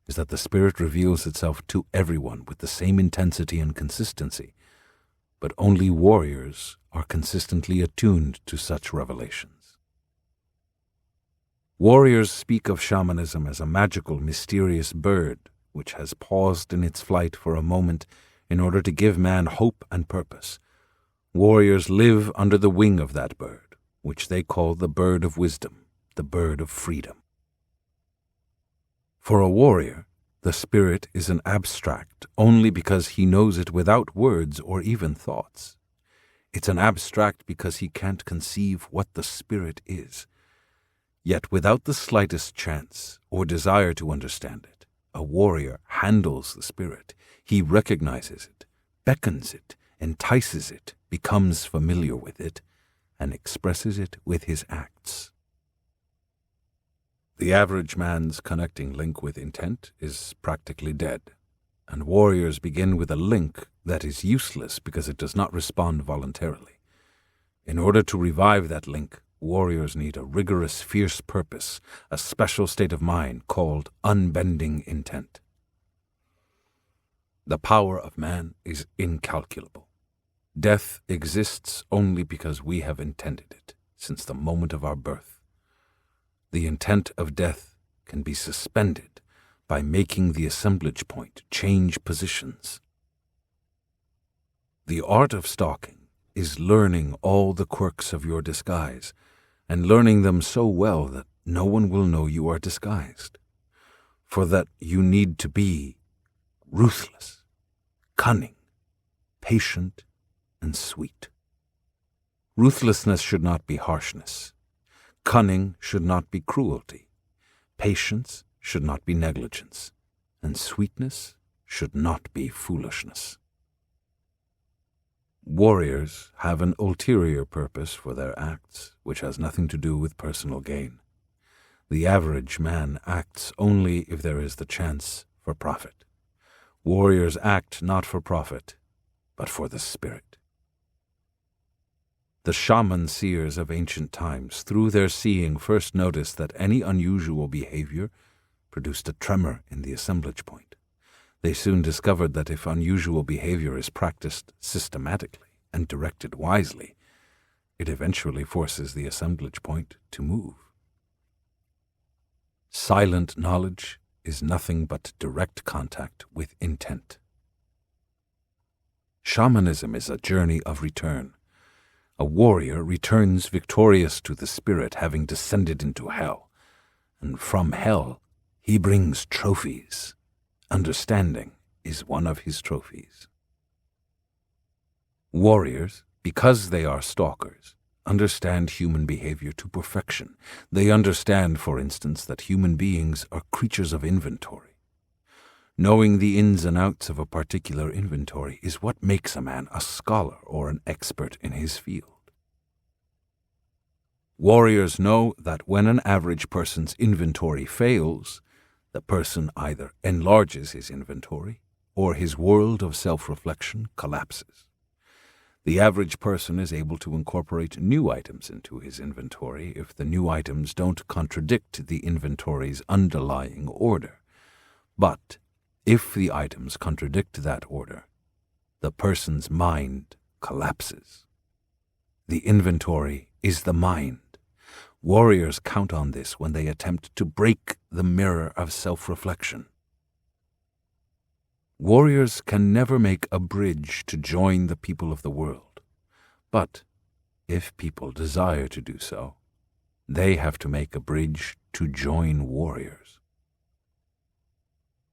is that the spirit reveals itself to everyone with the same intensity and consistency, but only warriors are consistently attuned to such revelations. Warriors speak of shamanism as a magical, mysterious bird which has paused in its flight for a moment in order to give man hope and purpose. Warriors live under the wing of that bird, which they call the bird of wisdom, the bird of freedom. For a warrior, the spirit is an abstract only because he knows it without words or even thoughts. It's an abstract because he can't conceive what the spirit is. Yet without the slightest chance or desire to understand it, a warrior handles the spirit. He recognizes it, beckons it, entices it, becomes familiar with it, and expresses it with his acts. The average man's connecting link with intent is practically dead, and warriors begin with a link that is useless because it does not respond voluntarily. In order to revive that link, warriors need a rigorous, fierce purpose, a special state of mind called unbending intent. The power of man is incalculable. Death exists only because we have intended it, since the moment of our birth. The intent of death can be suspended by making the assemblage point change positions. The art of stalking is learning all the quirks of your disguise, and learning them so well that no one will know you are disguised. For that you need to be ruthless, cunning, patient, and sweet. Ruthlessness should not be harshness. Cunning should not be cruelty. Patience should not be negligence. And sweetness should not be foolishness. Warriors have an ulterior purpose for their acts, which has nothing to do with personal gain. The average man acts only if there is the chance for profit. Warriors act not for profit, but for the spirit. The shaman seers of ancient times, through their seeing, first noticed that any unusual behavior produced a tremor in the assemblage point. They soon discovered that if unusual behavior is practiced systematically and directed wisely, it eventually forces the assemblage point to move. Silent knowledge is nothing but direct contact with intent. Shamanism is a journey of return. A warrior returns victorious to the spirit, having descended into hell, and from hell he brings trophies. Understanding is one of his trophies. Warriors, because they are stalkers, understand human behavior to perfection. They understand, for instance, that human beings are creatures of inventory. Knowing the ins and outs of a particular inventory is what makes a man a scholar or an expert in his field. Warriors know that when an average person's inventory fails, the person either enlarges his inventory or his world of self-reflection collapses. The average person is able to incorporate new items into his inventory if the new items don't contradict the inventory's underlying order. But if the items contradict that order, the person's mind collapses. The inventory is the mind. Warriors count on this when they attempt to break the mirror of self-reflection. Warriors can never make a bridge to join the people of the world, but if people desire to do so, they have to make a bridge to join warriors.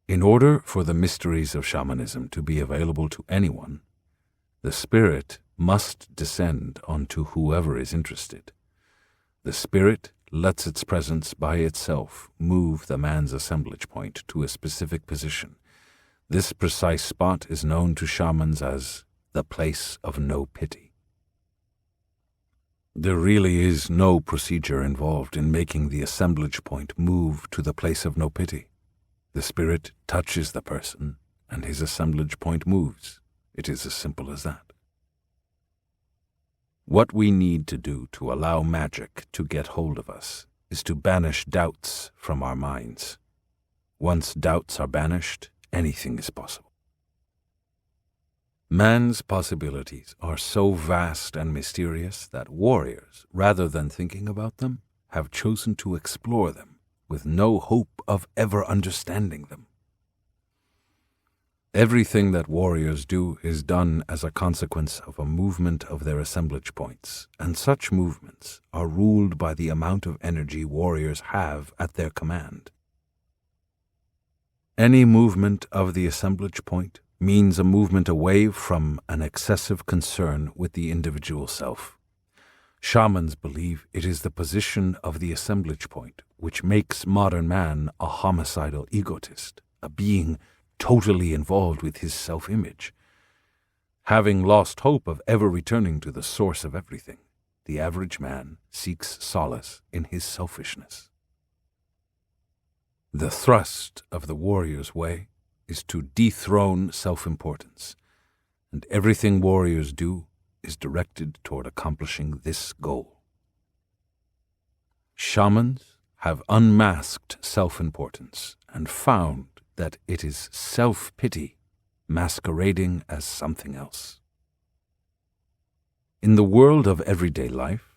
In order for the mysteries of shamanism to be available to anyone, the spirit must descend onto whoever is interested. The spirit lets its presence by itself move the man's assemblage point to a specific position. This precise spot is known to shamans as the place of no pity. There really is no procedure involved in making the assemblage point move to the place of no pity. The spirit touches the person, and his assemblage point moves. It is as simple as that. What we need to do to allow magic to get hold of us is to banish doubts from our minds. Once doubts are banished, anything is possible. Man's possibilities are so vast and mysterious that warriors, rather than thinking about them, have chosen to explore them, with no hope of ever understanding them. Everything that warriors do is done as a consequence of a movement of their assemblage points, and such movements are ruled by the amount of energy warriors have at their command. Any movement of the assemblage point means a movement away from an excessive concern with the individual self. Shamans believe it is the position of the assemblage point which makes modern man a homicidal egotist, a being totally involved with his self-image. Having lost hope of ever returning to the source of everything, the average man seeks solace in his selfishness. The thrust of the warrior's way is to dethrone self-importance, and everything warriors do is directed toward accomplishing this goal. Shamans have unmasked self-importance and found that it is self-pity masquerading as something else. In the world of everyday life,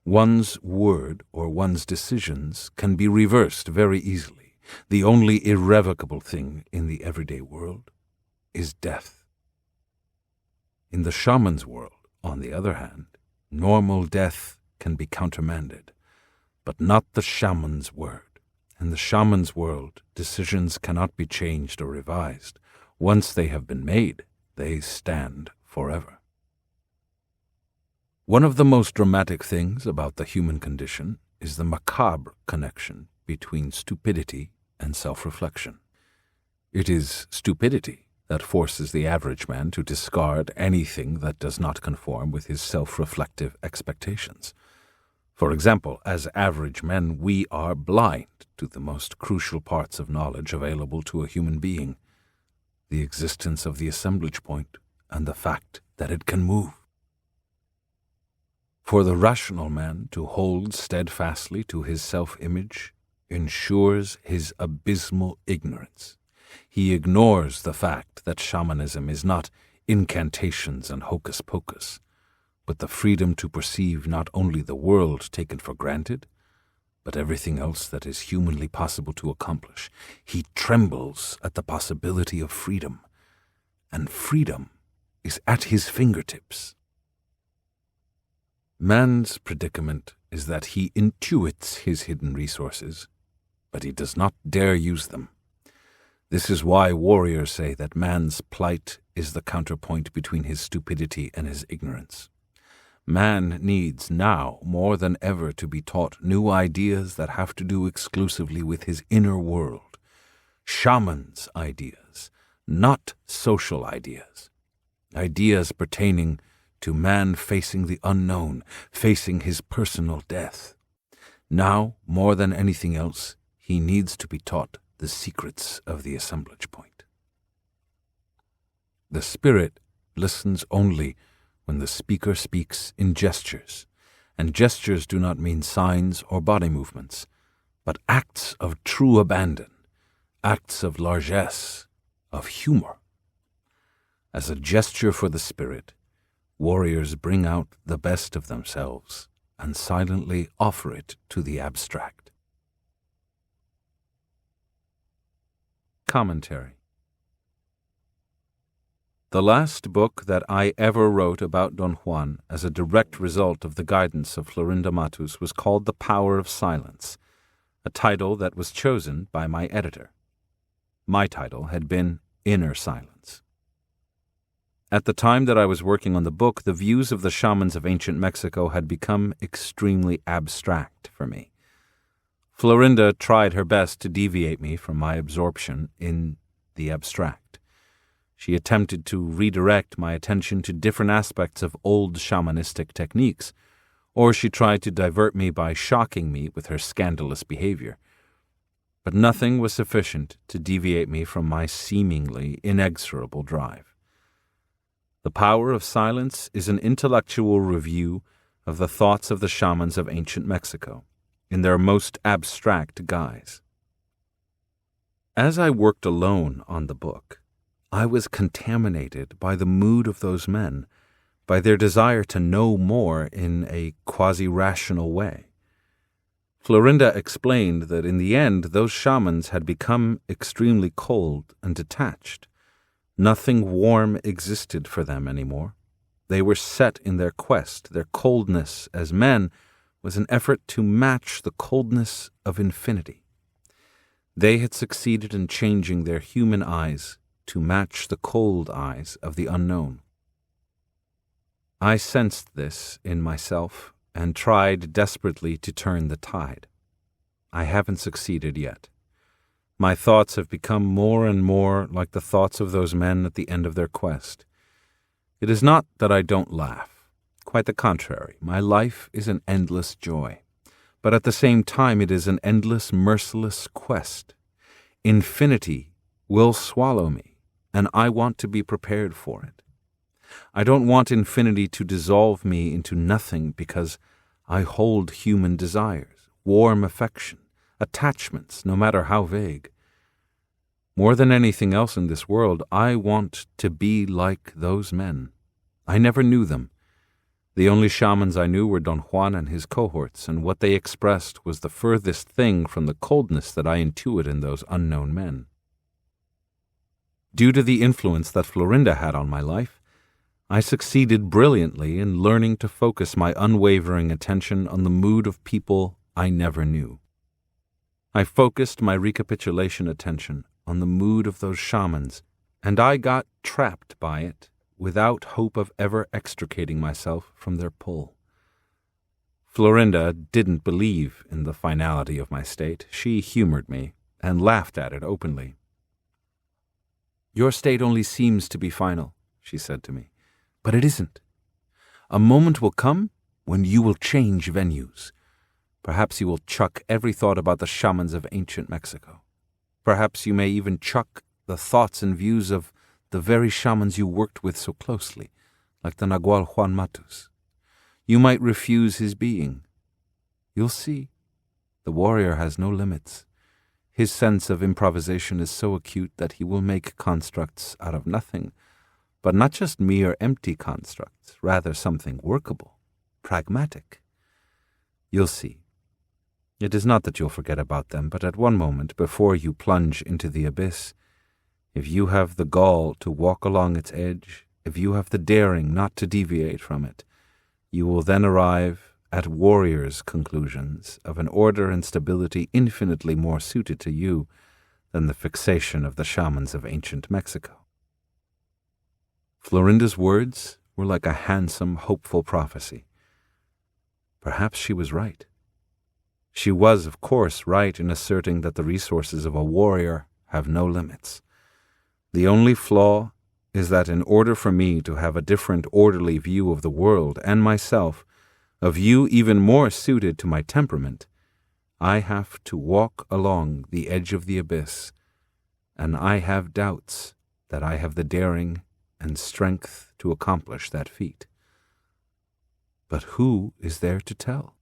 one's word or one's decisions can be reversed very easily. The only irrevocable thing in the everyday world is death. In the shaman's world, on the other hand, normal death can be countermanded, but not the shaman's word. In the shaman's world, decisions cannot be changed or revised. Once they have been made, they stand forever. One of the most dramatic things about the human condition is the macabre connection between stupidity and self-reflection. It is stupidity that forces the average man to discard anything that does not conform with his self-reflective expectations. For example, as average men, we are blind to the most crucial parts of knowledge available to a human being: the existence of the assemblage point and the fact that it can move. For the rational man to hold steadfastly to his self-image ensures his abysmal ignorance. He ignores the fact that shamanism is not incantations and hocus-pocus, but the freedom to perceive not only the world taken for granted, but everything else that is humanly possible to accomplish. He trembles at the possibility of freedom, and freedom is at his fingertips. Man's predicament is that he intuits his hidden resources, but he does not dare use them. This is why warriors say that man's plight is the counterpoint between his stupidity and his ignorance. Man needs now more than ever to be taught new ideas that have to do exclusively with his inner world. Shaman's ideas, not social ideas. Ideas pertaining to man facing the unknown, facing his personal death. Now, more than anything else, he needs to be taught the secrets of the assemblage point. The spirit listens only when the speaker speaks in gestures, and gestures do not mean signs or body movements, but acts of true abandon, acts of largesse, of humor. As a gesture for the spirit, warriors bring out the best of themselves and silently offer it to the abstract. Commentary. The last book that I ever wrote about Don Juan as a direct result of the guidance of Florinda Matus was called The Power of Silence, a title that was chosen by my editor. My title had been Inner Silence. At the time that I was working on the book, the views of the shamans of ancient Mexico had become extremely abstract for me. Florinda tried her best to deviate me from my absorption in the abstract. She attempted to redirect my attention to different aspects of old shamanistic techniques, or she tried to divert me by shocking me with her scandalous behavior. But nothing was sufficient to deviate me from my seemingly inexorable drive. The Power of Silence is an intellectual review of the thoughts of the shamans of ancient Mexico, in their most abstract guise. As I worked alone on the book, I was contaminated by the mood of those men, by their desire to know more in a quasi-rational way. Florinda explained that in the end those shamans had become extremely cold and detached. Nothing warm existed for them anymore. They were set in their quest. Their coldness as men was an effort to match the coldness of infinity. They had succeeded in changing their human eyes to match the cold eyes of the unknown. I sensed this in myself and tried desperately to turn the tide. I haven't succeeded yet. My thoughts have become more and more like the thoughts of those men at the end of their quest. It is not that I don't laugh. Quite the contrary. My life is an endless joy. But at the same time it is an endless, merciless quest. Infinity will swallow me, and I want to be prepared for it. I don't want infinity to dissolve me into nothing because I hold human desires, warm affection, attachments, no matter how vague. More than anything else in this world, I want to be like those men. I never knew them. The only shamans I knew were Don Juan and his cohorts, and what they expressed was the furthest thing from the coldness that I intuit in those unknown men. Due to the influence that Florinda had on my life, I succeeded brilliantly in learning to focus my unwavering attention on the mood of people I never knew. I focused my recapitulation attention on the mood of those shamans, and I got trapped by it without hope of ever extricating myself from their pull. Florinda didn't believe in the finality of my state. She humored me and laughed at it openly. "Your state only seems to be final," she said to me, "but it isn't. A moment will come when you will change venues. Perhaps you will chuck every thought about the shamans of ancient Mexico. Perhaps you may even chuck the thoughts and views of the very shamans you worked with so closely, like the Nagual Juan Matus. You might refuse his being. You'll see. The warrior has no limits. His sense of improvisation is so acute that he will make constructs out of nothing, but not just mere empty constructs, rather something workable, pragmatic. You'll see. It is not that you'll forget about them, but at one moment, before you plunge into the abyss, if you have the gall to walk along its edge, if you have the daring not to deviate from it, you will then arrive at warriors' conclusions of an order and stability infinitely more suited to you than the fixation of the shamans of ancient Mexico. Florinda's words were like a handsome, hopeful prophecy. Perhaps she was right. She was, of course, right in asserting that the resources of a warrior have no limits. The only flaw is that in order for me to have a different orderly view of the world and myself, a view even more suited to my temperament, I have to walk along the edge of the abyss, and I have doubts that I have the daring and strength to accomplish that feat. But who is there to tell?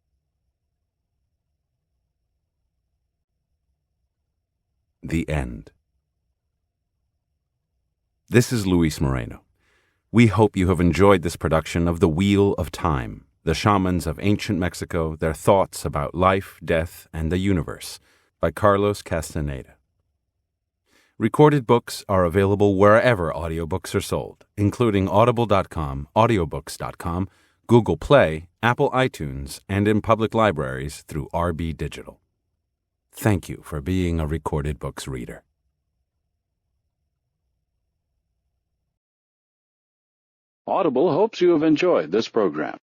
The End. This is Luis Moreno. We hope you have enjoyed this production of The Wheel of Time, The Shamans of Ancient Mexico, Their Thoughts About Life, Death, and the Universe, by Carlos Castaneda. Recorded books are available wherever audiobooks are sold, including audible.com, audiobooks.com, Google Play, Apple iTunes, and in public libraries through RB Digital. Thank you for being a Recorded Books reader. Audible hopes you have enjoyed this program.